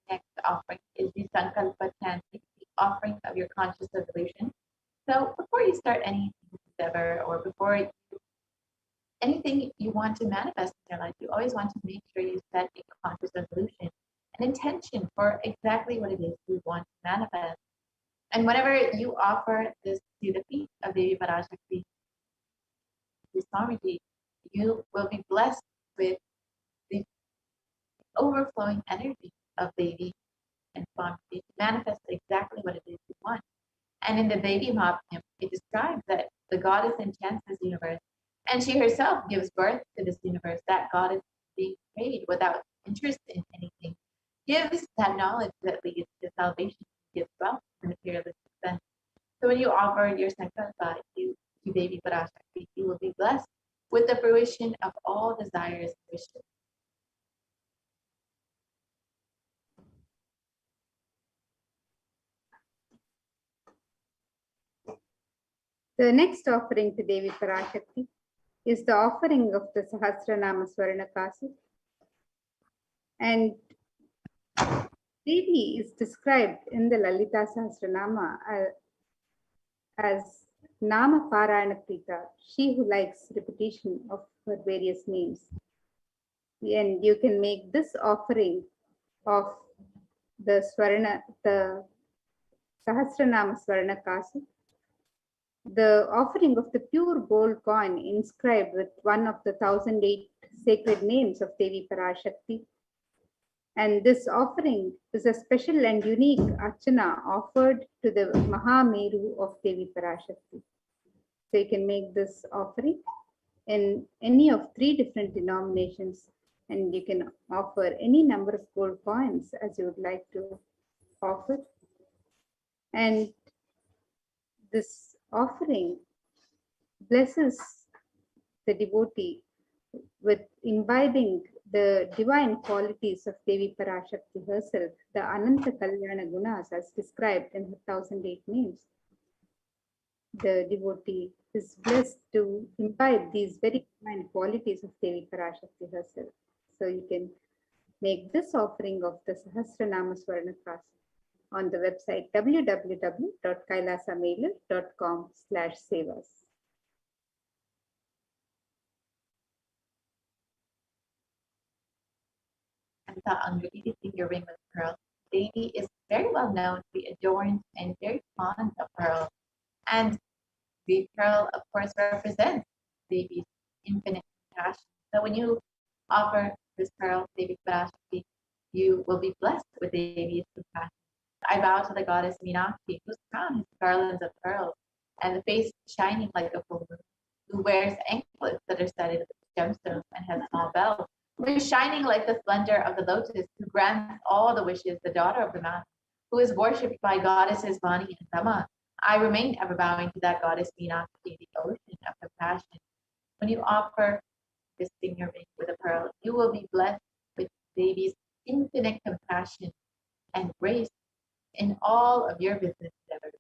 Next offering is the Sankalpa Chanting, the offering of your conscious resolution. So before you start any endeavor or before anything you want to manifest in your life, you always want to make sure you set a conscious resolution, an intention for exactly what it is you want to manifest. And whenever you offer this to the feet of Devi Parashakti, Swamiji, you will be blessed with the overflowing energy of Devi and Swamiji to manifest exactly what it is you want. And in the Devi Mahatmya, it describes that the goddess enchants this universe, and she herself gives birth to this universe. That goddess being created without interest in anything, gives that knowledge that leads to salvation, gives wealth in materialistic sense. So when you offer your sankalpa to Devi Parashakti, you will be blessed with the fruition of all desires and wishes. The next offering to Devi Parashakti is the offering of the Sahasranama Swarnakasi. And Devi is described in the Lalita Sahasranama as Nama Parayana Prita, she who likes repetition of her various names. And you can make this offering of the Sahasranama Swarna Kasu, the offering of the pure gold coin inscribed with one of the 1008 sacred names of Devi Parashakti. And this offering is a special and unique archana offered to the Mahameru of Devi Parashakti. So you can make this offering in any of 3 different denominations, and you can offer any number of gold coins as you would like to offer. And this offering blesses the devotee with imbibing the divine qualities of Devi Parashakti herself, the Ananta Kalyana Gunas as described in her 1008 names. The devotee is blessed to imbibe these very divine qualities of Devi Parashakti herself. So you can make this offering of the Sahasranama Swarnakas on the website www.kailasamailer.com/sevas. And the Anguli finger ring with pearls. Devi is very well known to be adorned and very fond of pearls. And the pearl, of course, represents Devi's infinite compassion. So when you offer this pearl, Devi Parashakti, you will be blessed with Devi's compassion. I bow to the goddess Meenakshi, whose crown has garlands of pearls, and the face shining like a full moon, who wears anklets that are studded with gemstones and has small bells, who is shining like the splendor of the lotus, who grants all the wishes, the daughter of the mountain, who is worshipped by goddesses Vani and Dhamma. I remain ever bowing to that goddess Meenakshi, the ocean of compassion. When you offer this finger ring with a pearl, you will be blessed with Devi's infinite compassion and grace in all of your business endeavors.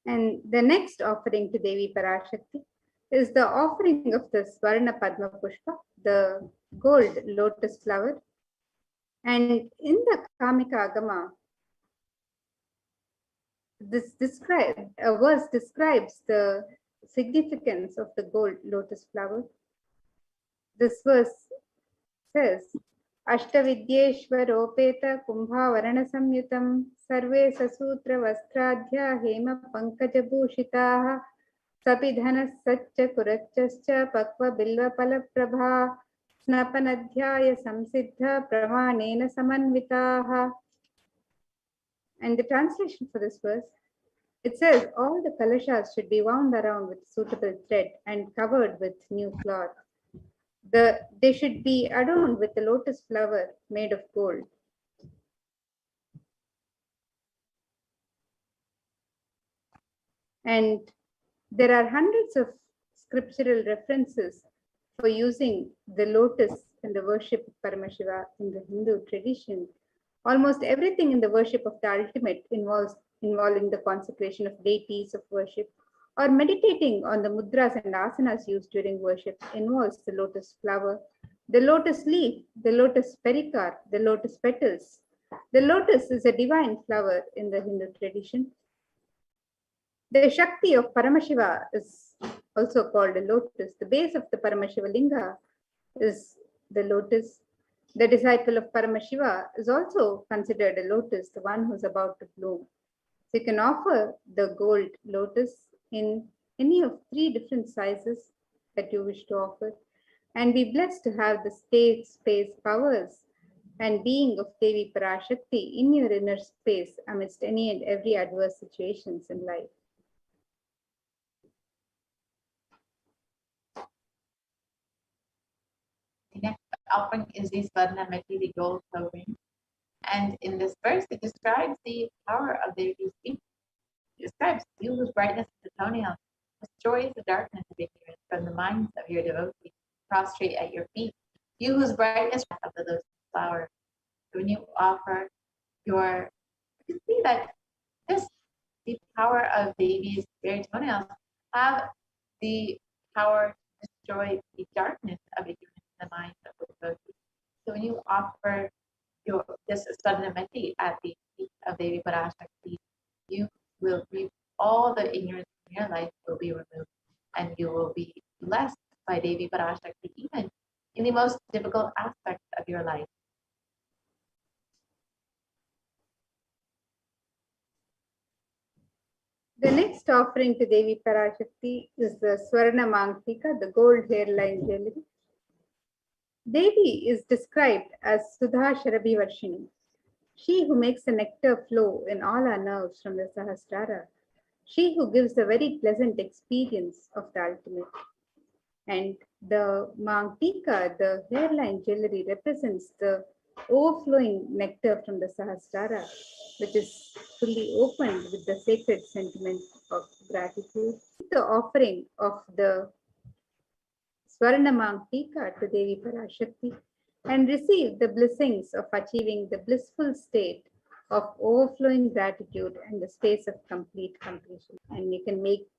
And the next offering to Devi Parashakti is the offering of the Swarna Padma Pushpa, the gold lotus flower. And in the Kamika Agama, this verse describes the significance of the gold lotus flower. This verse says, Ashtavidyeshwaropeta Kumbhavarana Samyutam Sarve Sasutra Vastradhya Hema Pankaja Bhushitaha Sapidhanas Satcha Kurachascha Pakva Bilva Palaprabha Snapanadhyaya Samsiddha Pramanena Samanvitaha. And the translation for this verse, it says all the kalashas should be wound around with suitable thread and covered with new cloth. They should be adorned with a lotus flower made of gold. And there are hundreds of scriptural references for using the lotus in the worship of Paramashiva in the Hindu tradition. Almost everything in the worship of the ultimate involving the consecration of deities of worship or meditating on the mudras and asanas used during worship involves the lotus flower, the lotus leaf, the lotus pericar, the lotus petals. The lotus is a divine flower in the Hindu tradition. The Shakti of Paramashiva is also called a lotus. The base of the Paramashiva Linga is the lotus. The disciple of Paramashiva is also considered a lotus, the one who's about to bloom. So you can offer the gold lotus in any of 3 different sizes that you wish to offer, and be blessed to have the state, space, powers, and being of Devi Parashakti in your inner space amidst any and every adverse situations in life. The next offering is the Swarnamati, the gold covering. And in this verse, it describes the power of Devi's feet. It describes you whose brightness is the toenail, destroys the darkness of ignorance from the minds of your devotees, prostrate at your feet. You whose brightness of the lotus flower. When you offer you can see that the power of Devi's very toenails have the power to destroy the darkness of ignorance in the minds of the devotees. So when you offer this Swarnamati at the feet of Devi Parashakti, you will reap all the ignorance your life will be removed, and you will be blessed by Devi Parashakti even in the most difficult aspects of your life. The next offering to Devi Parashakti is the Swarna Mangtika, the gold hairline jewelry. Devi is described as Sudha Sharabi Varshini, she who makes the nectar flow in all our nerves from the Sahasrara, she who gives a very pleasant experience of the ultimate. And the Mangtika, the hairline jewelry, represents the overflowing nectar from the Sahasrara, which is fully opened with the sacred sentiment of gratitude. The offering of the Swarna Mangtika to Devi Parashakti and receive the blessings of achieving the blissful state of overflowing gratitude and the space of complete completion. And you can make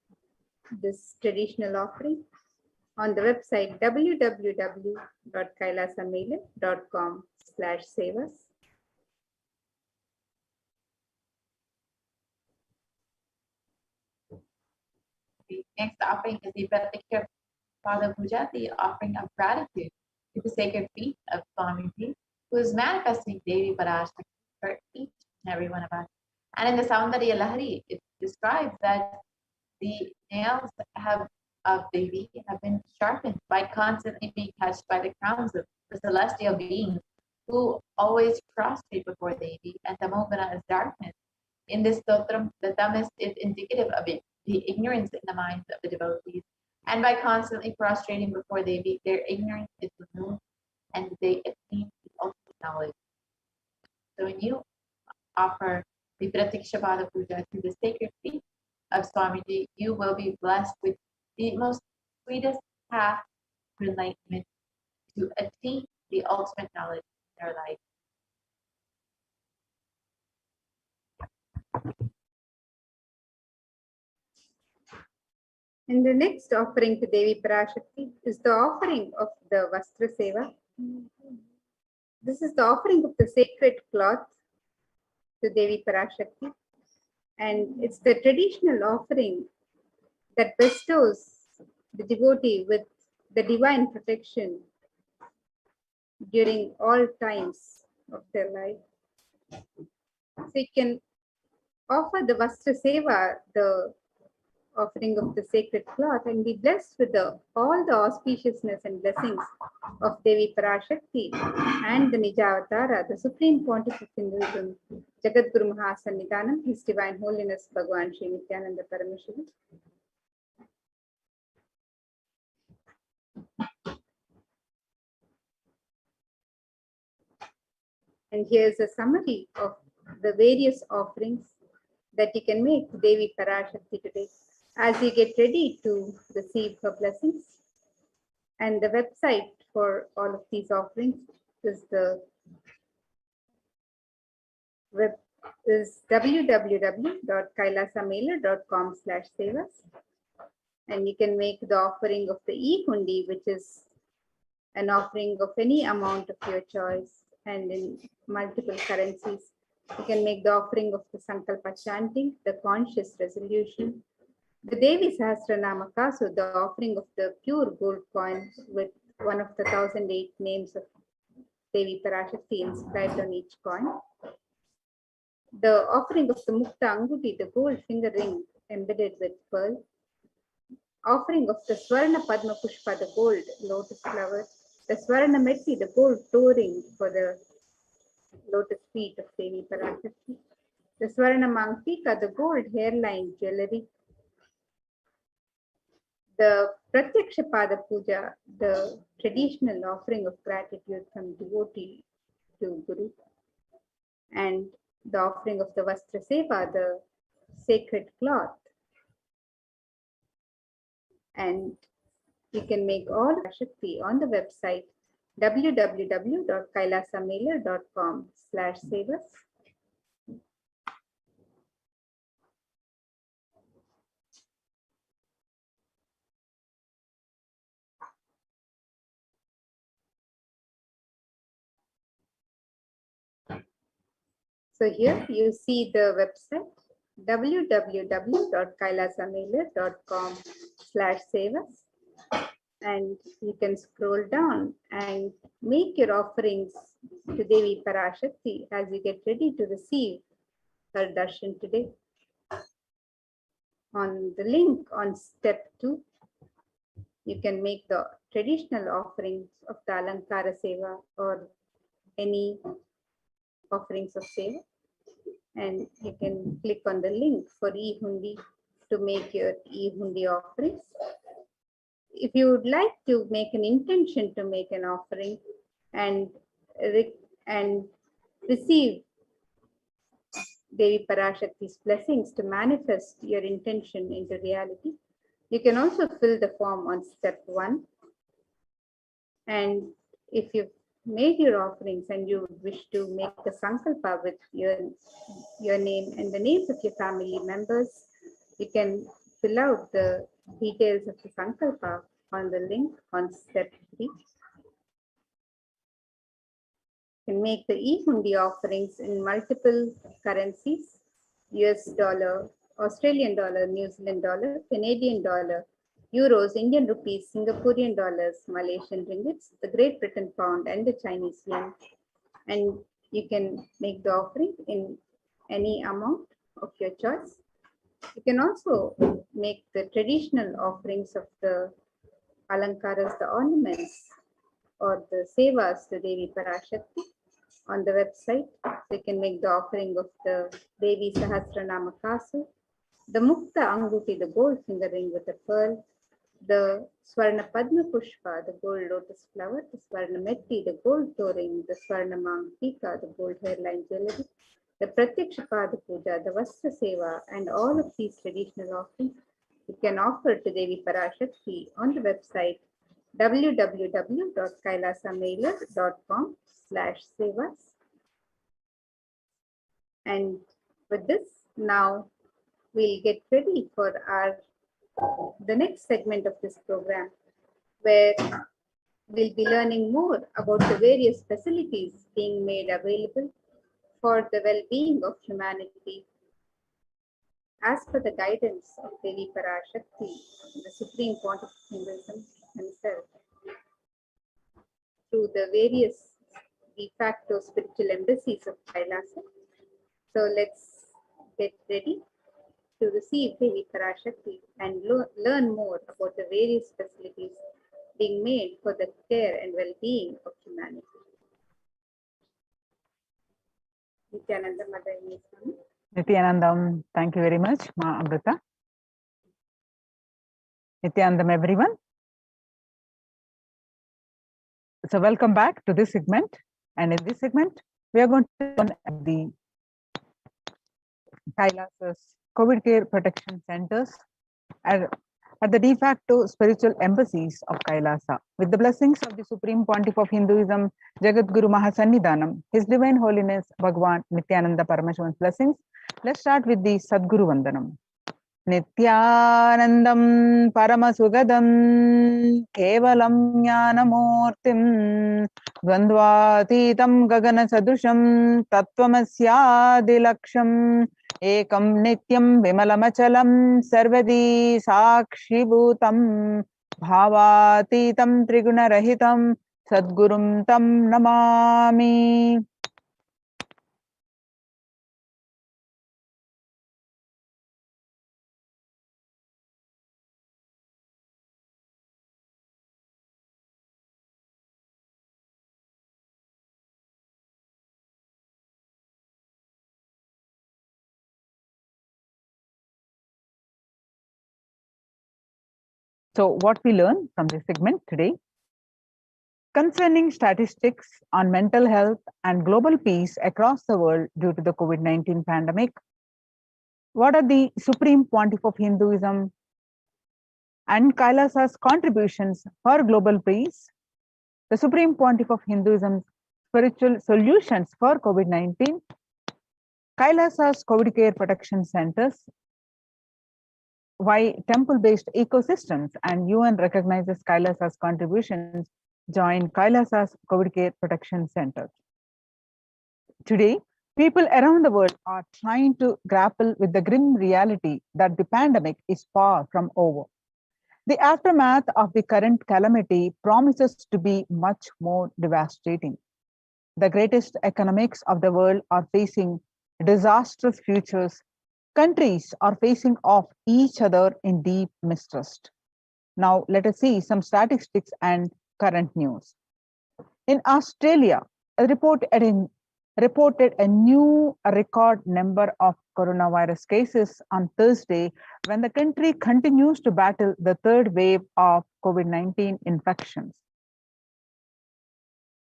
this traditional offering on the website www.kailasamela.com/sevas. The next offering is the Pratiksha Pada Puja, the offering of gratitude to the sacred feet of Swamiji, who is manifesting Devi Parashakti for each and every one of us. And in the Saundarya Lahari, it describes that the nails of Devi have been sharpened by constantly being touched by the crowns of the celestial beings who always prostrate before Devi, and Tamogana is darkness. In this stotram, the tamas is indicative of it, the ignorance in the minds of the devotees. And by constantly prostrating before Devi, their ignorance is removed and they attain the ultimate knowledge. So when you offer the Pratikshapada Puja to the sacred feet of Swamiji, you will be blessed with the most sweetest path to enlightenment to attain the ultimate knowledge in your life. And the next offering to Devi Parashakti is the offering of the Vastra Seva. This is the offering of the sacred cloth to Devi Parashakti. And it's the traditional offering that bestows the devotee with the divine protection during all times of their life. So you can offer the Vastra Seva, the offering of the sacred cloth, and be blessed with all the auspiciousness and blessings of Devi Parashakti and the Nijavatara, the Supreme Pontiff of Hinduism, Jagadguru Mahasannidhanam, His Divine Holiness Bhagavan Sri Nithyananda Paramashivam. And here's a summary of the various offerings that you can make to Devi Parashakti today as you get ready to receive her blessings. And the website for all of these offerings is www.kailasamela.com/sevas. And you can make the offering of the e-hundi, which is an offering of any amount of your choice and in multiple currencies. You can make the offering of the Sankalpa chanting, the conscious resolution, the Devi Sahasranama Kasu, the offering of the pure gold coin with one of the 1008 names of Devi Parashakti inscribed on each coin, the offering of the Mukta Anguti, the gold finger ring embedded with pearl, offering of the Swarna Padma Pushpa, the gold lotus flower, the Swarna Metti, the gold toe ring for the lotus feet of Devi Parashakti, the Swarna Mangtika, the gold hairline jewelry, the Pratyaksha Pada Puja, the traditional offering of gratitude from devotee to Guru, and the offering of the Vastra Seva, the sacred cloth. And you can make all Shakti on the website www.kailasamela.com/sevas. So here you see the website. www.kailasamailer.com/sevas, and you can scroll down and make your offerings to Devi Parashakti as you get ready to receive her darshan today. On the link on step 2, you can make the traditional offerings of the Alankara Seva or any offerings of Seva, and you can click on the link for e-hundi to make your e-hundi offerings. If you would like to make an intention to make an offering and receive Devi Parashakti's blessings to manifest your intention into reality, you can also fill the form on step 1. And if you've made your offerings and you wish to make a sankalpa with your name and the names of your family members, you can fill out the details of the sankalpa on the link on step 3. You can make the e-hundi offerings in multiple currencies: US dollar, Australian dollar, New Zealand dollar, Canadian dollar, euros, Indian rupees, Singaporean dollars, Malaysian ringgits, the Great Britain pound, and the Chinese yuan. And you can make the offering in any amount of your choice. You can also make the traditional offerings of the alankaras, the ornaments, or the sevas to Devi Parashakti on the website. So you can make the offering of the Devi Sahasranama Kasu, the Mukta Anguti, the gold finger ring with a pearl, the Swarna Padma Pushpa, the gold lotus flower, the Swarna Metti, the gold toe ring, the Swarna Mangtika, the gold hairline jewelry, the Pratyaksha Pada Puja, the Vastra Seva, and all of these traditional offerings you can offer to Devi Parashakti on the website www.kailasamailer.com/sevas. And with this, now we'll get ready for the next segment of this program, where we'll be learning more about the various facilities being made available for the well-being of humanity as per the guidance of Devi Parashakti, the Supreme Pontiff of Hinduism himself, through the various de facto spiritual embassies of Kailasa. So let's get ready to receive Devi Parashakti and learn more about the various facilities being made for the care and well-being of humanity. Nithyananda Madhayani Swami. Nithyanandam, thank you very much, Ma Amrita. Nithyanandam, everyone. So welcome back to this segment. And in this segment, we are going to learn at the Kailasa's COVID care protection centers at the de facto spiritual embassies of Kailasa. With the blessings of the Supreme Pontiff of Hinduism, Jagat Guru Mahasannidhanam, His Divine Holiness Bhagwan Nithyananda Paramashivan's blessings, let's start with the Sadguru Vandanam. Nithyanandam Paramasugadam Kevalam Jnanamurtim Dvandvatitam Gagana Sadusham Tattvamasyadilaksham Ekam Nityam Vimalamachalam Sarvadi Sakshibhutam Bhavatitam Trigunarahitam Sadgurum Tam Namami. So what we learn from this segment today concerning statistics on mental health and global peace across the world due to the COVID-19 pandemic. What are the Supreme Pontiff of Hinduism and Kailasa's contributions for global peace? The Supreme Pontiff of Hinduism's spiritual solutions for COVID-19, Kailasa's COVID care protection centers, why temple-based ecosystems and UN recognizes Kailasa's contributions, join Kailasa's COVID care protection centers. Today, People around the world are trying to grapple with the grim reality that the pandemic is far from over. The aftermath of the current calamity promises to be much more devastating. The greatest economics of the world are facing disastrous futures. Countries are facing off each other in deep mistrust. Now, let us see some statistics and current news. In Australia, reported a new record number of coronavirus cases on Thursday when the country continues to battle the third wave of COVID-19 infections.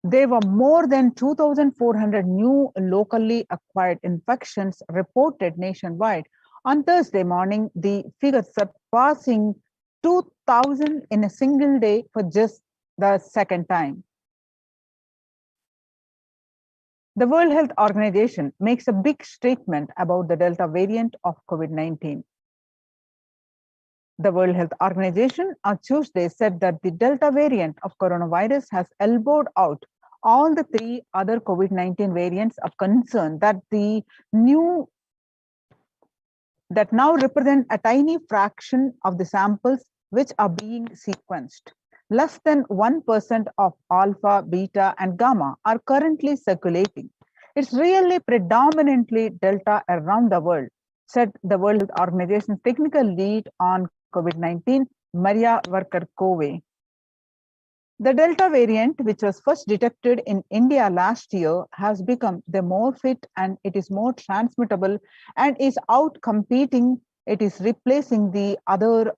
There were more than 2,400 new locally acquired infections reported nationwide. On Thursday morning, the figure surpassing 2,000 in a single day for just the second time. The World Health Organization makes a big statement about the Delta variant of COVID-19. The World Health Organization on Tuesday said that the Delta variant of coronavirus has elbowed out all the three other COVID-19 variants of concern that now represent a tiny fraction of the samples which are being sequenced. Less than 1% of alpha, beta, and gamma are currently circulating. It's really predominantly Delta around the world, said the World Health Organization's technical lead on COVID-19, Maria Varkarkove. The Delta variant, which was first detected in India last year, has become the more fit and it is more transmittable and is out competing. It is replacing the other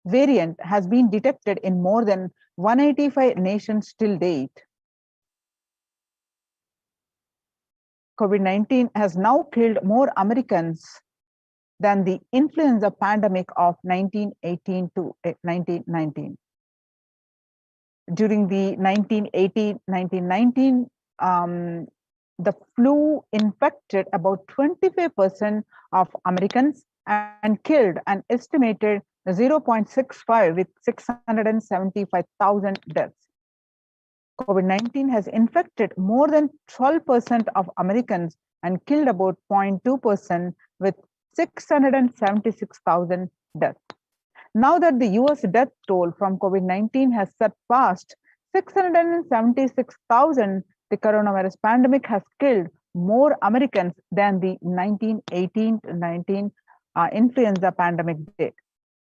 variant, has been detected in more than 185 nations till date. COVID-19 has now killed more Americans than the influenza pandemic of 1918 to 1919. During the 1918-1919, the flu infected about 25% of Americans and killed an estimated 0.65 with 675,000 deaths. COVID-19 has infected more than 12% of Americans and killed about 0.2% with 676,000 deaths. Now that the US death toll from COVID-19 has surpassed 676,000, the coronavirus pandemic has killed more Americans than the 1918-19 influenza pandemic did.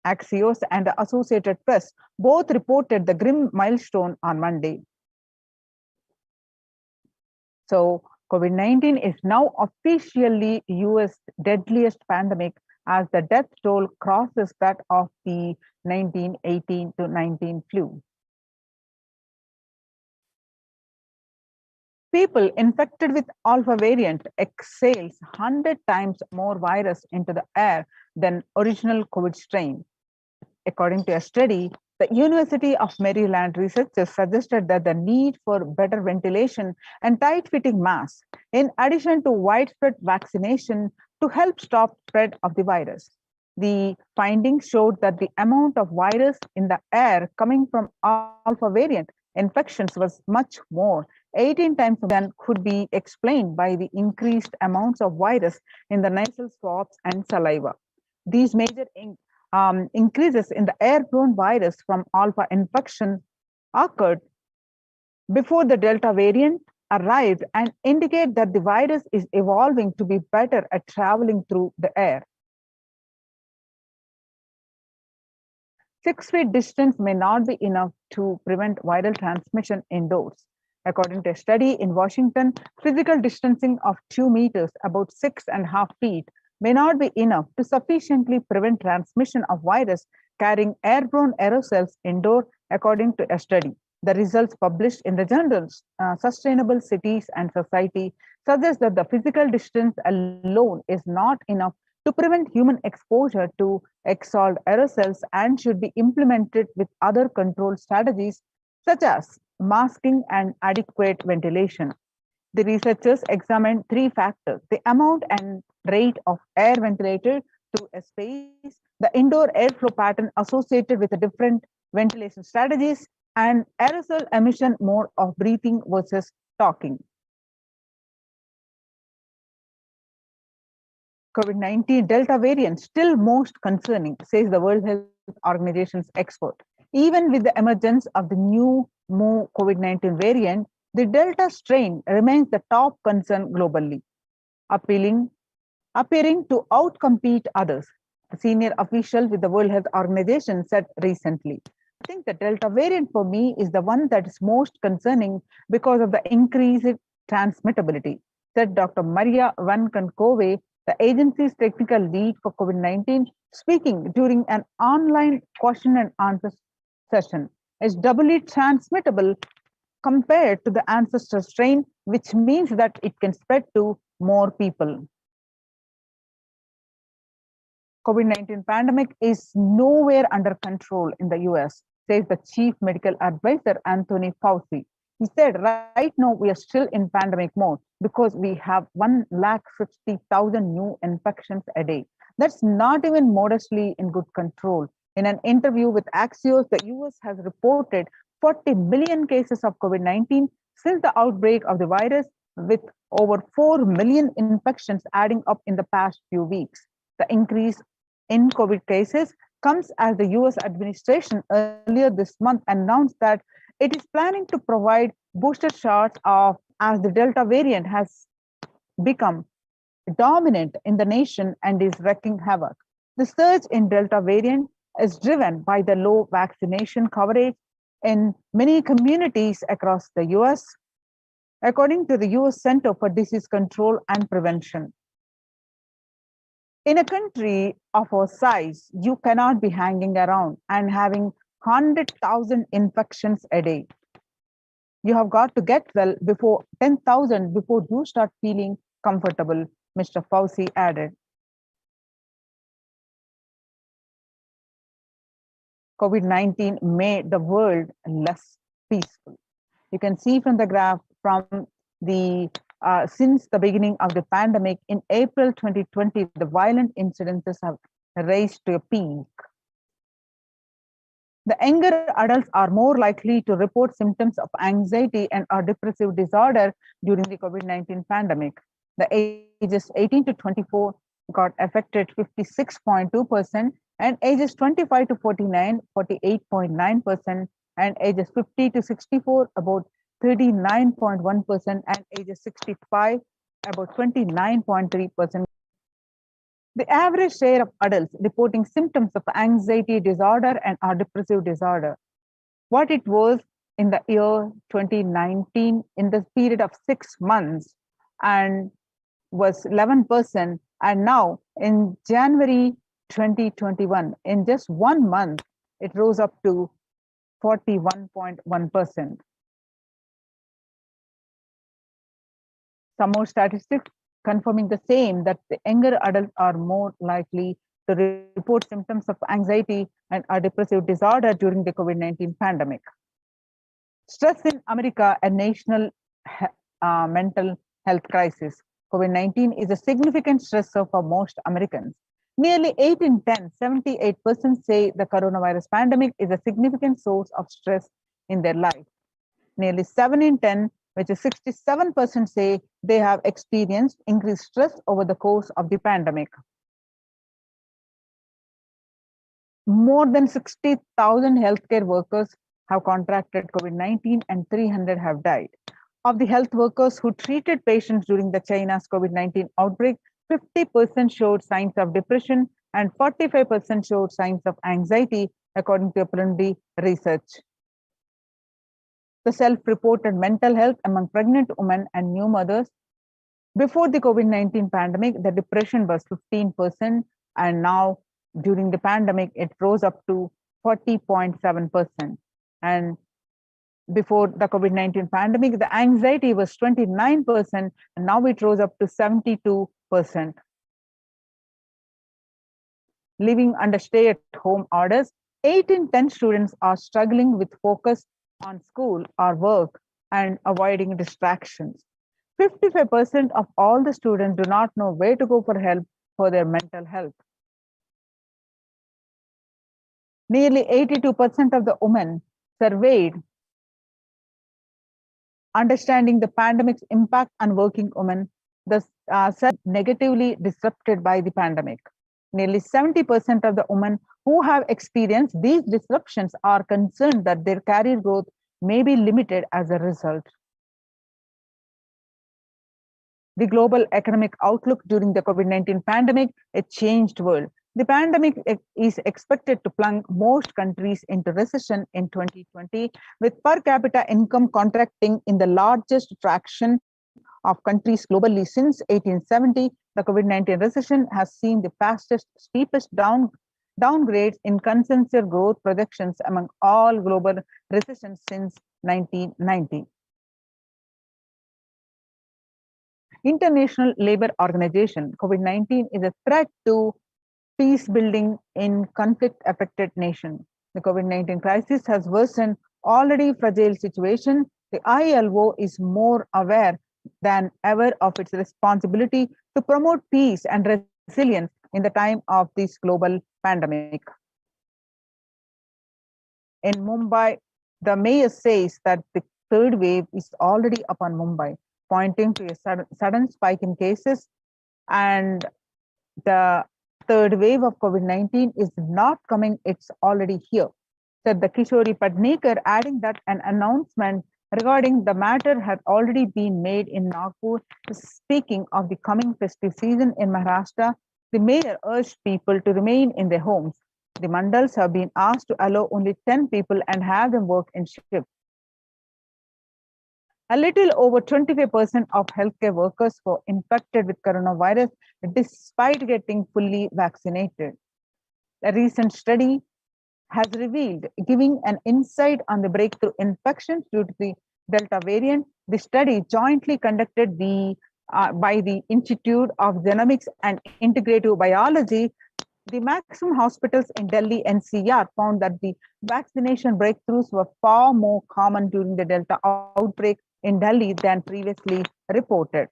Axios and the Associated Press both reported the grim milestone on Monday. So COVID-19 is now officially US deadliest pandemic as the death toll crosses that of the 1918-19 flu. People infected with alpha variant exhales 100 times more virus into the air than original COVID strain. According to a study, the University of Maryland researchers suggested that the need for better ventilation and tight-fitting masks, in addition to widespread vaccination, to help stop spread of the virus. The findings showed that the amount of virus in the air coming from alpha variant infections was much more, 18 times than could be explained by the increased amounts of virus in the nasal swabs and saliva. These major increases in the airborne virus from alpha infection occurred before the Delta variant arrived and indicate that the virus is evolving to be better at traveling through the air. 6 feet distance may not be enough to prevent viral transmission indoors. According to a study in Washington, physical distancing of 2 meters, about 6.5 feet, may not be enough to sufficiently prevent transmission of virus carrying airborne aerosols indoor, according to a study. The results published in the journals Sustainable Cities and Society suggest that the physical distance alone is not enough to prevent human exposure to exhaled aerosols and should be implemented with other control strategies such as masking and adequate ventilation. The researchers examined 3 factors: the amount and rate of air ventilated through a space, the indoor airflow pattern associated with the different ventilation strategies, and aerosol emission mode of breathing versus talking. COVID-19 Delta variant still most concerning, says the World Health Organization's expert. Even with the emergence of the new COVID-19 variant, the Delta strain remains the top concern globally, appearing to outcompete others. A senior official with the World Health Organization said recently. I think the Delta variant for me is the one that is most concerning because of the increased transmittability, said Dr. Maria Van Kankove, the agency's technical lead for COVID-19, speaking during an online question and answer session. Is doubly transmittable compared to the ancestor strain, which means that it can spread to more people. COVID-19 pandemic is nowhere under control in the US, says the chief medical advisor, Anthony Fauci. He said, right now we are still in pandemic mode because we have 150,000 new infections a day. That's not even modestly in good control. In an interview with Axios, the US has reported 40 million cases of COVID-19 since the outbreak of the virus, with over 4 million infections adding up in the past few weeks. The increase in COVID cases comes as the US administration earlier this month announced that it is planning to provide booster shots as the Delta variant has become dominant in the nation and is wreaking havoc. The surge in Delta variant is driven by the low vaccination coverage in many communities across the US, according to the US Center for Disease Control and Prevention. In a country of our size, you cannot be hanging around and having 100,000 infections a day. You have got to get well before 10,000 before you start feeling comfortable, Mr. Fauci added. COVID-19 made the world less peaceful. You can see from the graph from the since the beginning of the pandemic in April 2020, the violent incidences have raised to a peak. The younger adults are more likely to report symptoms of anxiety and or depressive disorder during the COVID-19 pandemic. The ages 18 to 24 got affected 56.2%, and ages 25 to 49, 48.9%, and ages 50 to 64, about 39.1%, and ages 65, about 29.3%. The average share of adults reporting symptoms of anxiety disorder and or depressive disorder, what it was in the year 2019 in the period of 6 months and was 11%, and now in January 2021, in just 1 month, it rose up to 41.1%. Some more statistics confirming the same, that the younger adults are more likely to report symptoms of anxiety and a depressive disorder during the COVID-19 pandemic. Stress in America, a national mental health crisis. COVID-19 is a significant stressor for most Americans. Nearly 8 in 10, 78% say the coronavirus pandemic is a significant source of stress in their life. Nearly 7 in 10, which is 67%, say they have experienced increased stress over the course of the pandemic. More than 60,000 healthcare workers have contracted COVID-19 and 300 have died. Of the health workers who treated patients during the China's COVID-19 outbreak, 50% showed signs of depression and 45% showed signs of anxiety, according to a preliminary research. The self-reported mental health among pregnant women and new mothers. Before the COVID-19 pandemic, the depression was 15%, and now during the pandemic, it rose up to 40.7%. And before the COVID-19 pandemic, the anxiety was 29%, and now it rose up to 72%. Living under stay-at-home orders, 8 in 10 students are struggling with focus on school or work and avoiding distractions. 55% of all the students do not know where to go for help for their mental health. Nearly 82% of the women surveyed understanding the pandemic's impact on working women the negatively disrupted by the pandemic. Nearly 70% of the women who have experienced these disruptions are concerned that their career growth may be limited as a result. The global economic outlook during the COVID-19 pandemic, a changed world. The pandemic is expected to plunge most countries into recession in 2020, with per capita income contracting in the largest fraction of countries globally since 1870. The COVID-19 recession has seen the fastest, steepest downgrades in consensus growth projections among all global recessions since 1990. International Labour Organization, COVID-19 is a threat to peace building in conflict-affected nations. The COVID-19 crisis has worsened already fragile situation. The ILO is more aware than ever of its responsibility to promote peace and resilience in the time of this global pandemic. In Mumbai, the mayor says that the third wave is already upon Mumbai, pointing to a sudden spike in cases, and the third wave of COVID-19 is not coming, it's already here, said the Kishori Padnekar, adding that an announcement regarding the matter had already been made in Nagpur. Speaking of the coming festive season in Maharashtra, the mayor urged people to remain in their homes. The mandals have been asked to allow only 10 people and have them work in shifts. A little over 25% of healthcare workers were infected with coronavirus despite getting fully vaccinated. A recent study has revealed, giving an insight on the breakthrough infections due to the Delta variant. The study, jointly conducted by the Institute of Genomics and Integrative Biology, the maximum hospitals in Delhi NCR found that the vaccination breakthroughs were far more common during the Delta outbreak in Delhi than previously reported.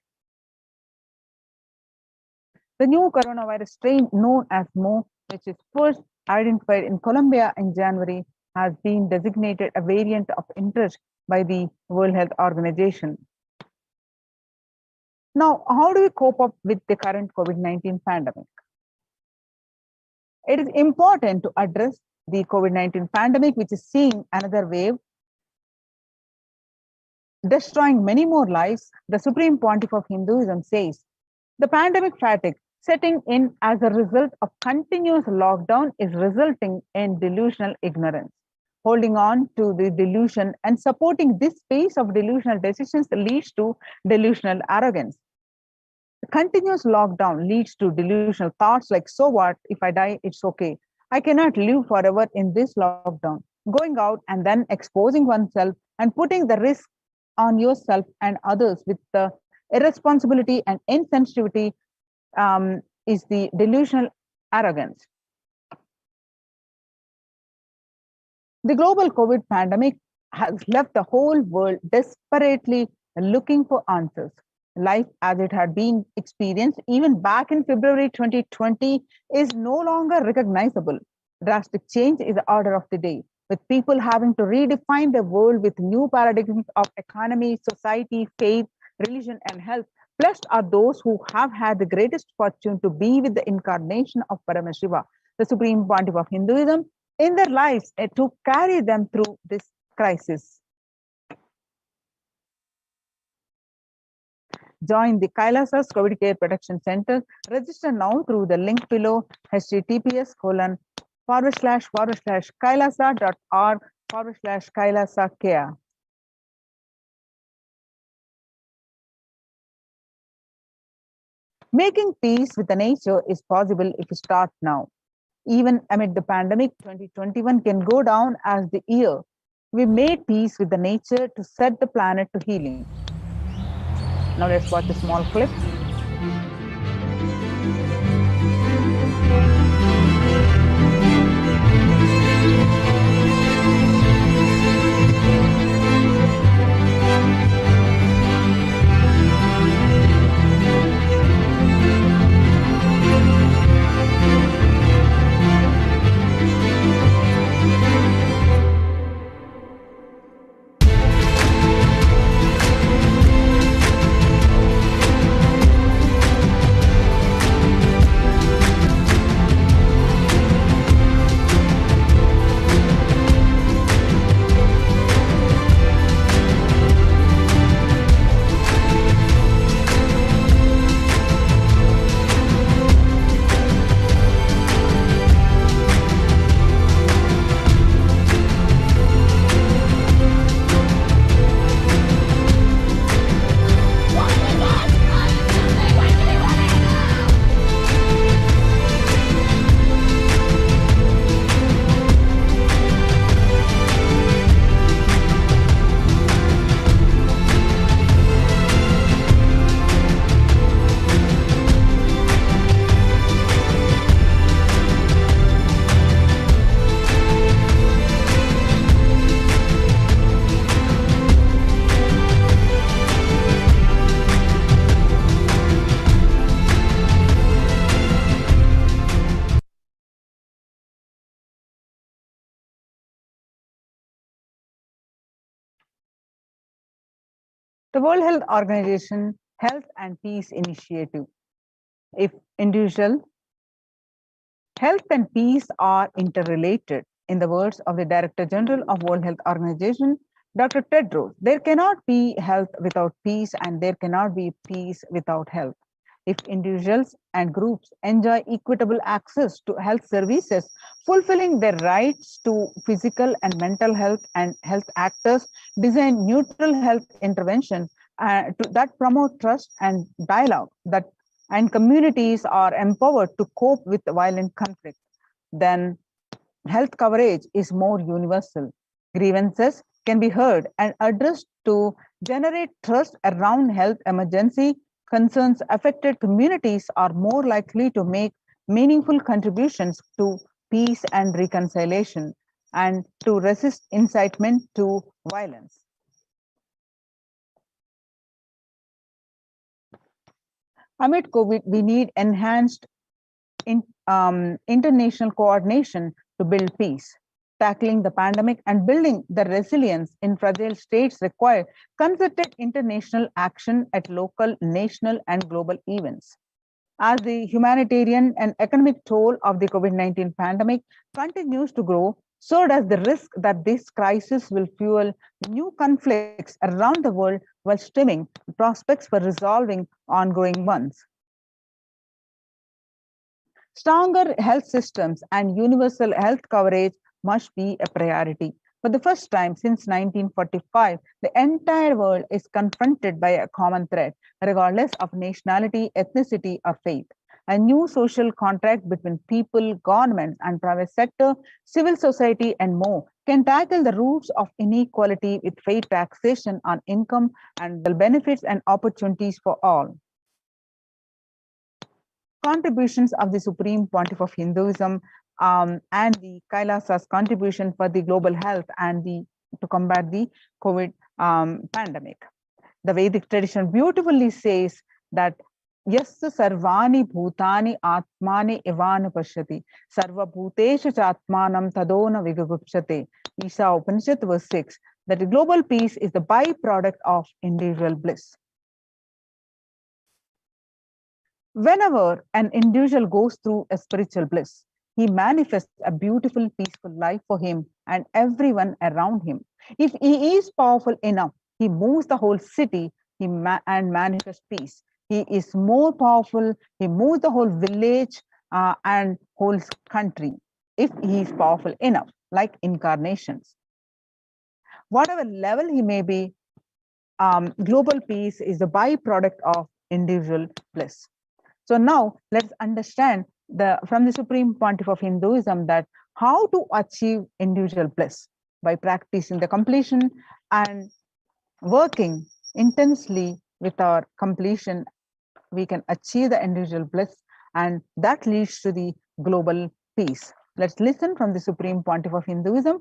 The new coronavirus strain known as Mo, which is first identified in Colombia in January, has been designated a variant of interest by the World Health Organization. Now, how do we cope up with the current COVID-19 pandemic? It is important to address the COVID-19 pandemic, which is seeing another wave, destroying many more lives. The Supreme Pontiff of Hinduism says, the pandemic fatigue setting in as a result of continuous lockdown is resulting in delusional ignorance. Holding on to the delusion and supporting this pace of delusional decisions leads to delusional arrogance. The continuous lockdown leads to delusional thoughts like, so what, if I die, it's okay. I cannot live forever in this lockdown. Going out and then exposing oneself and putting the risk on yourself and others with the irresponsibility and insensitivity is the delusional arrogance. The global COVID pandemic has left the whole world desperately looking for answers. Life as it had been experienced even back in February 2020 is no longer recognizable. Drastic change is the order of the day, with people having to redefine the world with new paradigms of economy, society, faith, religion, and health. Blessed are those who have had the greatest fortune to be with the incarnation of Paramashiva, the Supreme Pontiff of Hinduism, in their lives to carry them through this crisis. Join the Kailasa's COVID Care Protection Center. Register now through the link below, https://kailasa.org/Kailasa Care. Making peace with the nature is possible if you start now. Even amid the pandemic, 2021 can go down as the year we made peace with the nature to set the planet to healing. Now let's watch a small clip. The World Health Organization Health and Peace Initiative. If individual health and peace are interrelated, in the words of the Director General of World Health Organization, Dr. Tedros, there cannot be health without peace and there cannot be peace without health. If individuals and groups enjoy equitable access to health services, fulfilling their rights to physical and mental health, and health actors design neutral health interventions that promote trust and dialogue, and communities are empowered to cope with violent conflict, then health coverage is more universal. Grievances can be heard and addressed to generate trust around health emergency concerns. Affected communities are more likely to make meaningful contributions to peace and reconciliation and to resist incitement to violence. Amid COVID, we need enhanced international coordination to build peace. Tackling the pandemic and building the resilience in fragile states require concerted international action at local, national, and global events. As the humanitarian and economic toll of the COVID-19 pandemic continues to grow, so does the risk that this crisis will fuel new conflicts around the world while stemming prospects for resolving ongoing ones. Stronger health systems and universal health coverage must be a priority. For the first time since 1945, the entire world is confronted by a common threat, regardless of nationality, ethnicity, or faith. A new social contract between people, governments, and private sector, civil society, and more can tackle the roots of inequality with fair taxation on income and the benefits and opportunities for all. Contributions of the Supreme Pontiff of Hinduism and the Kailasa's contribution for the global health and to combat the COVID pandemic. The Vedic tradition beautifully says that Yasya sarvani bhutani atmani evana pashyati sarva bhuteshu chatmanam tadona vigagupshate. Isha Upanishad verse 6, that the global peace is the byproduct of individual bliss. Whenever an individual goes through a spiritual bliss, he manifests a beautiful, peaceful life for him and everyone around him. If he is powerful enough, he moves the whole city and manifests peace. He is more powerful, he moves the whole village and whole country, if he is powerful enough, like incarnations. Whatever level he may be, global peace is the byproduct of individual bliss. So now let's understand from the Supreme Pontiff of Hinduism that how to achieve individual bliss by practicing the completion and working intensely with our completion. We can achieve the individual bliss, and that leads to the global peace. Let's listen from the Supreme Pontiff of Hinduism.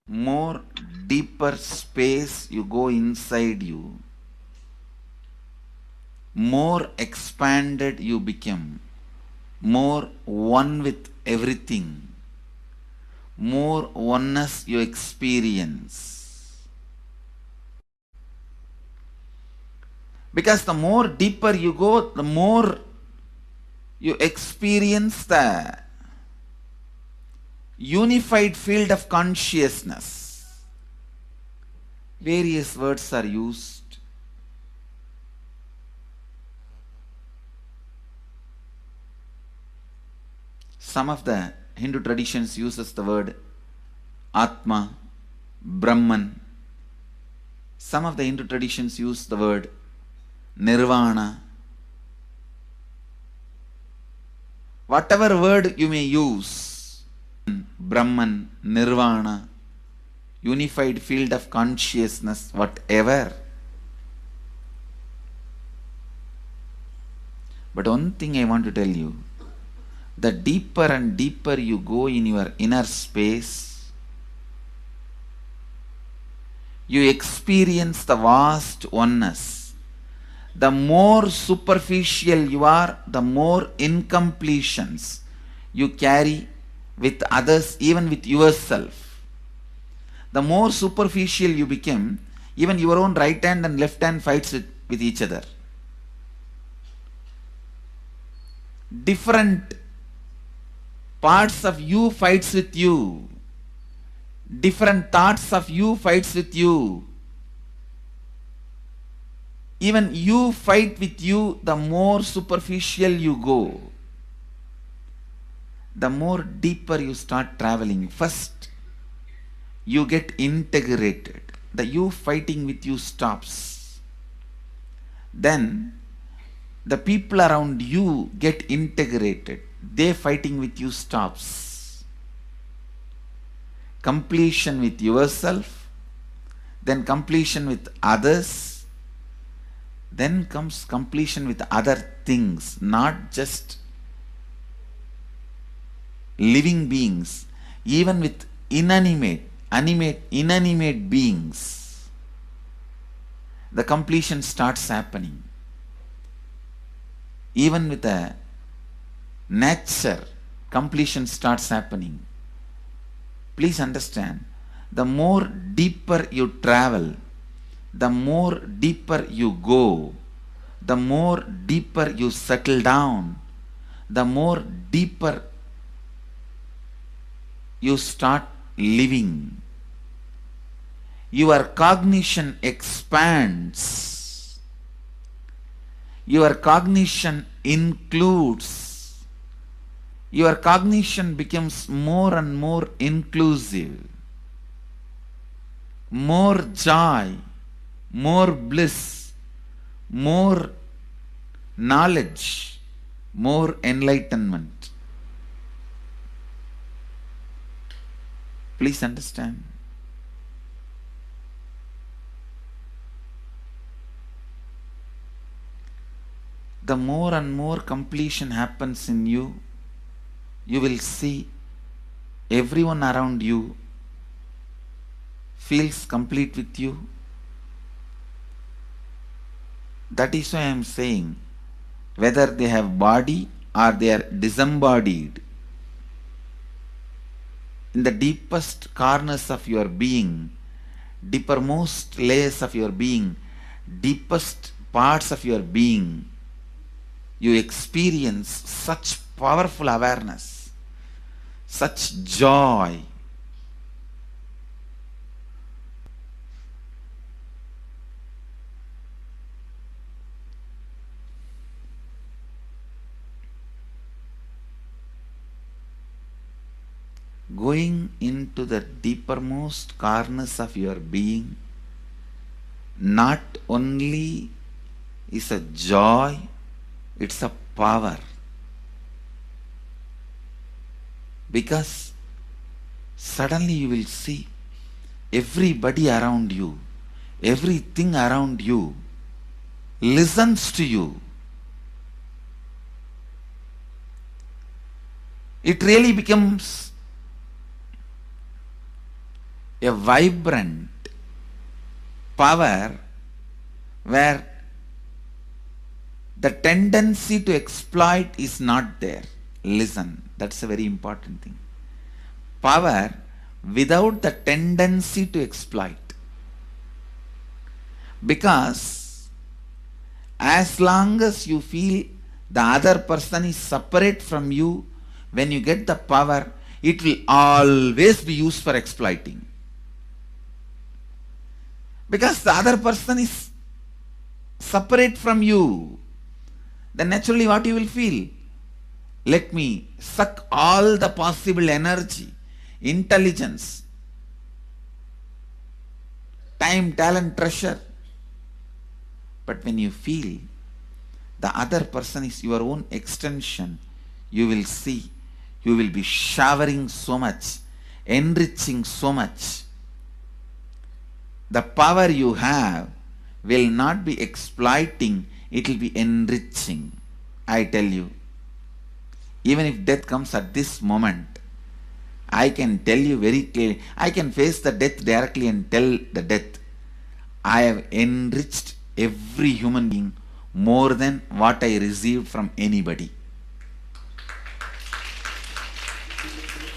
More deeper space you go inside you, more expanded you become, more one with everything, more oneness you experience. Because the more deeper you go, the more you experience the unified field of consciousness. Various words are used. Some of the Hindu traditions uses the word Atma, Brahman. Some of the Hindu traditions use the word Nirvana. Whatever word you may use, Brahman, Nirvana, unified field of consciousness, whatever. But one thing I want to tell you, the deeper and deeper you go in your inner space, you experience the vast oneness. The more superficial you are, the more incompletions you carry with others, even with yourself. The more superficial you become, even your own right hand and left hand fights with each other. Different parts of you fights with you. Different thoughts of you fights with you. Even you fight with you, the more superficial you go, the more deeper you start traveling. First, you get integrated. The you fighting with you stops. Then, the people around you get integrated. They fighting with you stops. Completion with yourself, then completion with others, then comes completion with other things, not just living beings, even with inanimate beings. The completion starts happening. Even with a nature, completion starts happening. Please understand, the more deeper you travel, the more deeper you go, the more deeper you settle down, the more deeper you start living. Your cognition expands. Your cognition includes. Your cognition becomes more and more inclusive. More joy, more bliss, more knowledge, more enlightenment. Please understand. The more and more completion happens in you, you will see everyone around you feels complete with you. That is why I am saying, whether they have body or they are disembodied, in the deepest corners of your being, deepermost layers of your being, deepest parts of your being, you experience such powerful awareness, such joy. Going into the deepermost corners of your being not only is a joy, it's a power. Because suddenly you will see everybody around you, everything around you listens to you. It really becomes a vibrant power where the tendency to exploit is not there. Listen, that's a very important thing. Power without the tendency to exploit. Because as long as you feel the other person is separate from you, when you get the power, it will always be used for exploiting. Because the other person is separate from you, then naturally what you will feel? Let me suck all the possible energy, intelligence, time, talent, treasure. But when you feel the other person is your own extension, you will see, you will be showering so much, enriching so much. The power you have will not be exploiting, it will be enriching. I tell you, even if death comes at this moment, I can tell you very clearly, I can face the death directly and tell the death, I have enriched every human being more than what I received from anybody.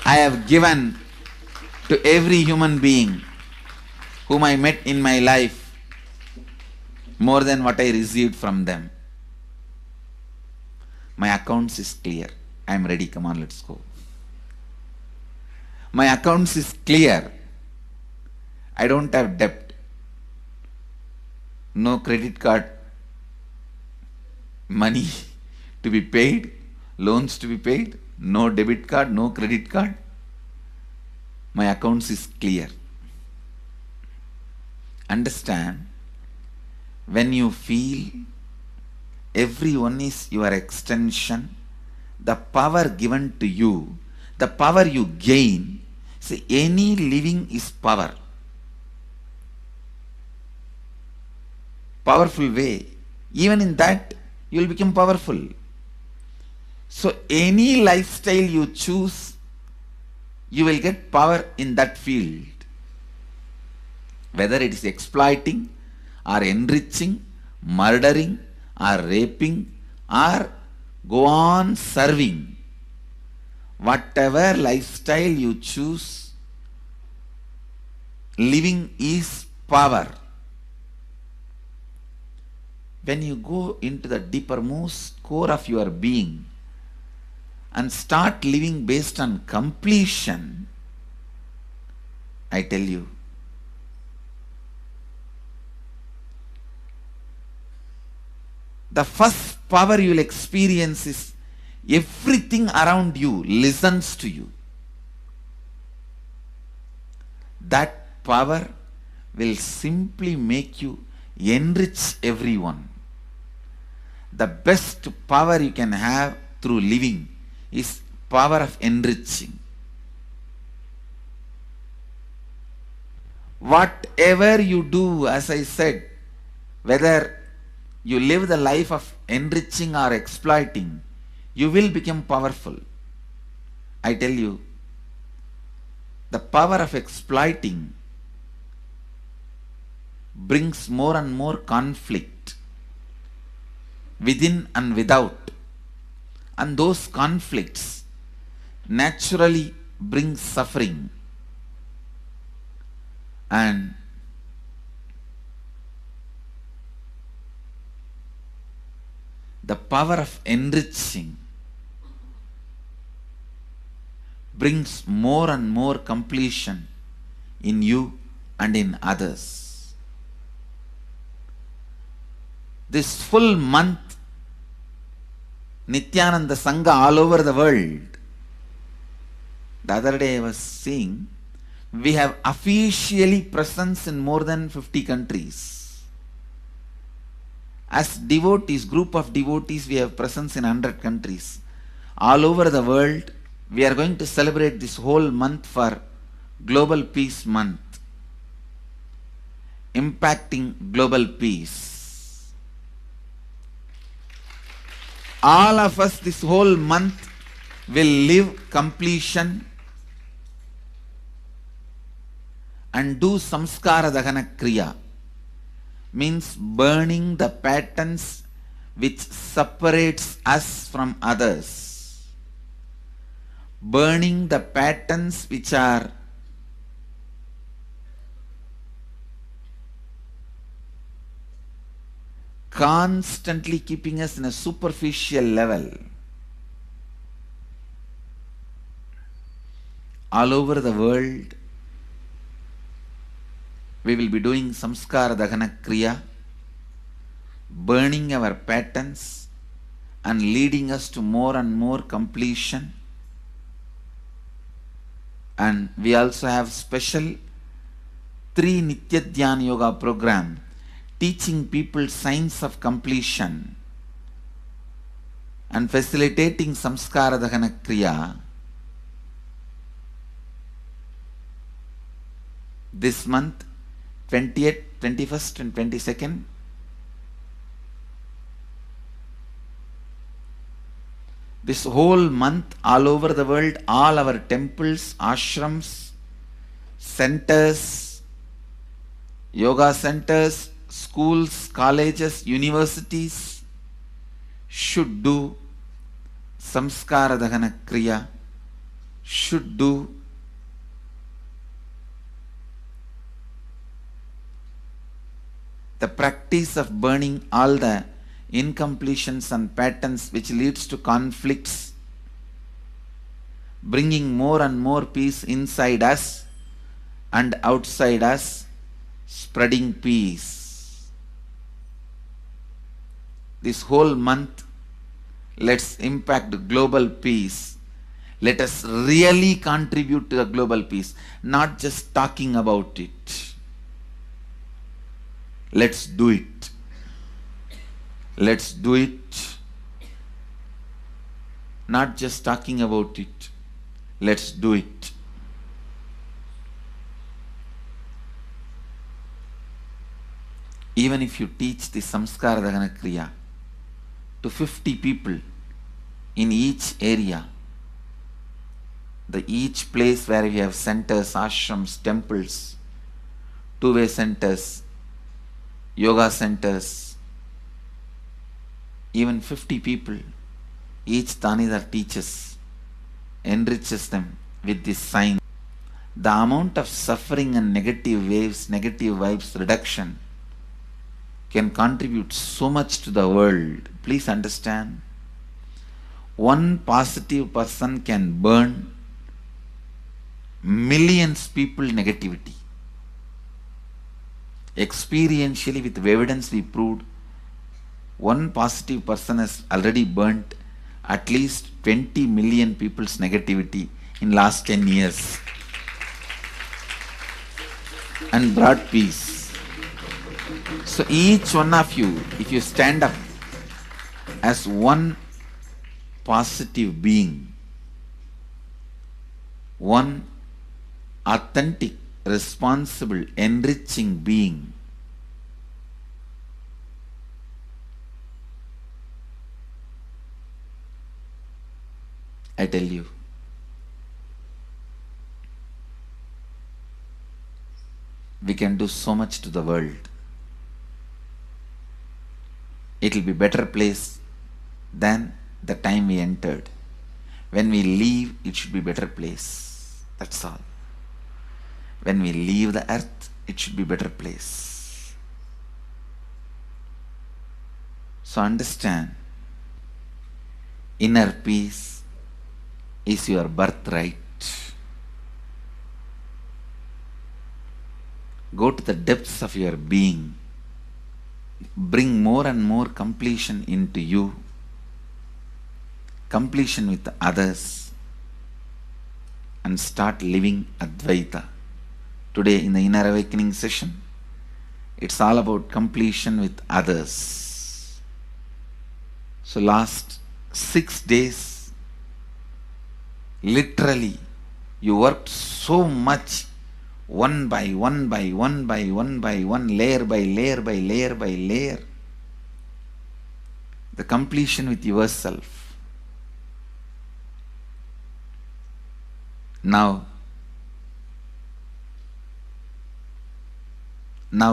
I have given to every human being whom I met in my life more than what I received from them. My accounts is clear. I am ready. Come on, let's go. My accounts is clear. I don't have debt. No credit card money to be paid, loans to be paid, no debit card, no credit card. My accounts is clear. Understand, when you feel everyone is your extension, the power given to you, the power you gain, see, any living is power. Powerful way. Even in that, you will become powerful. So any lifestyle you choose, you will get power in that field. Whether it is exploiting or enriching, murdering or raping or go on serving. Whatever lifestyle you choose, living is power. When you go into the deepermost core of your being and start living based on completion, I tell you, the first power you will experience is everything around you listens to you. That power will simply make you enrich everyone. The best power you can have through living is power of enriching. Whatever you do, as I said, whether you live the life of enriching or exploiting, you will become powerful. I tell you, the power of exploiting brings more and more conflict within and without, and those conflicts naturally bring suffering. And the power of enriching brings more and more completion in you and in others. This full month, Nithyananda Sangha all over the world. The other day I was seeing, we have officially presence in more than 50 countries. As devotees, group of devotees, we have presence in 100 countries. All over the world, we are going to celebrate this whole month for Global Peace Month, impacting global peace. All of us this whole month will live completion and do samskara dahana kriya, means burning the patterns which separates us from others, burning the patterns which are constantly keeping us in a superficial level. All over the world, we will be doing samskara dahana kriya, burning our patterns and leading us to more and more completion. And we also have special 3 Nitya Dhyana Yoga program teaching people science of completion and facilitating samskara dahana kriya. This month, 20th, 21st and 22nd, this whole month, all over the world, all our temples, ashrams, centers, yoga centers, schools, colleges, universities should do samskara dahana kriya should do the practice of burning all the incompletions and patterns which leads to conflicts, bringing more and more peace inside us and outside us, spreading peace. This whole month, let's impact global peace. Let us really contribute to the global peace, not just talking about it. Let's do it. Let's do it. Not just talking about it. Let's do it. Even if you teach the Samskara Dahana Kriya to 50 people in each area, each place where we have centers, ashrams, temples, two-way centers, yoga centers, even 50 people, each Tanidar teaches, enriches them with this sign. The amount of suffering and negative waves, negative vibes reduction can contribute so much to the world. Please understand. One positive person can burn millions people negativity. Experientially, with evidence we proved, one positive person has already burnt at least 20 million people's negativity in last 10 years and brought peace. So each one of you, if you stand up as one positive being, one authentic, responsible, enriching being, I tell you, we can do so much to the world. It will be a better place than the time we entered. When we leave, it should be a better place. That's all. When we leave the earth, it should be a better place. So understand, inner peace is your birthright. Go to the depths of your being. Bring more and more completion into you. Completion with others. And start living Advaita. Today in the Inner Awakening session, it's all about completion with others. So last 6 days, literally, you worked so much, one by one by one by one by one, layer by layer by layer by layer. The completion with yourself. Now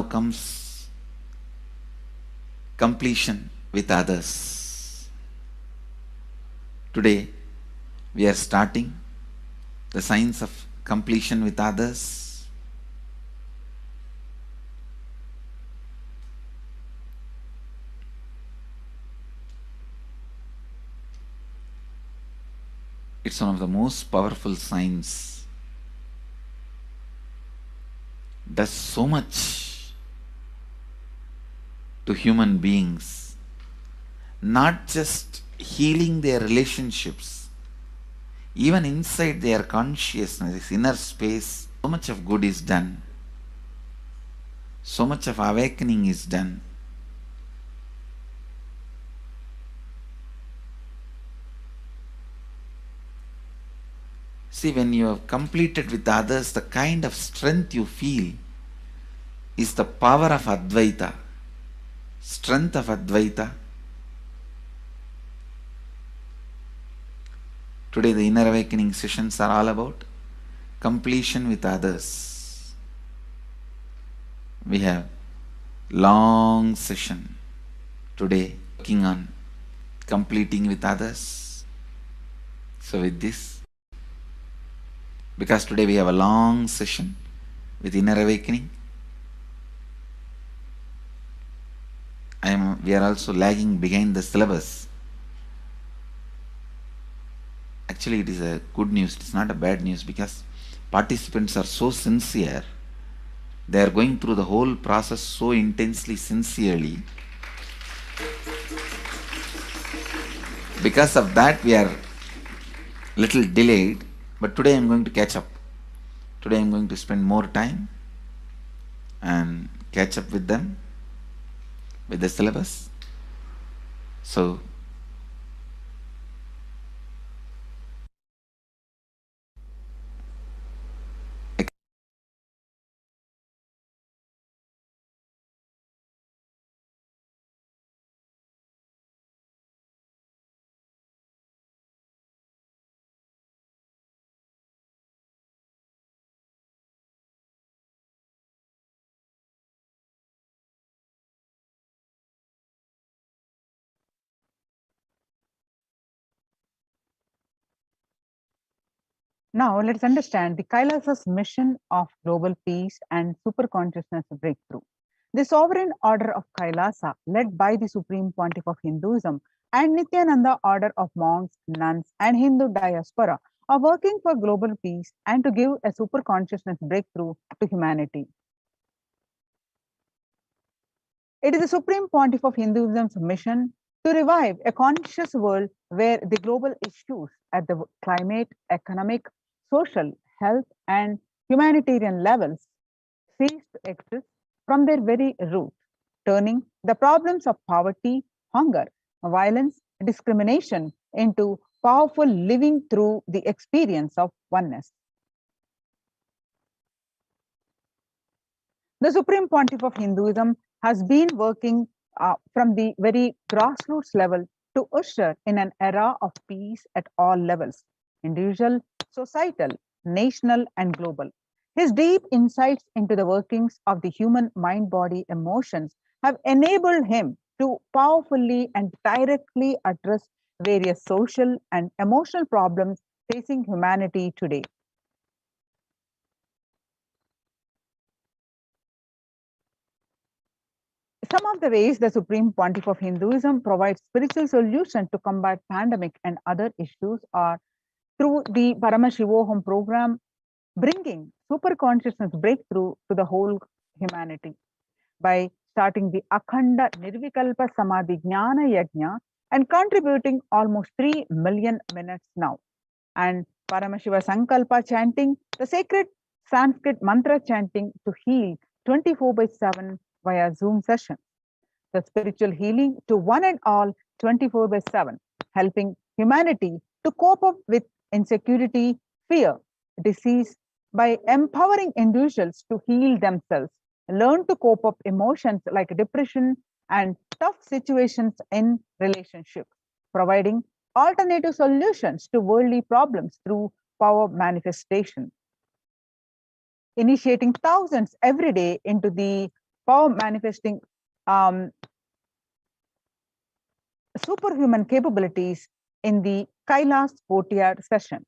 comes completion with others. Today, we are starting the science of completion with others. It's one of the most powerful science. Does so much to human beings, not just healing their relationships, even inside their consciousness, this inner space, so much of good is done. So much of awakening is done. See, when you have completed with others, the kind of strength you feel is the power of Advaita. Strength of Advaita. Today the Inner Awakening sessions are all about completion with others. We have long session today working on completing with others. So with this, because today we have a long session with inner awakening. We are also lagging behind the syllabus. Actually, it is a good news. It's not a bad news because participants are so sincere. They are going through the whole process so intensely, sincerely. Because of that, we are little delayed. But today I am going to catch up. Today I am going to spend more time and catch up with them, with the syllabus. So, Now, let's understand the Kailasa's mission of global peace and superconsciousness breakthrough. The sovereign order of Kailasa, led by the Supreme Pontiff of Hinduism and Nithyananda order of monks, nuns, and Hindu diaspora, are working for global peace and to give a superconsciousness breakthrough to humanity. It is the Supreme Pontiff of Hinduism's mission to revive a conscious world where the global issues at the climate, economic, social, health, and humanitarian levels cease to exist from their very root, turning the problems of poverty, hunger, violence, discrimination into powerful living through the experience of oneness. The Supreme Pontiff of Hinduism has been working from the very grassroots level to usher in an era of peace at all levels, individual, societal, national, and global. His deep insights into the workings of the human mind, body, emotions have enabled him to powerfully and directly address various social and emotional problems facing humanity today. Some of the ways the Supreme Pontiff of Hinduism provides spiritual solutions to combat pandemic and other issues are through the Paramashivoham program, bringing super consciousness breakthrough to the whole humanity by starting the Akhanda Nirvikalpa Samadhi Jnana Yajna and contributing almost 3 million minutes now. And Paramashiva Sankalpa chanting, the sacred Sanskrit mantra chanting to heal 24/7 via Zoom sessions. The spiritual healing to one and all 24/7, helping humanity to cope up with insecurity, fear, disease by empowering individuals to heal themselves, learn to cope up emotions like depression and tough situations in relationships, providing alternative solutions to worldly problems through power manifestation. Initiating thousands every day into the power manifesting superhuman capabilities in the Kailas Courtyard session,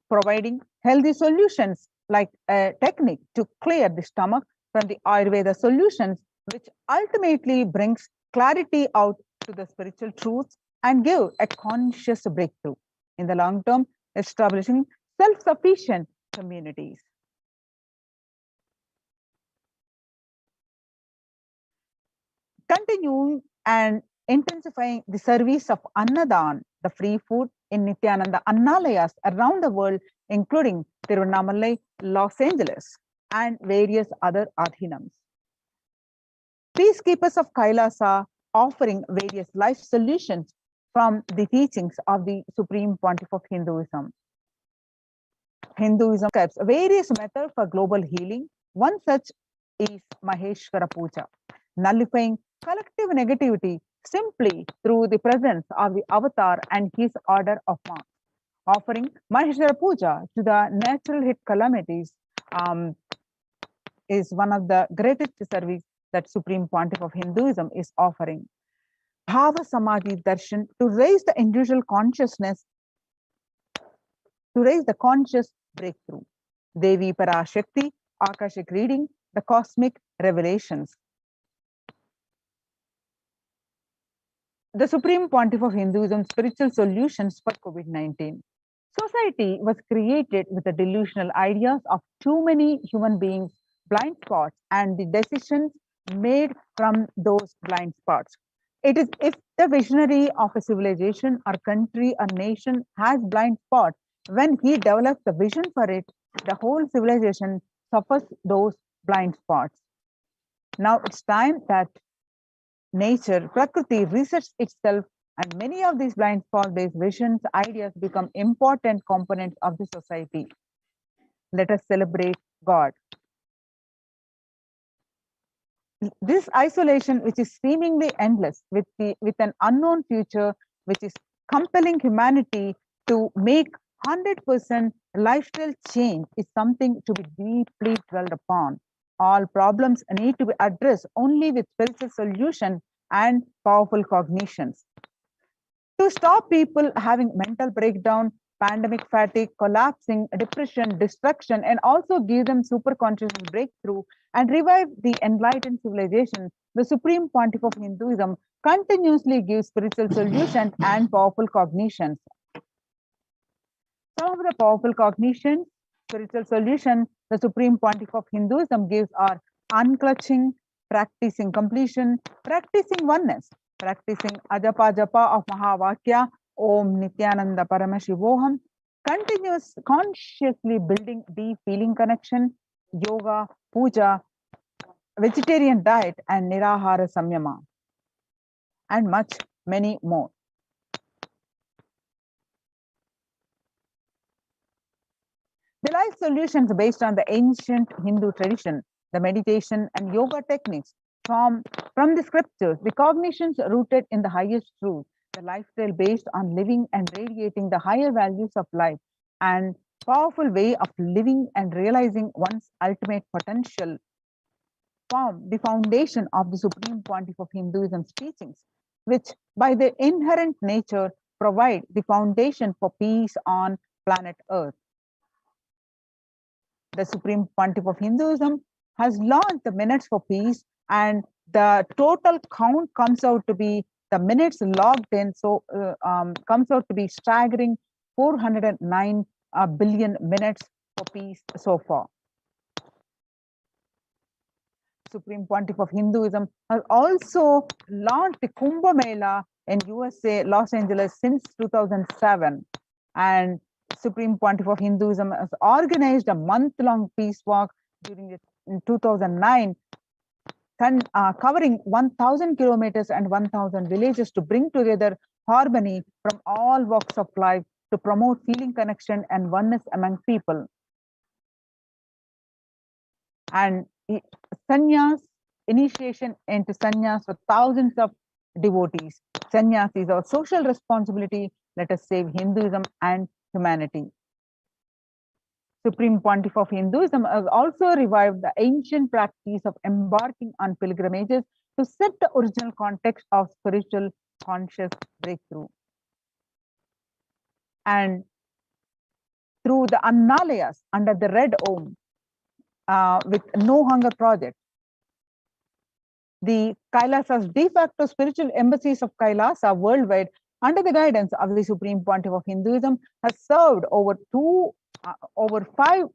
providing healthy solutions like a technique to clear the stomach from the Ayurveda solutions, which ultimately brings clarity out to the spiritual truths and give a conscious breakthrough. In the long term, establishing self-sufficient communities. Continuing and intensifying the service of Annadan, the free food in Nithyananda Annalayas around the world, including Tiruvannamalai, Los Angeles, and various other adhinams. Peacekeepers of Kailasa offering various life solutions from the teachings of the Supreme Pontiff of Hinduism. Hinduism accepts various methods for global healing. One such is Maheshwara Puja, nullifying collective negativity simply through the presence of the avatar and his order of monks. Offering Maheshwara Puja to the natural hit calamities is one of the greatest service that Supreme Pontiff of Hinduism is offering. Bhava Samadhi Darshan to raise the individual consciousness, to raise the conscious breakthrough. Devi Parashakti, Akashic reading, the cosmic revelations. The Supreme Pontiff of Hinduism, spiritual solutions for COVID-19. Society was created with the delusional ideas of too many human beings, blind spots, and the decisions made from those blind spots. It is if the visionary of a civilization or country or nation has blind spot, when he develops the vision for it, the whole civilization suffers those blind spots. Now it's time that nature, Prakriti resets itself, and many of these blind spot based visions, ideas become important components of the society. Let us celebrate God. This isolation, which is seemingly endless, with an unknown future, which is compelling humanity to make 100% lifestyle change, is something to be deeply dwelled upon. All problems need to be addressed only with spiritual solution and powerful cognitions. To stop people having mental breakdown, pandemic fatigue, collapsing, depression, destruction, and also give them super consciousness breakthrough and revive the enlightened civilization, the Supreme Pontiff of Hinduism continuously gives spiritual solutions and powerful cognitions. Some of the powerful cognitions, spiritual solution, the Supreme Pontiff of Hinduism gives are unclutching, practicing completion, practicing oneness, practicing ajapa japa of Mahavakya, Om Nithyananda Paramashivoham, continuous consciously building deep feeling connection, yoga, puja, vegetarian diet, and nirahara samyama, and much many more. The life solutions based on the ancient Hindu tradition, the meditation and yoga techniques from the scriptures, the cognitions rooted in the highest truth, the lifestyle based on living and radiating the higher values of life, and powerful way of living and realizing one's ultimate potential form the foundation of the Supreme Pontiff of Hinduism's teachings, which by their inherent nature provide the foundation for peace on planet Earth. The Supreme Pontiff of Hinduism has launched the minutes for peace, and the total count comes out to be the minutes logged in, so comes out to be staggering 409 billion minutes for peace so far. Supreme Pontiff of Hinduism has also launched the Kumbh Mela in USA, Los Angeles since 2007, and Supreme Pontiff of Hinduism has organized a month-long peace walk during in 2009, covering 1,000 kilometers and 1,000 villages to bring together harmony from all walks of life to promote feeling connection and oneness among people. And sannyas, initiation into sannyas for thousands of devotees. Sannyas is our social responsibility. Let us save Hinduism and humanity. Supreme Pontiff of Hinduism has also revived the ancient practice of embarking on pilgrimages to set the original context of spiritual conscious breakthrough. And through the Annalayas under the Red Om, with No Hunger Project, the Kailasas de facto spiritual embassies of Kailasa worldwide, under the guidance of the Supreme Pontiff of Hinduism, has served over 5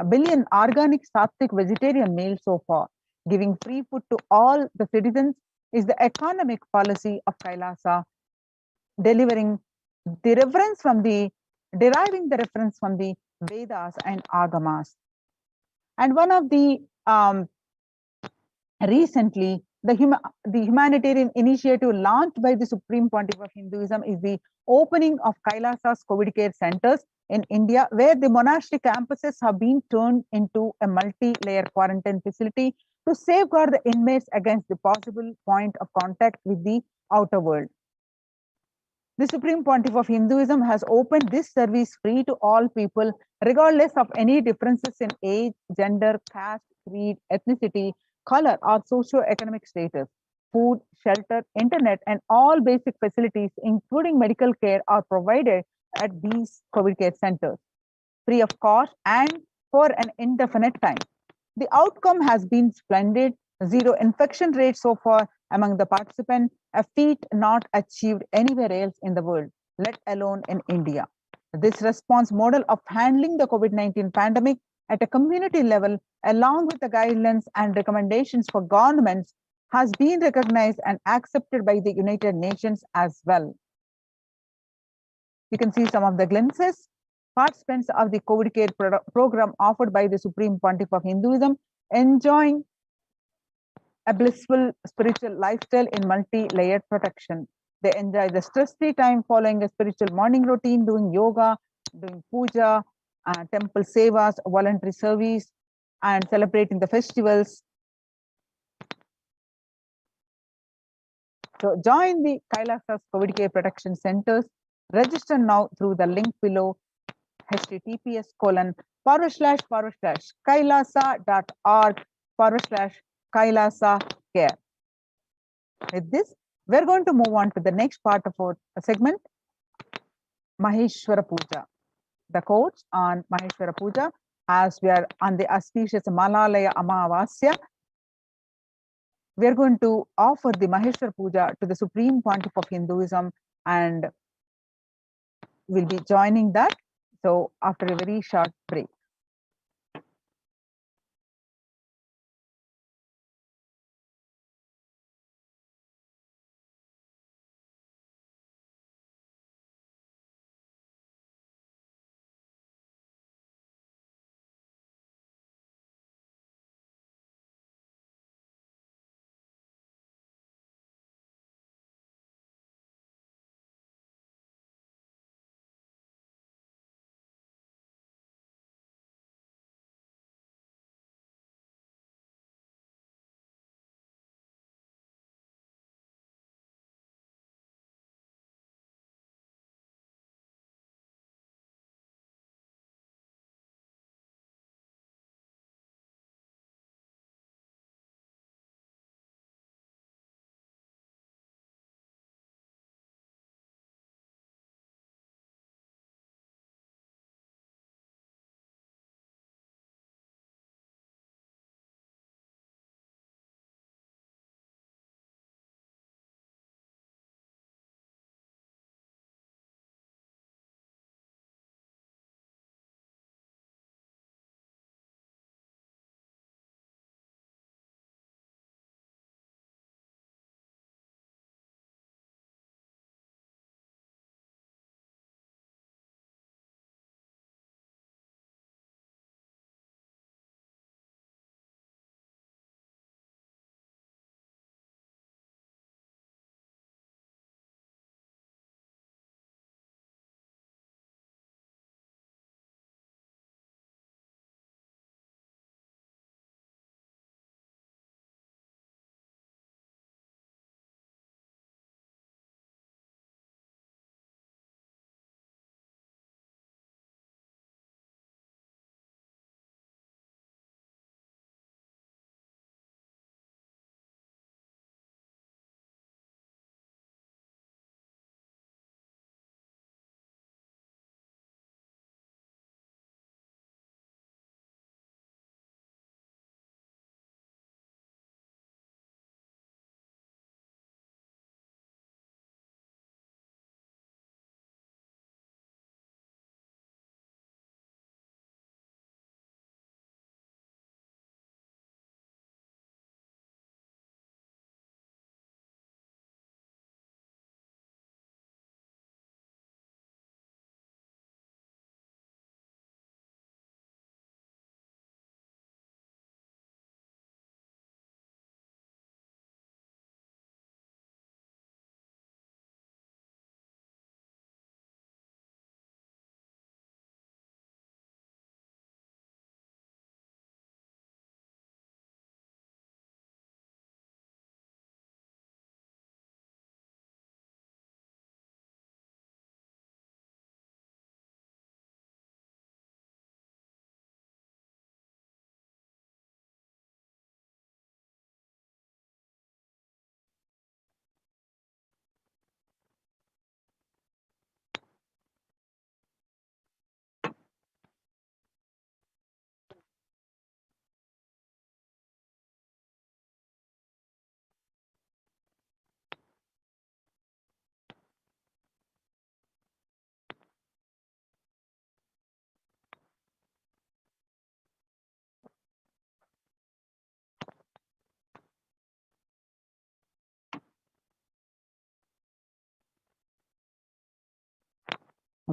billion organic sattvic vegetarian meals so far. Giving free food to all the citizens is the economic policy of Kailasa, deriving the reference from the Vedas and Agamas. And one of the recently, the humanitarian initiative launched by the Supreme Pontiff of Hinduism is the opening of Kailasa's COVID care centers in India, where the monastic campuses have been turned into a multi-layer quarantine facility to safeguard the inmates against the possible point of contact with the outer world. The Supreme Pontiff of Hinduism has opened this service free to all people, regardless of any differences in age, gender, caste, creed, ethnicity, color, or socio-economic status. Food, shelter, internet, and all basic facilities, including medical care, are provided at these COVID care centers, free of cost and for an indefinite time. The outcome has been splendid. Zero infection rate so far among the participants, a feat not achieved anywhere else in the world, let alone in India. This response model of handling the COVID-19 pandemic at a community level, along with the guidelines and recommendations for governments, has been recognized and accepted by the United Nations as well. You can see some of the glimpses. Participants of the COVID care program offered by the Supreme Pontiff of Hinduism, enjoying a blissful spiritual lifestyle in multi-layered protection. They enjoy the stress-free time following a spiritual morning routine, doing yoga, doing puja, temple sevas, voluntary service, and celebrating the festivals. So join the Kailasa's COVID care protection centers. Register now through the link below, https://kailasa.org/kailasa care. With this, we're going to move on to the next part of our segment, Maheshwara Puja. The quotes on Maheshwara Puja, as we are on the auspicious Malalaya Amavasya, we are going to offer the Maheshwara Puja to the Supreme Pontiff of Hinduism, and we'll be joining that. So after a very short break.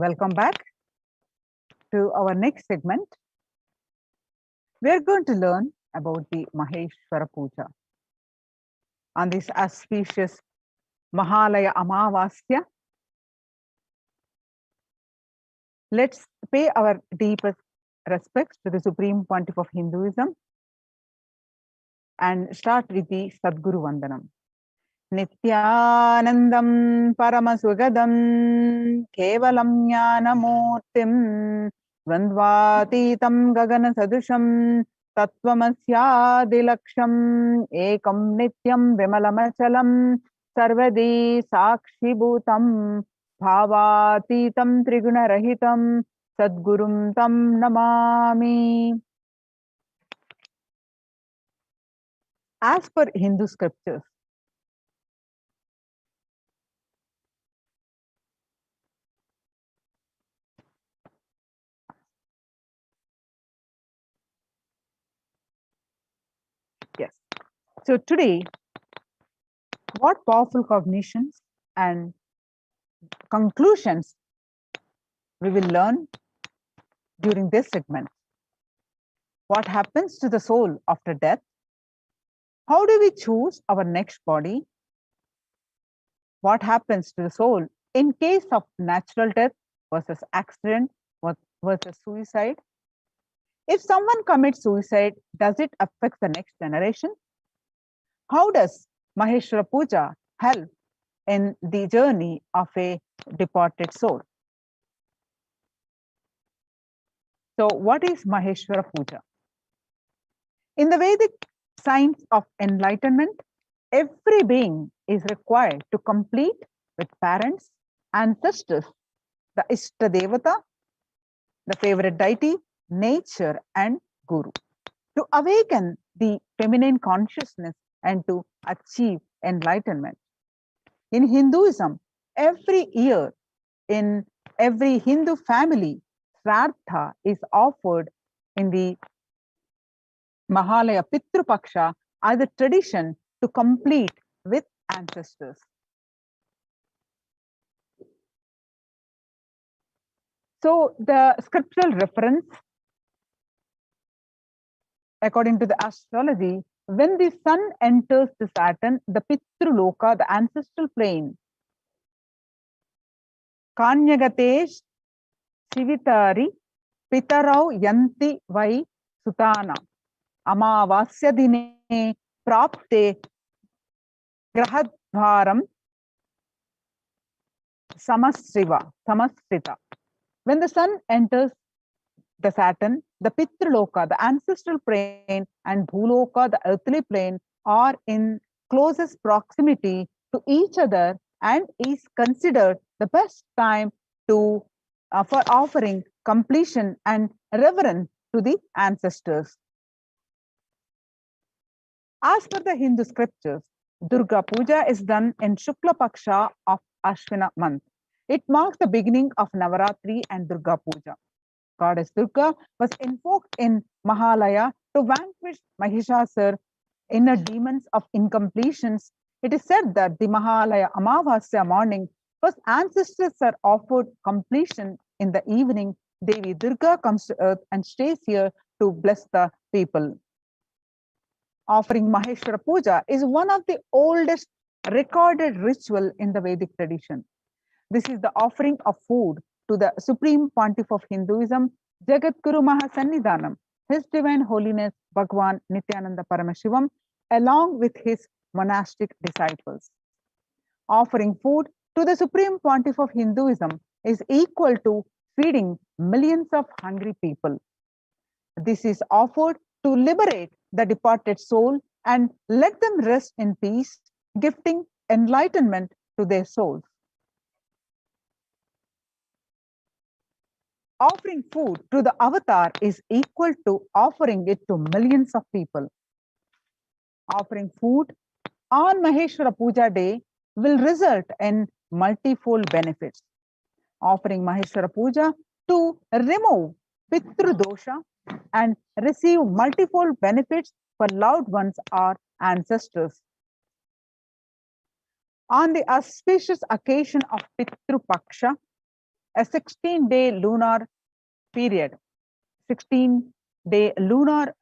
Welcome back to our next segment. We are going to learn about the Maheshwara Puja. On this auspicious Mahalaya Amavasya, let's pay our deepest respects to the Supreme Pontiff of Hinduism and start with the Sadguru Vandanam. Nithyanandam Paramashivoham Kevalam Jnanamurtim Dvandvatitam Gagana Sadusham Tattvamasya Ekam Nityam Vimalamachalam Sarvadi Sakshibhutam Bhavatitam Triguna Sadgurum Tam Namami. As per Hindu scriptures, yes. So today, what powerful cognitions and conclusions we will learn during this segment. What happens to the soul after death? How do we choose our next body? What happens to the soul in case of natural death versus accident versus suicide? If someone commits suicide, does it affect the next generation? How does Maheshwara Puja help in the journey of a departed soul? So what is Maheshwara Puja? In the Vedic science of enlightenment, every being is required to complete with parents, ancestors, the Ishta Devata, the favorite deity, nature, and Guru, to awaken the feminine consciousness and to achieve enlightenment. In Hinduism, every year in every Hindu family, Shraddha is offered in the Mahalaya Pitru Paksha as a tradition to complete with ancestors. So the scriptural reference, according to the astrology, when the sun enters the Saturn, the Pitru Loka, the ancestral plane, Kanyagatesh Shivitari Pitarau Yanti Vai Sutana Amavasya Dine Prapte Grahadvaram Samasrita. When the sun enters the Saturn, the Pitraloka, the ancestral plane, and Bhuloka, the earthly plane, are in closest proximity to each other and is considered the best time to for offering completion and reverence to the ancestors. As per the Hindu scriptures, Durga Puja is done in Shukla Paksha of Ashwina month. It marks the beginning of Navaratri and Durga Puja. Goddess Durga was invoked in Mahalaya to vanquish Mahishasur, inner demons of incompletions. It is said that the Mahalaya Amavasya morning, first ancestors are offered completion. In the evening, Devi Durga comes to earth and stays here to bless the people. Offering Maheshwara Puja is one of the oldest recorded ritual in the Vedic tradition. This is the offering of food to the Supreme Pontiff of Hinduism, Jagadguru Mahasannidhanam, His Divine Holiness Bhagwan Nithyananda Paramashivam, along with his monastic disciples. Offering food to the Supreme Pontiff of Hinduism is equal to feeding millions of hungry people. This is offered to liberate the departed soul and let them rest in peace, gifting enlightenment to their souls. Offering food to the avatar is equal to offering it to millions of people. Offering food on Maheshwara Puja day will result in multifold benefits. Offering Maheshwara Puja to remove Pitru Dosha and receive multifold benefits for loved ones or ancestors. On the auspicious occasion of Pitru Paksha, a 16-day lunar period, 16-day lunar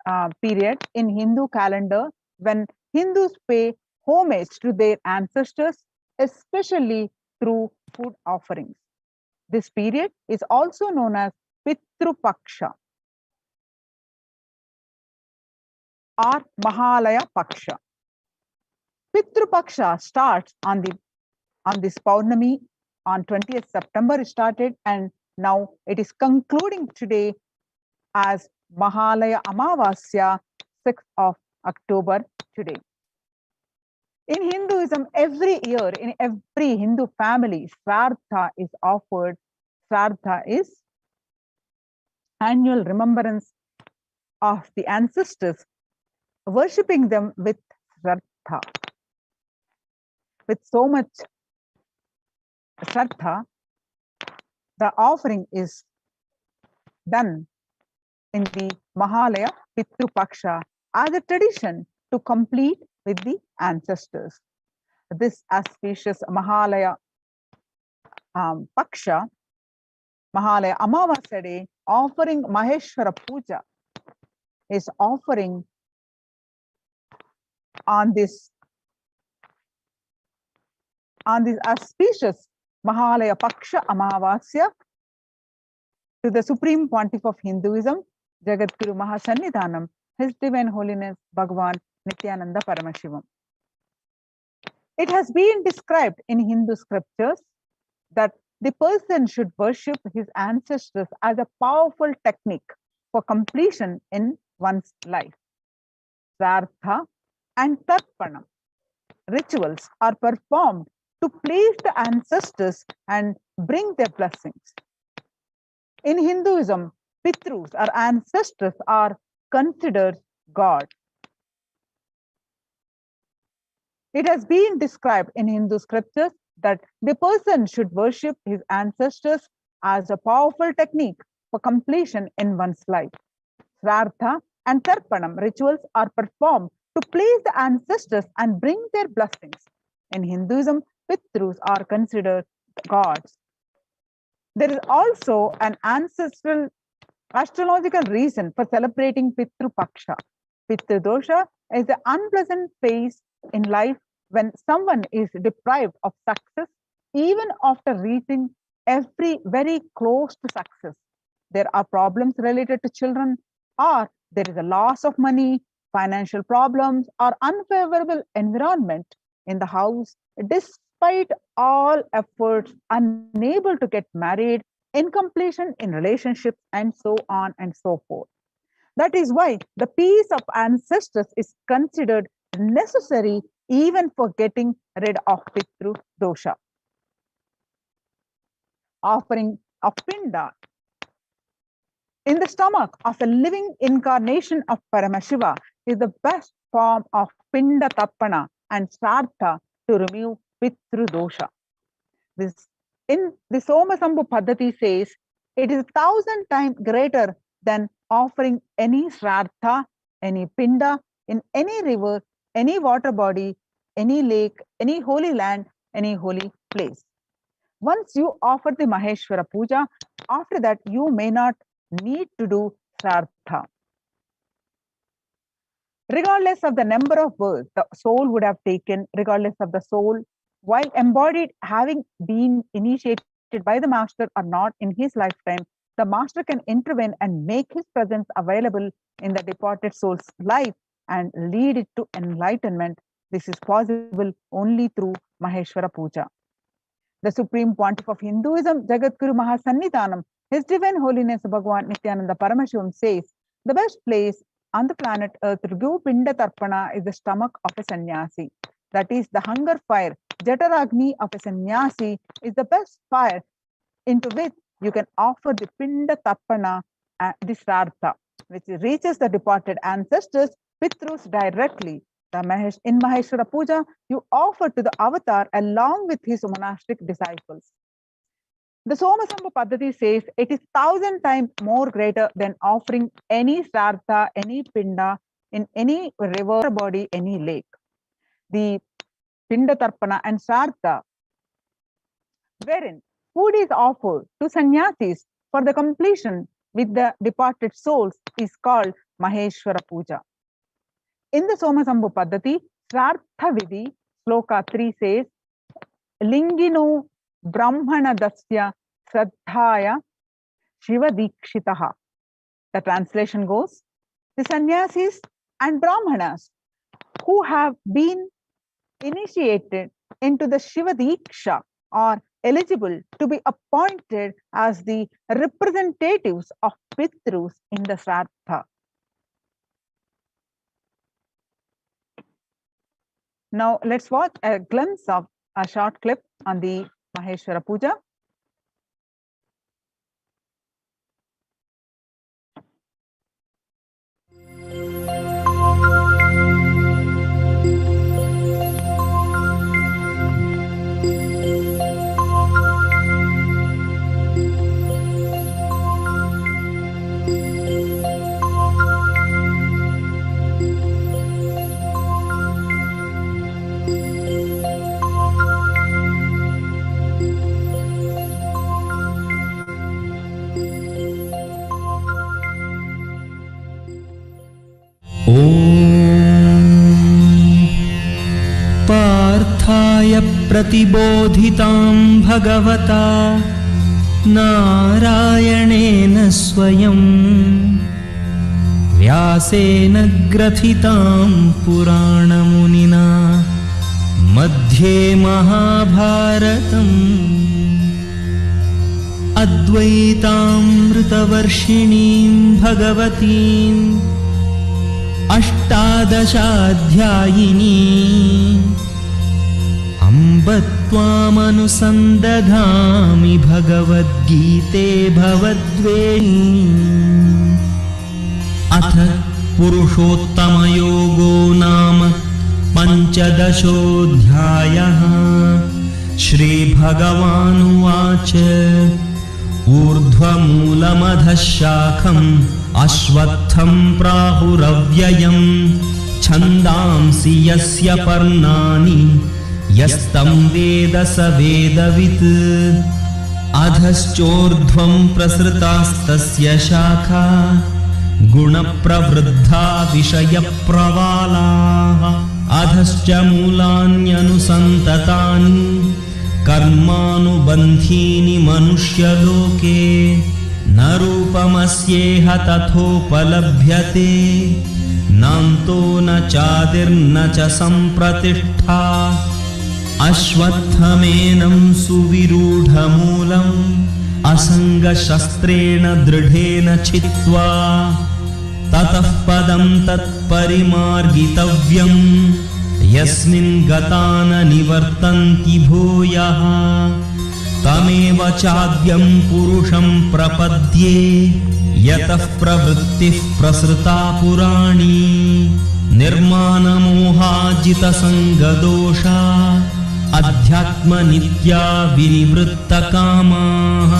period in Hindu calendar when Hindus pay homage to their ancestors, especially through food offerings. This period is also known as Pitru Paksha or Mahalaya Paksha. Pitru Paksha starts on this Paurnami on 20th September. It started, and now it is concluding today as Mahalaya Amavasya, 6th of October today. In Hinduism, every year, in every Hindu family, Shraddha is offered. Shraddha is annual remembrance of the ancestors, worshipping them with Shraddha. With so much Shraddha, the offering is done in the Mahalaya Pitru Paksha as a tradition to complete with the ancestors. This auspicious Mahalaya Paksha, Mahalaya Amavasya day, offering Maheshwara Puja is offering on this auspicious Mahalaya Paksha Amavasya to the Supreme Pontiff of Hinduism, Jagadguru Mahasannidhanam, His Divine Holiness Bhagavan Nithyananda Paramashivam. It has been described in Hindu scriptures that the person should worship his ancestors as a powerful technique for completion in one's life. Shraddha and Tarpanam rituals are performed to please the ancestors and bring their blessings. In Hinduism, Pitrus, our ancestors, are considered God. It has been described in Hindu scriptures that the person should worship his ancestors as a powerful technique for completion in one's life. Shraddha and Tarpanam rituals are performed to please the ancestors and bring their blessings. In Hinduism, Pitrus are considered gods. There is also an ancestral astrological reason for celebrating Pitru Paksha. Pitru Dosha is the unpleasant phase in life when someone is deprived of success even after reaching very close to success. There are problems related to children, or there is a loss of money, financial problems, or unfavorable environment in the house. Despite all efforts, unable to get married, incompletion in relationships, and so on and so forth. That is why the peace of ancestors is considered necessary even for getting rid of Pitru Dosha. Offering of Pinda in the stomach of a living incarnation of Paramashiva is the best form of Pinda Tappana and Shraddha to remove Pitru Dosha. This in the Somasambhu Paddhati says it is 1,000 times greater than offering any Shraddha, any Pinda in any river, any water body, any lake, any holy land, any holy place. Once you offer the Maheshwara Puja, after that you may not need to do Shraddha. Regardless of the number of births the soul would have taken, regardless of the soul, while embodied having been initiated by the master or not in his lifetime, the master can intervene and make his presence available in the departed soul's life and lead it to enlightenment. This is possible only through Maheshwara Puja. The Supreme Pontiff of Hinduism, Jagadguru Mahasannidhanam, His Divine Holiness Bhagavan Nithyananda Paramashivam says, the best place on the planet Earth to give Pinda Tarpana is the stomach of a sannyasi. That is, the hunger fire, Jataragni of a sannyasi is the best fire into which you can offer the Pinda Tarpana, the Shraddha, which reaches the departed ancestors, Pitrus directly. In Maheshwara Puja, you offer to the avatar along with his monastic disciples. The Somasambhu Paddhati says it is 1,000 times more greater than offering any Shraddha, any Pinda in any river body, any lake. The Pinda Tarpana and Shraddha, wherein food is offered to sannyasis for the completion with the departed souls is called Maheshwara Puja. In the Somasambhu Paddhati, Srartha Vidhi, Sloka 3 says, Lingino Brahmana Dasya Sraddhaya Shiva Dikshitaha. The translation goes, the sannyasis and brahmanas who have been initiated into the Shiva Diksha are eligible to be appointed as the representatives of Pitrus in the Sraddha. Now let's watch a glimpse of a short clip on the Maheshwara Puja. पार्थाय प्रतिबोधितां भगवता नारायणेन स्वयं व्यासेन ग्रथितां पुराणमुनिना मध्ये महाभारतम् अद्वैतामृतवर्षिणीं भगवतीम् अष्टादशाध्यायिनी अम्ब त्वामनुसन्दधामि भगवद्गीते भवद्वेणी। अथ पुरुषोत्तमयोगो नाम पञ्चदशोऽध्यायः। श्रीभगवानुवाच ऊर्ध्वमूलमधः शाखम् अश्वत्थं प्राहुरव्ययम् छन्दांसि यस्य पर्णानि यस्तं वेद स वेदवित्। अधश्चोर्ध्वं प्रसृतास्तस्य शाखा गुणप्रवृद्धा विषयप्रवालाः। अधश्च मूलान्यनुसन्ततानि कर्मानुबन्धीनि मनुष्यलोके न रूपमस्येह तथोपलभ्यते नान्तो न चादिर्न च सम्प्रतिष्ठा। अश्वत्थमेनं सुविरूढमूलम् असङ्गशस्त्रेण दृढेन छित्त्वा ततः पदं तत्परिमार्गितव्यम् यस्मिन् गता न निवर्तन्ति भूयः। तमेव चाद्यं पुरुषं प्रपद्ये यतः प्रवृत्तिः प्रसृता पुराणी। निर्मानमोहाजितसङ्गदोषा अध्यात्मनित्या विनिवृत्तकामाः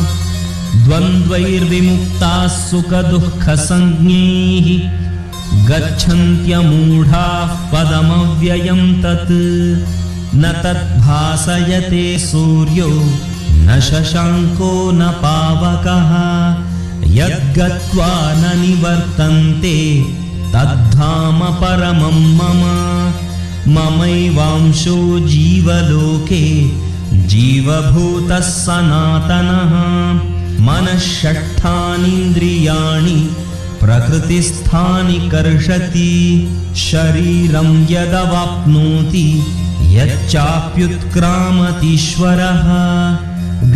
द्वन्द्वैर्विमुक्ताः सुखदुःखसंज्ञैः गच्छन्त्यमूढाः पदमव्ययं तत्। न तद्भासयते सूर्यो न शशाङ्को न पावकः यद्गत्वा न निवर्तन्ते तद्धाम परमं मम। ममैवांशो जीवलोके जीवभूतः सनातनः। मनःषट्ठानीन्द्रियाणि प्रकृतिस्थानि कर्षति। शरीरं यदवाप्नोति यच्चाप्युत्क्रामतीश्वरः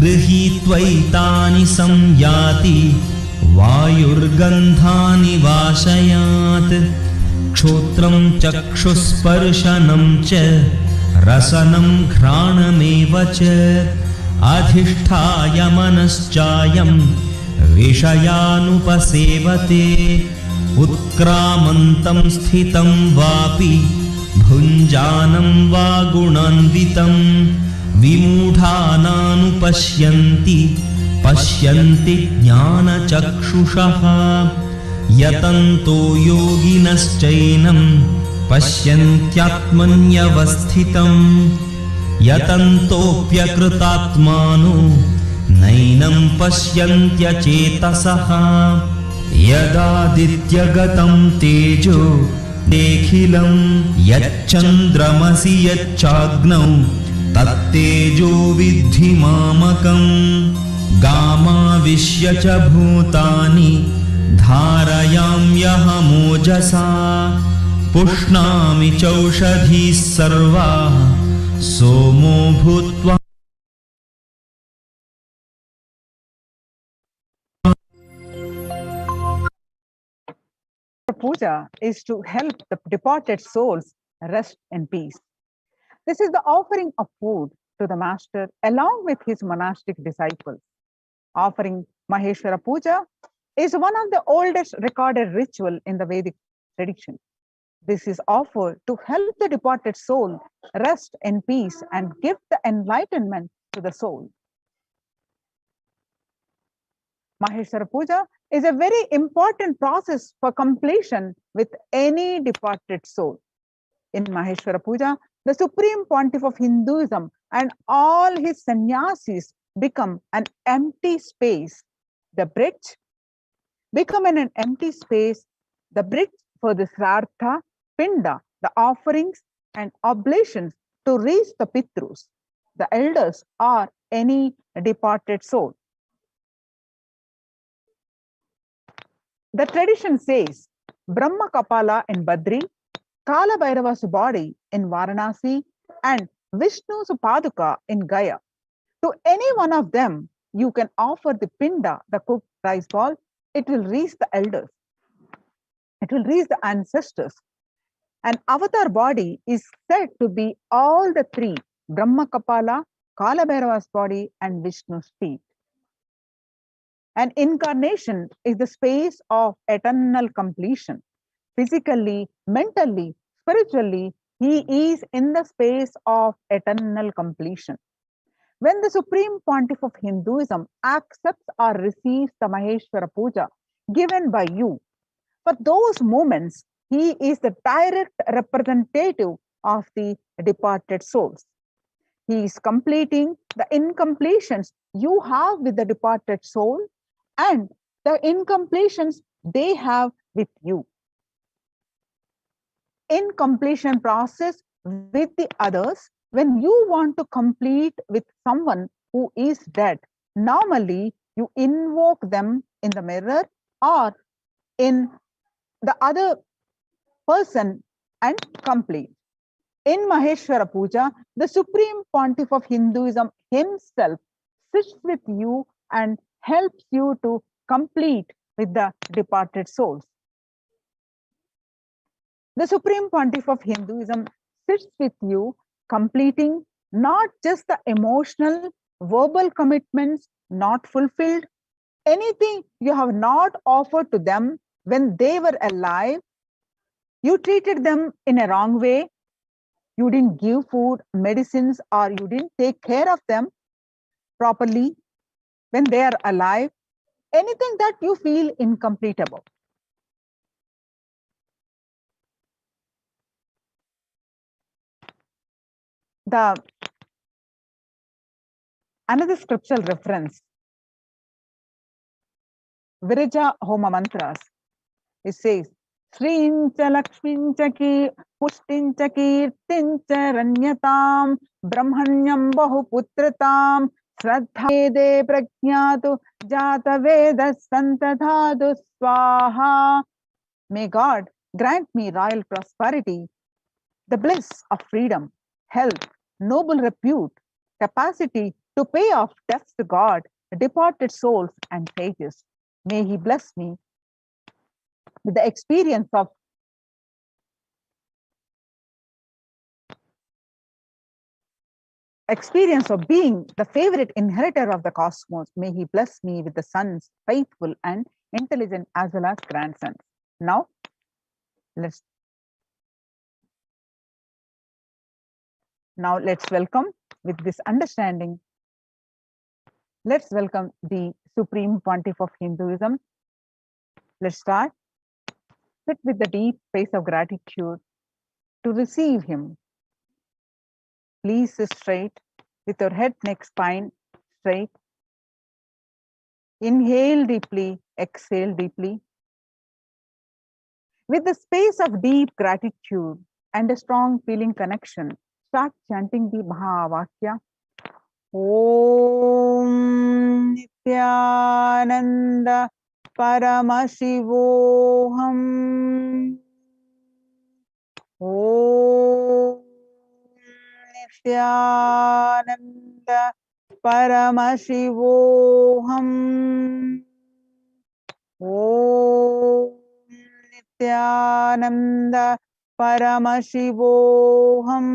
गृहीत्वैतानि संयाति वायुर्गन्धानि वाशयात्। क्षोत्रं चक्षुस्पर्शनं च रसनं घ्राणमेव च अधिष्ठाय मनश्चायं विषयानुपसेवते। उत्क्रामन्तं स्थितं वापि भुञ्जानं वा गुणान्वितं विमूढानानुपश्यन्ति पश्यन्ति ज्ञानचक्षुषः। यतन्तो योगिनश्चैनं पश्यन्त्यात्मन्यवस्थितं यतन्तोऽप्यकृतात्मानो नैनं पश्यन्त्यचेतसः यदादित्यगतं तेजो देखिलं यच्चन्द्रमसि यच्चाग्नौ तत्तेजो विद्धि मामकम् गामाविश्य च भूतानि धारयाम्यहमोजसा पुष्णामि चौषधीः सर्वाः सोमो भूत्वा Puja is to help the departed souls rest in peace. This is the offering of food to the master along with his monastic disciples. Offering Maheshwara Puja is one of the oldest recorded ritual in the Vedic tradition. This is offered to help the departed soul rest in peace and give the enlightenment to the soul. Maheshwara Puja is a very important process for completion with any departed soul. In Maheshwara Puja, the Supreme Pontiff of Hinduism and all his sannyasis become an empty space. The bridge become an empty space, the bridge for the Srartha, Pinda, the offerings and oblations to reach the Pitrus, the elders or any departed soul. The tradition says Brahma Kapala in Badri, Kala Bhairava's body in Varanasi, and Vishnu's Paduka in Gaya. To any one of them, you can offer the Pinda, the cooked rice ball. It will reach the elders. It will reach the ancestors. An avatar body is said to be all the three, Brahma Kapala, Kala Bhairava's body, and Vishnu's feet. An incarnation is the space of eternal completion. Physically, mentally, spiritually, he is in the space of eternal completion. When the Supreme Pontiff of Hinduism accepts or receives the Maheshwara Puja given by you, for those moments, he is the direct representative of the departed souls. He is completing the incompletions you have with the departed soul and the incompletions they have with you. In completion process with the others, when you want to complete with someone who is dead, normally you invoke them in the mirror or in the other person and complete. In Maheshwara Puja, the Supreme Pontiff of Hinduism himself sits with you and helps you to complete with the departed souls. The Supreme Pontiff of Hinduism sits with you, completing not just the emotional, verbal commitments not fulfilled, anything you have not offered to them when they were alive, you treated them in a wrong way, you didn't give food, medicines, or you didn't take care of them properly when they are alive, anything that you feel incomplete about. Another scriptural reference, Virija Homa Mantras, it says, Srincha Lakshmincha Pushtincha Kirtincha Ranyatam Brahmanyam Bahuputratam Shraddhede Prajnatu Jata Veda Santadhadu Swaha. May God grant me royal prosperity, the bliss of freedom, health, noble repute, capacity to pay off debts to God, departed souls, and sages. May He bless me with the experience of being the favorite inheritor of the cosmos. May He bless me with the sons, faithful and intelligent, as well as grandsons. Now, let's welcome with this understanding. Let's welcome the Supreme Pontiff of Hinduism. Let's start. Sit with the deep face of gratitude to receive him. Please sit straight with your head, neck, spine straight. Inhale deeply, exhale deeply. With the space of deep gratitude and a strong feeling connection, start chanting the Mahavakya. Om Nithyananda Paramashivoham. Om Nithyananda Paramashivoham. Om Nithyananda Paramashivoham.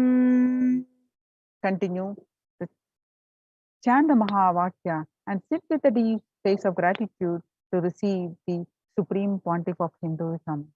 Continue to chant the Mahavakya and sit with a deep space of gratitude to receive the supreme pontiff of Hinduism.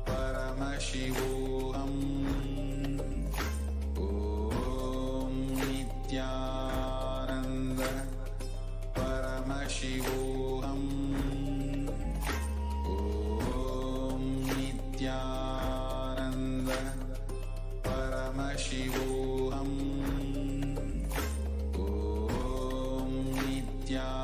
Paramashivoham. Om Nithyananda Paramashivoham. Om Nithyananda Paramashivoham. Om Nithyananda